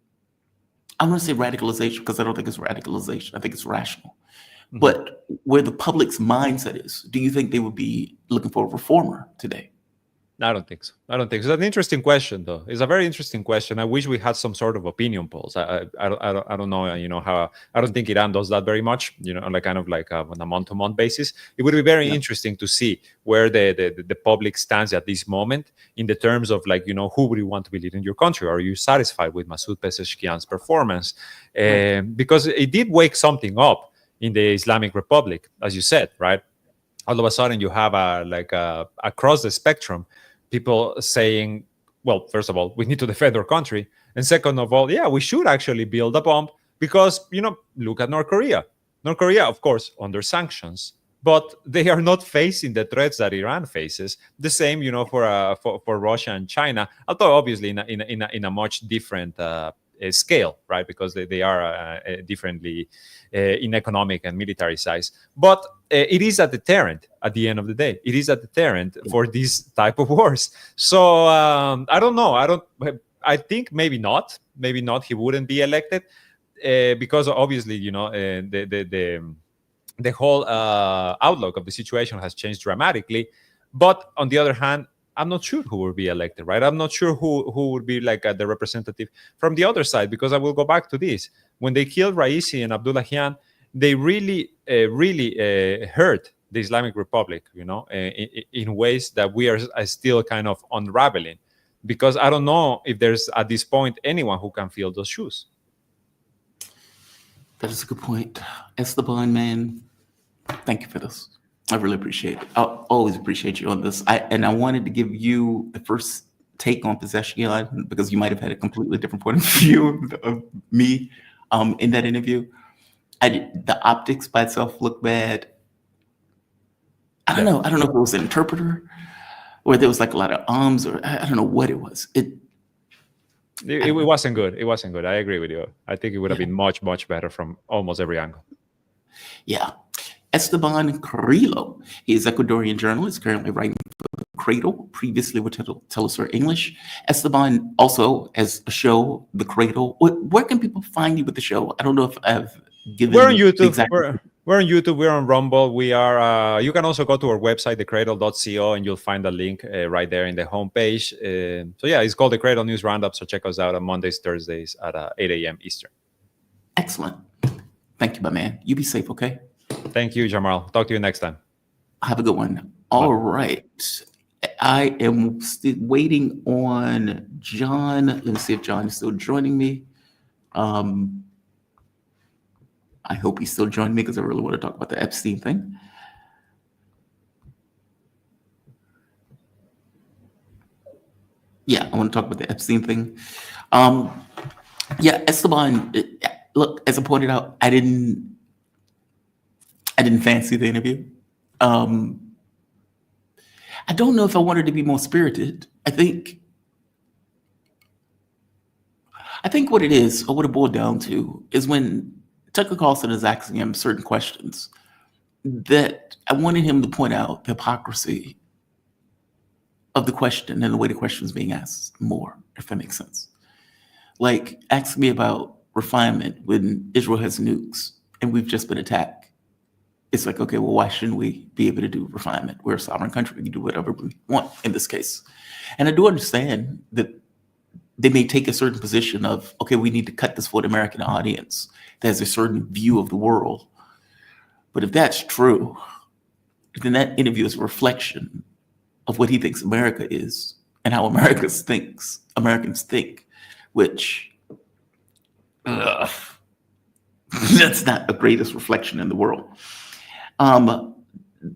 I'm going to say radicalization because I don't think it's radicalization. I think it's rational. But where the public's mindset is, do you think they would be looking for a reformer today? I don't think so. It's an interesting question, though. It's a very interesting question. I wish we had some sort of opinion polls. I don't know, how. I don't think Iran does that very much, like kind of like on a month-to-month basis. It would be very interesting to see where the public stands at this moment in the terms of like, who would you want to be leading your country? Are you satisfied with Masoud Pezeshkian's performance? Because it did wake something up in the Islamic Republic, as you said, right? All of a sudden, you have across the spectrum, people saying, well, first of all, we need to defend our country. And second of all, yeah, we should actually build a bomb because, look at North Korea. North Korea, of course, under sanctions, but they are not facing the threats that Iran faces. The same, for Russia and China, although obviously in a much different scale, right? Because they are differently in economic and military size. But it is a deterrent at the end of the day. It is a deterrent for these type of wars. So I don't know. I think maybe not. Maybe not. He wouldn't be elected because obviously, the whole outlook of the situation has changed dramatically. But on the other hand, I'm not sure who will be elected, right? I'm not sure who would be like the representative from the other side, because I will go back to this. When they killed Raisi and Abdullahian, they really hurt the Islamic Republic, in ways that we are still kind of unraveling. Because I don't know if there's, at this point, anyone who can fill those shoes. That is a good point. Esteban, man, thank you for this. I really appreciate it. I always appreciate you on this. I wanted to give you the first take on Pezeshkian because you might have had a completely different point of view of me in that interview. The optics by itself look bad. I don't know. I don't know if it was an interpreter or there was like a lot of arms, or I don't know what it was. It wasn't good. It wasn't good. I agree with you. I think it would have been much, much better from almost every angle. Yeah. Esteban Carrillo. He is Ecuadorian journalist, currently writing for The Cradle, previously with Telesur English. Esteban also has a show, The Cradle. Where can people find you with the show? I don't know if I've given. We're on YouTube. We're on YouTube. We're on Rumble. We are. You can also go to our website, thecradle.co, and you'll find a link right there in the homepage. So yeah, it's called The Cradle News Roundup. So check us out on Mondays, Thursdays at 8 a.m. Eastern. Excellent. Thank you, my man. You be safe, okay? Thank you, Jamal. Talk to you next time. Have a good one. All right. I am still waiting on John. Let me see if John is still joining me. I hope he's still joining me because I really want to talk about the Epstein thing. Yeah, I want to talk about the Epstein thing. Yeah, Esteban, look, as I pointed out, I didn't fancy the interview. I don't know if I wanted to be more spirited. I think what it is, or what it boiled down to, is when Tucker Carlson is asking him certain questions, that I wanted him to point out the hypocrisy of the question and the way the question is being asked more, if that makes sense. Like, ask me about refinement when Israel has nukes and we've just been attacked. It's like, okay, well, why shouldn't we be able to do refinement? We're a sovereign country. We can do whatever we want in this case. And I do understand that they may take a certain position of, okay, we need to cut this for the American audience that has a certain view of the world. But if that's true, then that interview is a reflection of what he thinks America is and how Americans think, which that's not the greatest reflection in the world.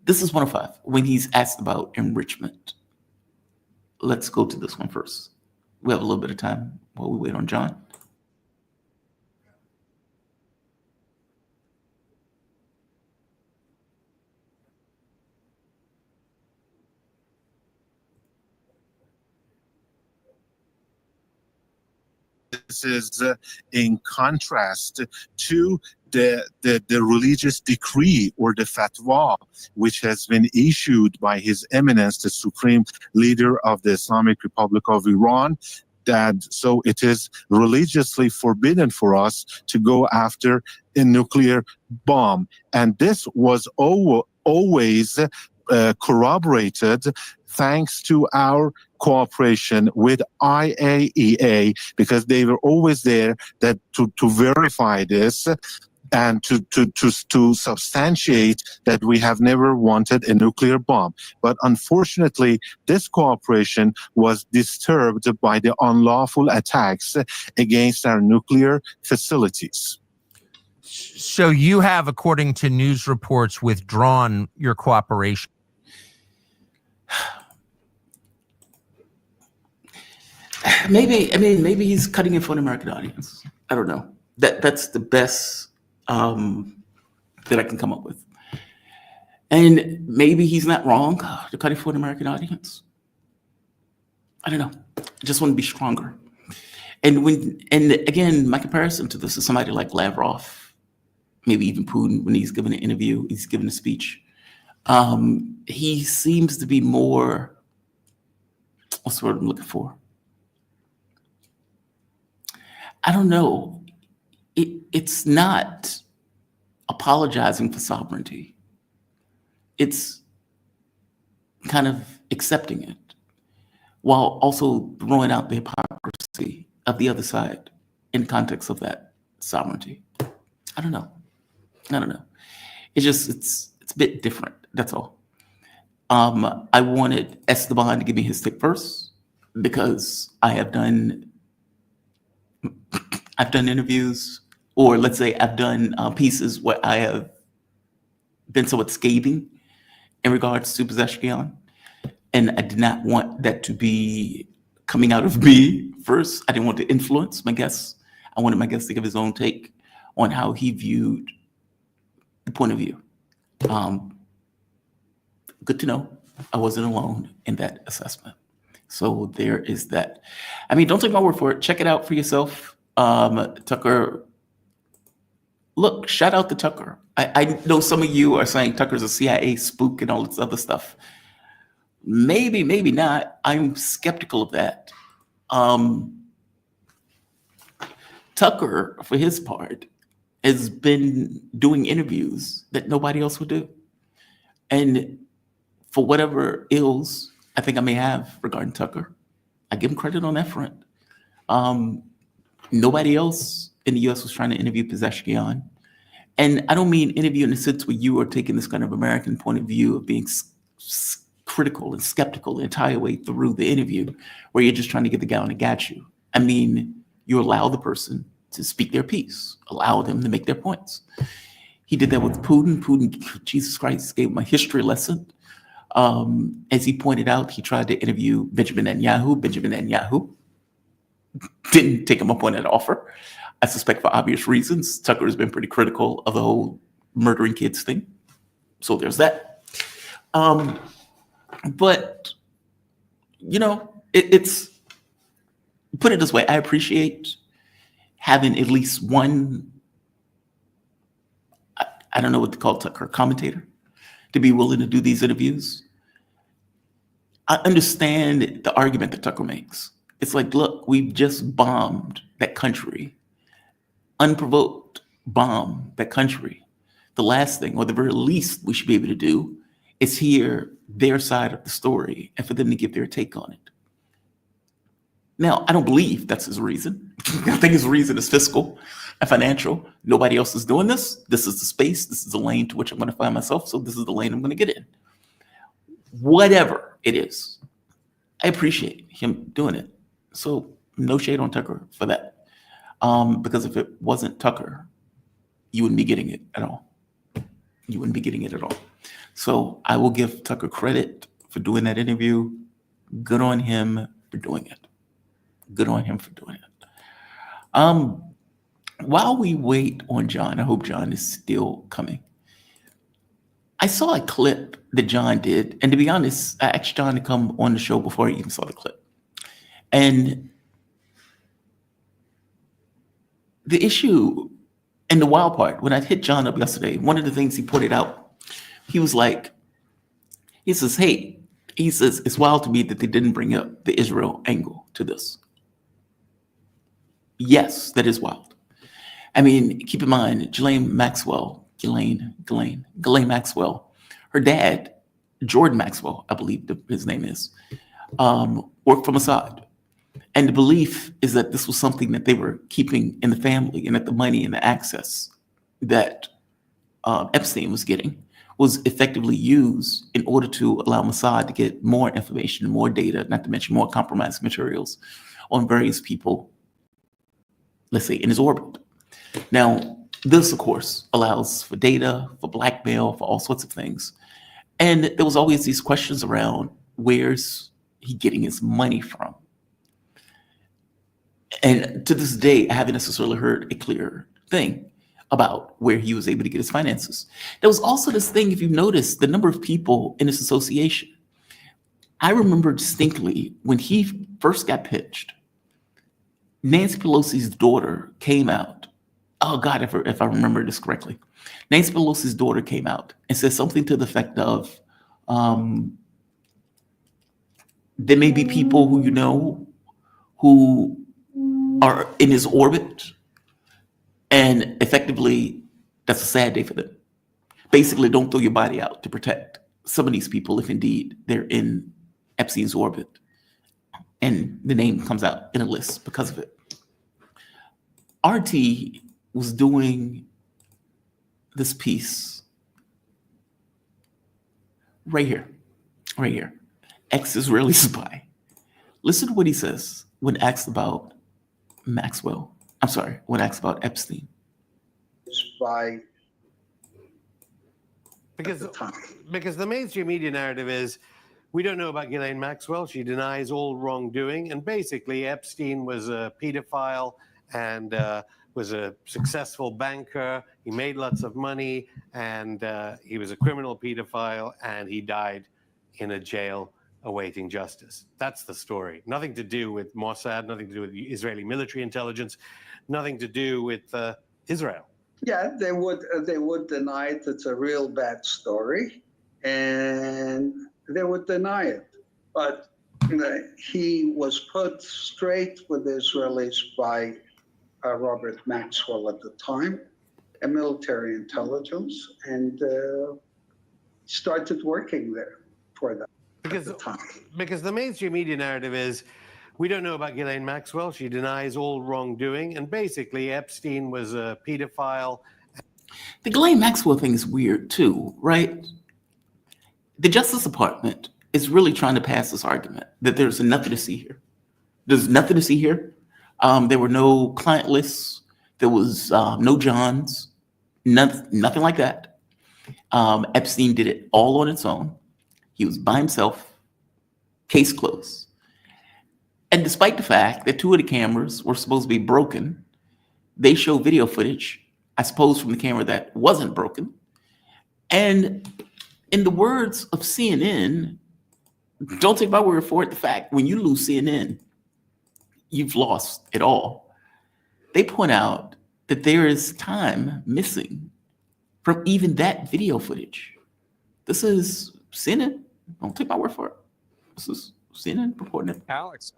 This is 105 when he's asked about enrichment. Let's go to this one first. We have a little bit of time while we wait on John. This is in contrast to the religious decree or the fatwa, which has been issued by His Eminence, the Supreme Leader of the Islamic Republic of Iran, that so it is religiously forbidden for us to go after a nuclear bomb. And this was always corroborated thanks to our cooperation with IAEA, because they were always there that to verify this and to substantiate that we have never wanted a nuclear bomb. But unfortunately, this cooperation was disturbed by the unlawful attacks against our nuclear facilities. So you have, according to news reports, withdrawn your cooperation. maybe he's cutting it for an American audience. I don't know. That's the best that I can come up with. And maybe he's not wrong to cut it for an American audience. I don't know. I just want to be stronger. And again, my comparison to this is somebody like Lavrov, maybe even Putin, when he's given an interview, he's given a speech. He seems to be more, what's the word I'm looking for? I don't know. It's not apologizing for sovereignty. It's kind of accepting it while also throwing out the hypocrisy of the other side in context of that sovereignty. I don't know. It's a bit different. That's all. I wanted Esteban to give me his take first because I've done interviews, or let's say I've done pieces where I have been somewhat scathing in regards to Pezeshkian, and I did not want that to be coming out of me first. I didn't want to influence my guests. I wanted my guest to give his own take on how he viewed the point of view. Good to know I wasn't alone in that assessment. So there is that. I mean, don't take my word for it. Check it out for yourself. Tucker, look, shout out to Tucker. I know some of you are saying Tucker's a CIA spook and all this other stuff. Maybe, maybe not. I'm skeptical of that. Tucker, for his part, has been doing interviews that nobody else would do. And for whatever ills I think I may have regarding Tucker, I give him credit on that front. Nobody else in the US was trying to interview Pezeshkian. And I don't mean interview in the sense where you are taking this kind of American point of view of being critical and skeptical the entire way through the interview, where you're just trying to get the guy on the got you. I mean, you allow the person to speak their piece, allow them to make their points. He did that with Putin. Putin, Jesus Christ, gave him a history lesson. As he pointed out, he tried to interview Benjamin Netanyahu. Benjamin Netanyahu didn't take him up on that offer. I suspect for obvious reasons. Tucker has been pretty critical of the whole murdering kids thing. So there's that. But, you know, it's, put it this way, I appreciate having at least one, I don't know what to call Tucker, commentator, to be willing to do these interviews. I understand the argument that Tucker makes. It's like, look, we've just bombed that country, unprovoked bomb that country. The last thing, or the very least we should be able to do, is hear their side of the story and for them to give their take on it. Now, I don't believe that's his reason. I think his reason is fiscal and financial. Nobody else is doing this. This is the space. This is the lane to which I'm going to find myself. So this is the lane I'm going to get in. Whatever it is, I appreciate him doing it. So no shade on Tucker for that. Because if it wasn't Tucker, you wouldn't be getting it at all. You wouldn't be getting it at all. So I will give Tucker credit for doing that interview. Good on him for doing it. Good on him for doing it. While we wait on John, I hope John is still coming. I saw a clip that John did, and to be honest, I asked John to come on the show before I even saw the clip. And the issue and the wild part, when I hit John up yesterday, one of the things he pointed out, he was like, he says, hey, he says, it's wild to me that they didn't bring up the Israel angle to this. Yes, that is wild. I mean, keep in mind, Ghislaine Maxwell, her dad, Jordan Maxwell, I believe his name is, worked for Mossad. And the belief is that this was something that they were keeping in the family, and that the money and the access that Epstein was getting was effectively used in order to allow Mossad to get more information, more data, not to mention more compromised materials on various people, let's say, in his orbit. Now, this, of course, allows for data, for blackmail, for all sorts of things. And there was always these questions around, where's he getting his money from? And to this day, I haven't necessarily heard a clear thing about where he was able to get his finances. There was also this thing, if you've noticed, the number of people in this association. I remember distinctly when he first got pitched, Nancy Pelosi's daughter came out. Oh God, if I remember this correctly, Nancy Pelosi's daughter came out and said something to the effect of, there may be people who you know who are in his orbit, and effectively, that's a sad day for them. Basically, don't throw your body out to protect some of these people if indeed they're in Epstein's orbit. And the name comes out in a list because of it. RT was doing this piece right here, ex-Israeli spy. Listen to what he says when asked about when asked about Epstein. Spy. Because the mainstream media narrative is, we don't know about Ghislaine Maxwell. She denies all wrongdoing. And basically, Epstein was a pedophile and was a successful banker. He made lots of money, and he was a criminal pedophile, and he died in a jail awaiting justice. That's the story. Nothing to do with Mossad, nothing to do with the Israeli military intelligence, nothing to do with Israel. Yeah, they would deny it. It's a real bad story, and they would deny it. But he was put straight with the Israelis by Robert Maxwell at the time, a military intelligence, and started working there for them. Because the mainstream media narrative is, we don't know about Ghislaine Maxwell. She denies all wrongdoing. And basically, Epstein was a pedophile. The Ghislaine Maxwell thing is weird too, right? The Justice Department is really trying to pass this argument that there's nothing to see here. There's nothing to see here. There were no client lists. There was no Johns, nothing like that. Epstein did it all on its own. He was by himself, case closed. And despite the fact that two of the cameras were supposed to be broken, they show video footage, I suppose, from the camera that wasn't broken. And in the words of CNN, don't take my word for it, the fact when you lose CNN, you've lost it all. They point out that there is time missing from even that video footage. This is CNN. Don't take my word for it. This is CNN reporting it. Alex,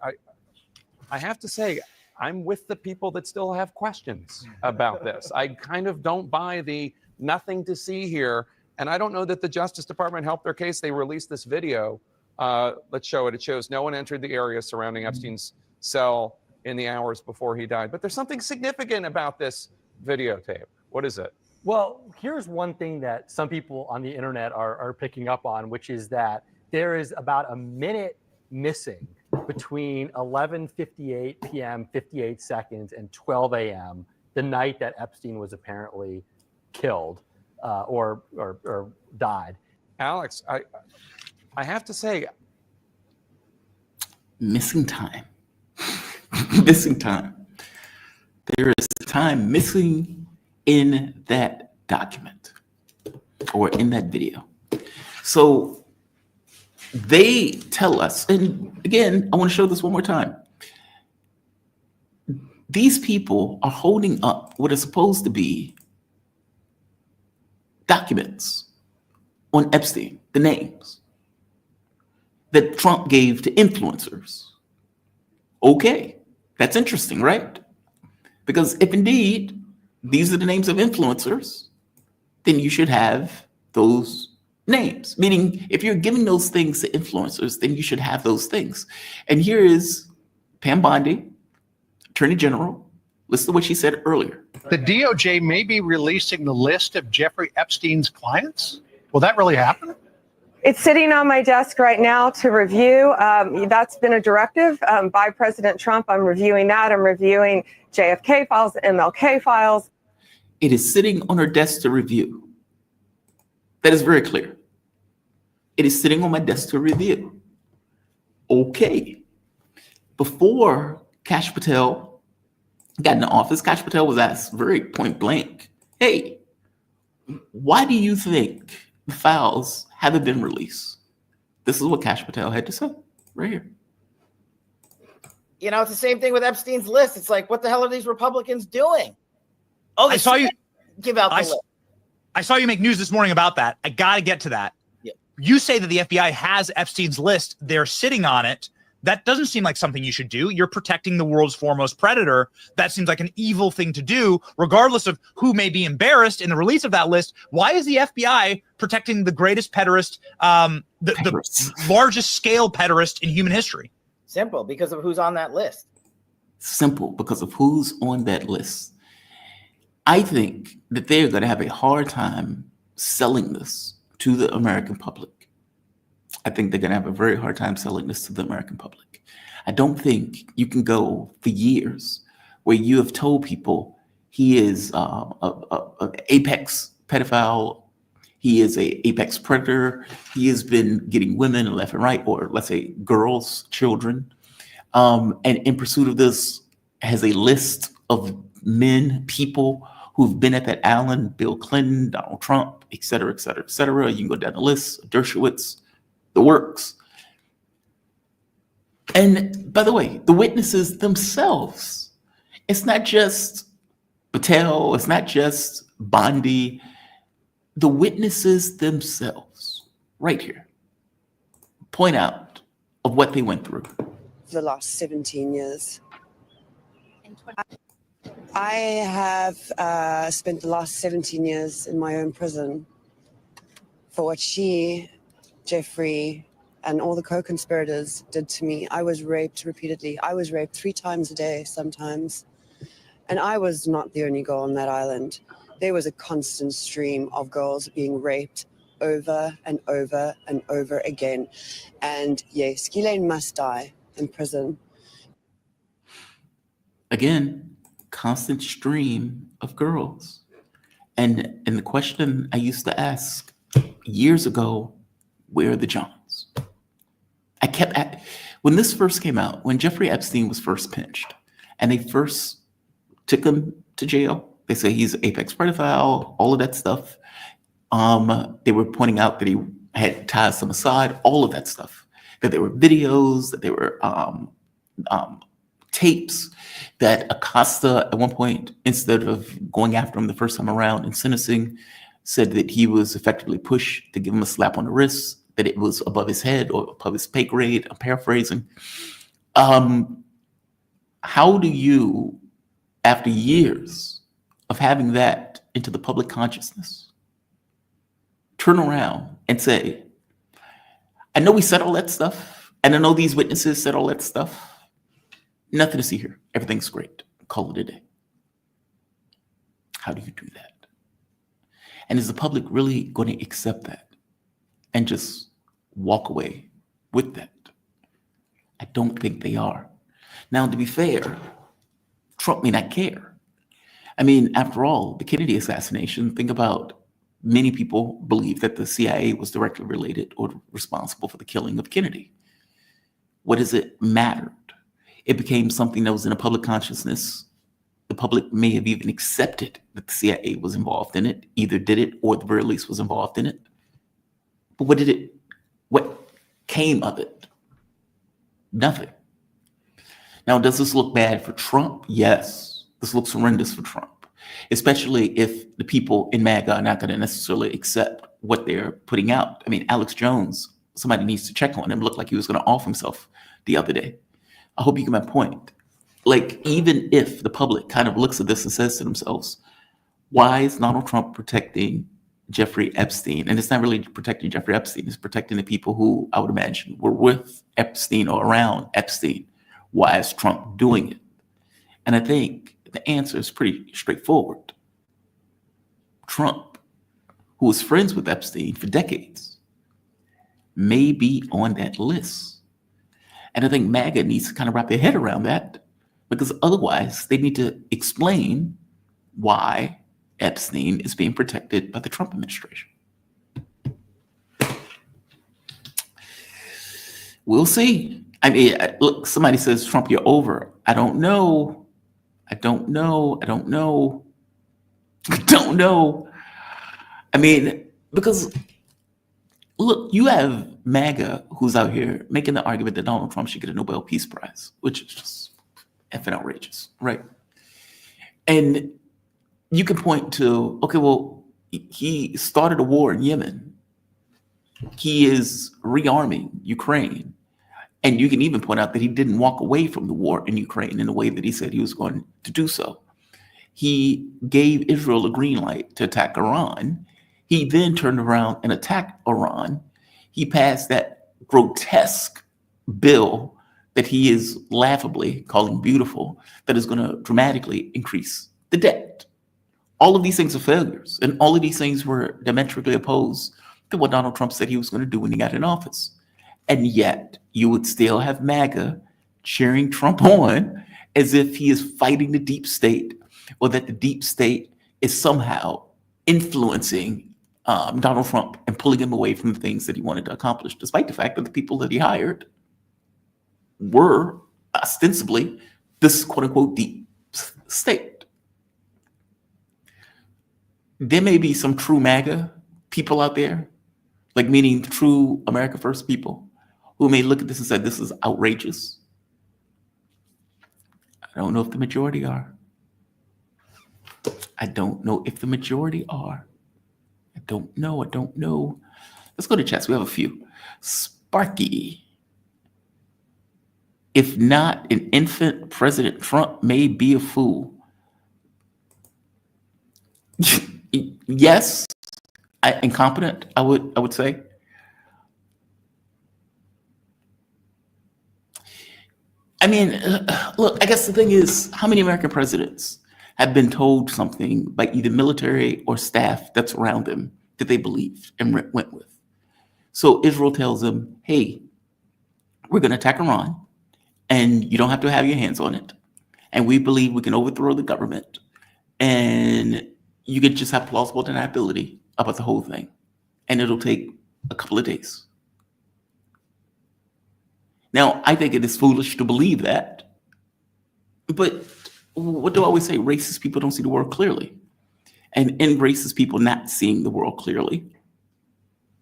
I have to say, I'm with the people that still have questions about this. I kind of don't buy the nothing to see here. And I don't know that the Justice Department helped their case. They released this video. Let's show it. It shows no one entered the area surrounding Epstein's cell in the hours before he died. But there's something significant about this videotape. What is it? Well, here's one thing that some people on the internet are picking up on, which is that there is about a minute missing between 11:58 p.m. 58 seconds and 12 a.m. the night that Epstein was apparently killed or died. Alex, I have to say, missing time. Missing time. There is time missing in that document or in that video. So they tell us, and again, I want to show this one more time. These people are holding up what is supposed to be documents on Epstein, the names that Trump gave to influencers. Okay, that's interesting, right? Because if indeed these are the names of influencers, then you should have those names. Meaning, if you're giving those things to influencers, then you should have those things. And here is Pam Bondi, Attorney General. Listen to what she said earlier. The DOJ may be releasing the list of Jeffrey Epstein's clients. Will that really happen? It's sitting on my desk right now to review. That's been a directive by President Trump. I'm reviewing that. I'm reviewing JFK files, MLK files. It is sitting on her desk to review. That is very clear. It is sitting on my desk to review. Okay. Before Kash Patel got in the office, Kash Patel was asked very point blank, hey, why do you think the files haven't been released? This is what Kash Patel had to say right here. You know, it's the same thing with Epstein's list. It's like, what the hell are these Republicans doing? Oh, I saw you give out the list. I saw you make news this morning about that. I got to get to that. Yeah. You say that the FBI has Epstein's list. They're sitting on it. That doesn't seem like something you should do. You're protecting the world's foremost predator. That seems like an evil thing to do, regardless of who may be embarrassed in the release of that list. Why is the FBI protecting the greatest pederast, the largest scale pederast in human history? Simple, because of who's on that list. Simple, because of who's on that list. I think that they're going to have a hard time selling this to the American public. I think they're going to have a very hard time selling this to the American public. I don't think you can go for years where you have told people he is an apex pedophile, he is an apex predator, he has been getting women left and right, or let's say girls, children, and in pursuit of this has a list of men, people who've been at that island, Bill Clinton, Donald Trump, et cetera, et cetera, et cetera. You can go down the list, Dershowitz, the works. And by the way, the witnesses themselves, it's not just Patel, it's not just Bondi, the witnesses themselves, right here, point out of what they went through. For the last 17 years. I have spent the last 17 years in my own prison for what she, Jeffrey, and all the co-conspirators did to me. I was raped repeatedly. I was raped 3 times a day sometimes. And I was not the only girl on that island. There was a constant stream of girls being raped over and over and over again. And yes, Ghislaine must die in prison. Again, constant stream of girls. And the question I used to ask years ago, where are the Johns? When this first came out, when Jeffrey Epstein was first pinched, and they first took him to jail, they say he's an apex pedophile, all of that stuff. They were pointing out that he had ties to Mossad, all of that stuff. That there were videos, that there were tapes, that Acosta at one point, instead of going after him the first time around and sentencing, said that he was effectively pushed to give him a slap on the wrist, that it was above his head or above his pay grade. I'm paraphrasing. How do you, after years of having that into the public consciousness, turn around and say, I know we said all that stuff, and I know these witnesses said all that stuff. Nothing to see here. Everything's great. Call it a day. How do you do that? And is the public really going to accept that and just walk away with that? I don't think they are. Now, to be fair, Trump may not care. I mean, after all, the Kennedy assassination, think about many people believe that the CIA was directly related or responsible for the killing of Kennedy. What does it matter? It became something that was in a public consciousness. The public may have even accepted that the CIA was involved in it, either did it or at the very least was involved in it. But what came of it? Nothing. Now, does this look bad for Trump? Yes, this looks horrendous for Trump, especially if the people in MAGA are not going to necessarily accept what they're putting out. I mean, Alex Jones, somebody needs to check on him. Looked like he was going to off himself the other day. I hope you get my point. Like, even if the public kind of looks at this and says to themselves, why is Donald Trump protecting Jeffrey Epstein? And it's not really protecting Jeffrey Epstein, it's protecting the people who I would imagine were with Epstein or around Epstein. Why is Trump doing it? And I think the answer is pretty straightforward. Trump, who was friends with Epstein for decades, may be on that list. And I think MAGA needs to kind of wrap their head around that, because otherwise they need to explain why Epstein is being protected by the Trump administration. We'll see. I mean, look, somebody says, Trump, you're over. I don't know. I don't know. I don't know. I don't know. I mean, because look, you have MAGA who's out here making the argument that Donald Trump should get a Nobel Peace Prize, which is just effing outrageous, right? And you can point to, okay, well, he started a war in Yemen. He is rearming Ukraine. And you can even point out that he didn't walk away from the war in Ukraine in the way that he said he was going to do so. He gave Israel a green light to attack Iran. He then turned around and attacked Iran. He passed that grotesque bill that he is laughably calling beautiful, that is going to dramatically increase the debt. All of these things are failures, and all of these things were diametrically opposed to what Donald Trump said he was going to do when he got in office. And yet you would still have MAGA cheering Trump on as if he is fighting the deep state, or that the deep state is somehow influencing Donald Trump and pulling him away from the things that he wanted to accomplish, despite the fact that the people that he hired were ostensibly this quote unquote deep state. There may be some true MAGA people out there, like meaning true America First people, who may look at this and say, this is outrageous. I don't know if the majority are. I don't know if the majority are. I don't know. Let's go to chats. We have a few. Sparky. If not an infant, President Trump may be a fool. Yes, incompetent, I would say. I mean, look, I guess the thing is, how many American presidents have been told something by either military or staff that's around them that they believed and went with? So Israel tells them, hey, we're going to attack Iran, and you don't have to have your hands on it. And we believe we can overthrow the government, and you can just have plausible deniability about the whole thing. And it'll take a couple of days. Now, I think it is foolish to believe that. But what do I always say? Racist people don't see the world clearly. And in racist people not seeing the world clearly,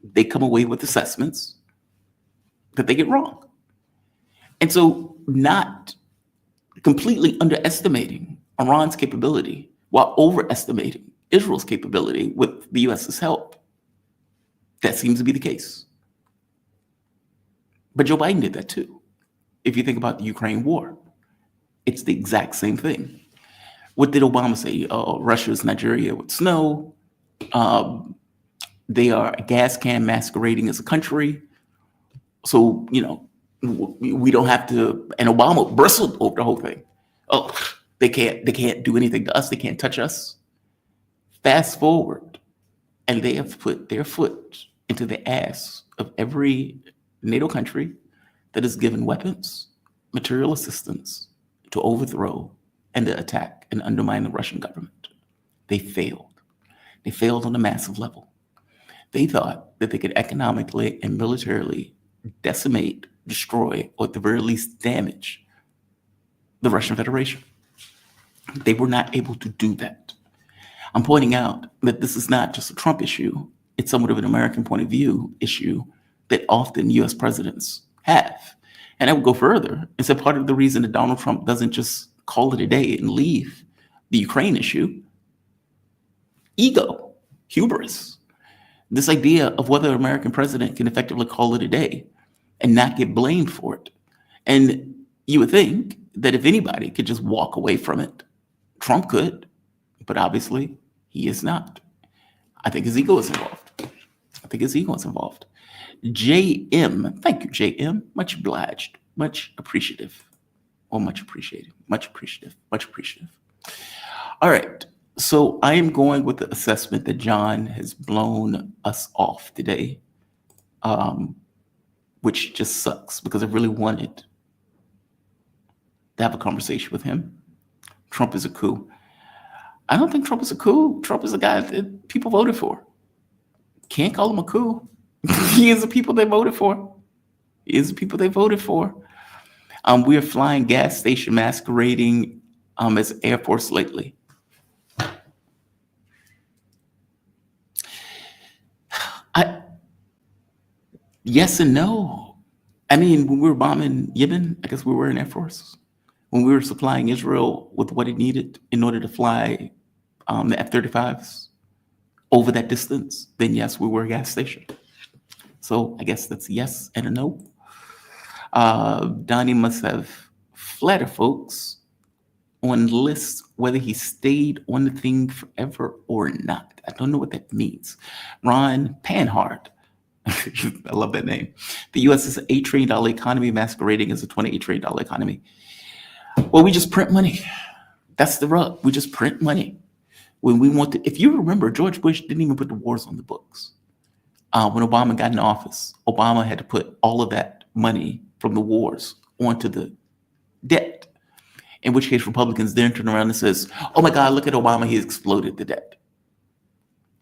they come away with assessments that they get wrong. And so not completely underestimating Iran's capability while overestimating Israel's capability with the US's help, that seems to be the case. But Joe Biden did that too. If you think about the Ukraine war, it's the exact same thing. What did Obama say? Russia's Nigeria with snow. They are a gas can masquerading as a country. So, you know, we don't have to, and Obama bristled over the whole thing. Oh, they can't do anything to us. They can't touch us. Fast forward, and they have put their foot into the ass of every NATO country that has given weapons, material assistance to overthrow and to attack and undermine the Russian government. They failed. They failed on a massive level. They thought that they could economically and militarily decimate, destroy, or at the very least damage the Russian Federation. They were not able to do that. I'm pointing out that this is not just a Trump issue. It's somewhat of an American point of view issue that often US presidents have. And I would go further and say part of the reason that Donald Trump doesn't just call it a day and leave the Ukraine issue, ego, hubris, this idea of whether an American president can effectively call it a day and not get blamed for it. And you would think that if anybody could just walk away from it, Trump could, but obviously he is not. I think his ego is involved. JM, thank you, JM. Much obliged, much appreciative. Oh, much appreciated, much appreciative. All right, so I am going with the assessment that John has blown us off today, which just sucks because I really wanted to have a conversation with him. Trump is a coup. I don't think Trump is a coup. Trump is a guy that people voted for. Can't call him a coup. He is the people they voted for. We are flying gas station masquerading as Air Force lately. Yes and no. I mean, when we were bombing Yemen, I guess we were in Air Force. When we were supplying Israel with what it needed in order to fly the F-35s over that distance, then yes, we were a gas station. So I guess that's a yes and a no. Donnie must have flattered folks on the list whether he stayed on the thing forever or not. I don't know what that means. Ron Panhard. I love that name. The U.S. is an $8 trillion economy masquerading as a $28 trillion economy. Well, we just print money. That's the rub. We just print money. When we want to, if you remember, George Bush didn't even put the wars on the books. When Obama got in office, Obama had to put all of that money from the wars onto the debt. In which case, Republicans then turn around and says, "Oh my God, look at Obama! He exploded the debt."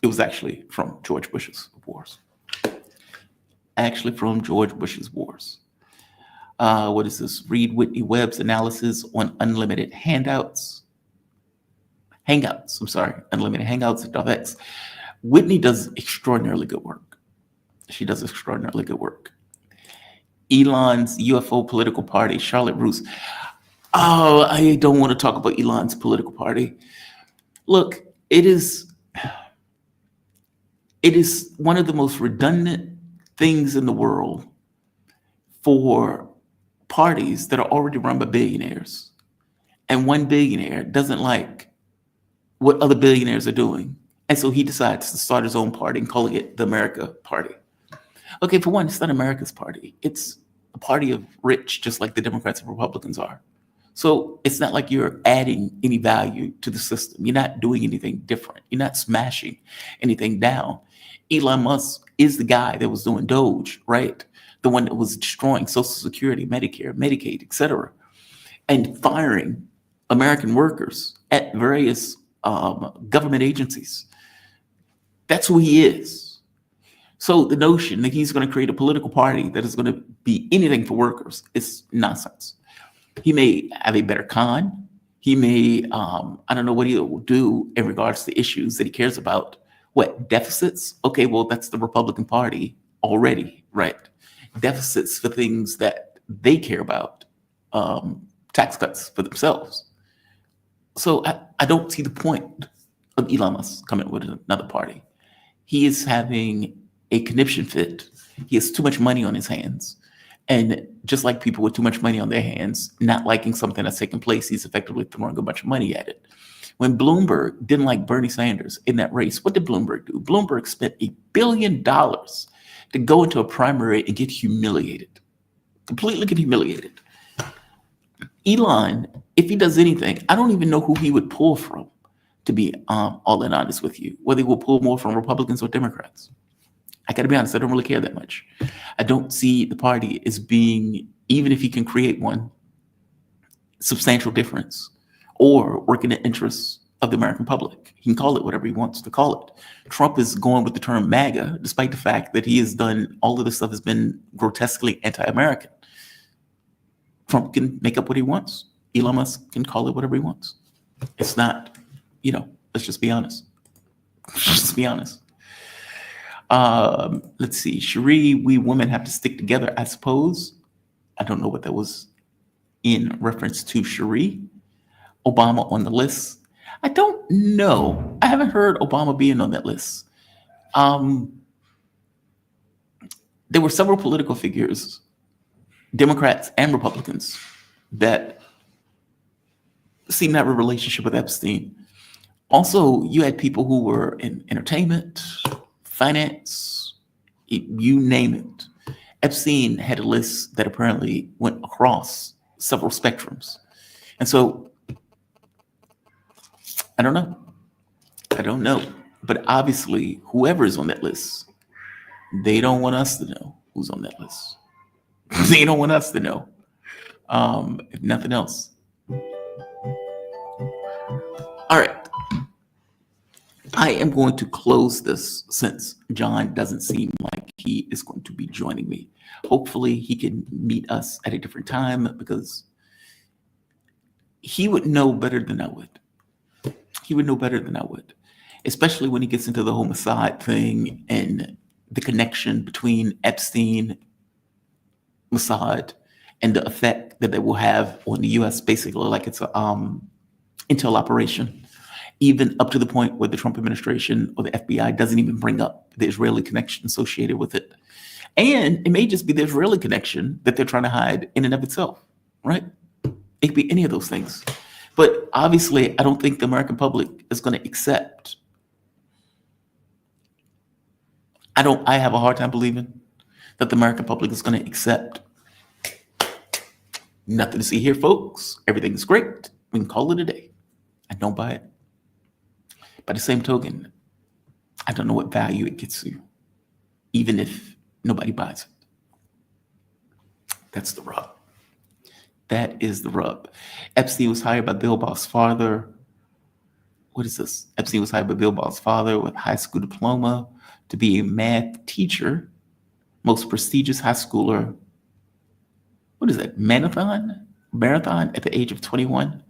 It was actually from George Bush's wars. Actually, from George Bush's wars. What is this? Read Whitney Webb's analysis on unlimited hangouts. Unlimited hangouts at .x. Whitney does extraordinarily good work. She does extraordinarily good work. Elon's UFO political party, Charlotte Roos. Oh, I don't want to talk about Elon's political party. Look, it is one of the most redundant things in the world for parties that are already run by billionaires. And one billionaire doesn't like what other billionaires are doing. And so he decides to start his own party and calling it the America Party. Okay, for one, it's not America's party. It's a party of rich, just like the Democrats and Republicans are. So it's not like you're adding any value to the system. You're not doing anything different. You're not smashing anything down. Elon Musk is the guy that was doing Doge, right? The one that was destroying Social Security, Medicare, Medicaid, etc., and firing American workers at various government agencies. That's who he is. So the notion that he's going to create a political party that is going to be anything for workers is nonsense. He may have a better con. He may, I don't know what he will do in regards to issues that he cares about. What, deficits? Okay, well, that's the Republican Party already, right? Deficits for things that they care about, tax cuts for themselves. So I don't see the point of Elon Musk coming with another party. He is having a conniption fit. He has too much money on his hands. And just like people with too much money on their hands, not liking something that's taking place, he's effectively throwing a bunch of money at it. When Bloomberg didn't like Bernie Sanders in that race, what did Bloomberg do? Bloomberg spent $1 billion to go into a primary and get humiliated, completely get humiliated. Elon, if he does anything, I don't even know who he would pull from, to be all in honest with you, whether he will pull more from Republicans or Democrats. I got to be honest, I don't really care that much. I don't see the party as being, even if he can create one, substantial difference or work in the interests of the American public. He can call it whatever he wants to call it. Trump is going with the term MAGA, despite the fact that he has done, all of this stuff has been grotesquely anti-American. Trump can make up what he wants. Elon Musk can call it whatever he wants. It's not, let's just be honest. Let's just be honest. Let's see. Cherie, we women have to stick together, I suppose. I don't know what that was in reference to Cherie. Obama on the list. I don't know. I haven't heard Obama being on that list. There were several political figures, Democrats and Republicans, that seemed to have a relationship with Epstein. Also, you had people who were in entertainment, finance, you name it. Epstein had a list that apparently went across several spectrums. And so, I don't know. But obviously, whoever is on that list, they don't want us to know who's on that list. They don't want us to know, if nothing else. All right. I am going to close this since John doesn't seem like he is going to be joining me. Hopefully he can meet us at a different time because he would know better than I would. He would know better than I would, especially when he gets into the whole Mossad thing and the connection between Epstein, Mossad, and the effect that they will have on the U.S. basically like it's a intel operation, even up to the point where the Trump administration or the FBI doesn't even bring up the Israeli connection associated with it. And it may just be the Israeli connection that they're trying to hide in and of itself, right? It could be any of those things. But obviously, I don't think the American public is going to accept. I have a hard time believing that the American public is going to accept. Nothing to see here, folks. Everything's great. We can call it a day. I don't buy it. By the same token, I don't know what value it gets you, even if nobody buys it. That's the rub. That is the rub. Epstein was hired by Bill Barr's father. What is this? Epstein was hired by Bill Barr's father with a high school diploma to be a math teacher, most prestigious high schooler. What is that? Marathon at the age of 21.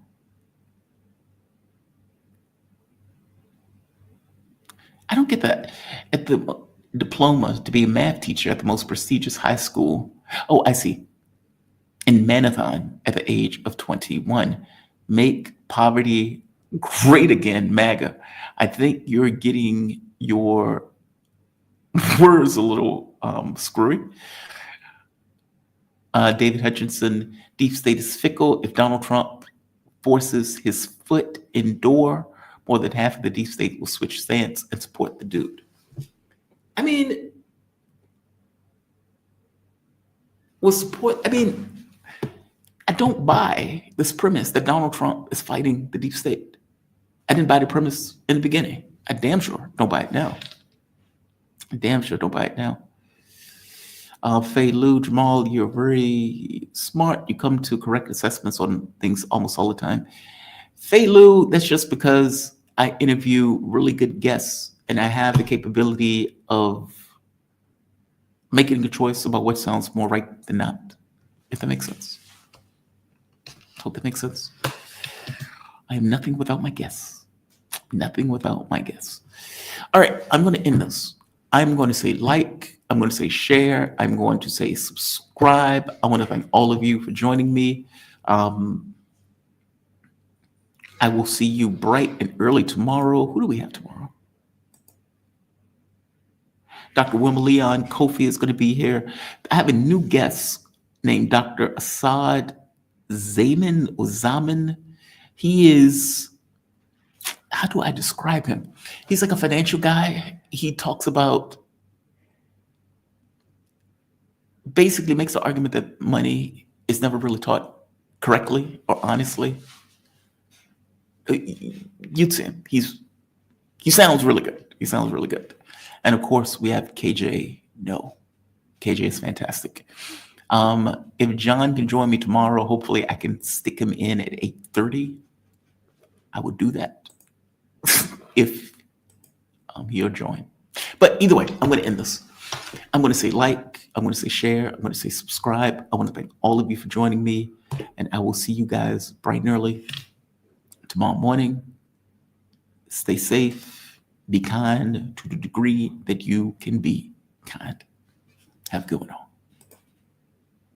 I don't get that. At the diploma to be a math teacher at the most prestigious high school. Oh, I see. In Marathon at the age of 21. Make poverty great again, MAGA. I think you're getting your words a little screwy. David Hutchinson, deep state is fickle. If Donald Trump forces his foot in door, more than half of the deep state will switch stance and support the dude. I mean, I don't buy this premise that Donald Trump is fighting the deep state. I didn't buy the premise in the beginning. I damn sure don't buy it now. Faye Lou, Jamal, you're very smart. You come to correct assessments on things almost all the time. Faye Lou, that's just because I interview really good guests and I have the capability of making a choice about what sounds more right than not, if that makes sense. Hope that makes sense. I am nothing without my guests. Nothing without my guests. All right, I'm going to end this. I'm going to say like, I'm going to say share, I'm going to say subscribe. I want to thank all of you for joining me. I will see you bright and early tomorrow. Who do we have tomorrow? Dr. Wilma Leon Kofi is going to be here. I have a new guest named Dr. Assad Zaman. He is, how do I describe him? He's like a financial guy. He talks about, basically makes the argument that money is never really taught correctly or honestly. You'd see him. He sounds really good. And of course, we have KJ. No, KJ is fantastic. If John can join me tomorrow, hopefully I can stick him in at 8:30. I would do that if he'll join. But either way, I'm going to end this. I'm going to say like, I'm going to say share, I'm going to say subscribe. I want to thank all of you for joining me, and I will see you guys bright and early tomorrow morning. Stay safe, be kind to the degree that you can be kind. Have a good one all.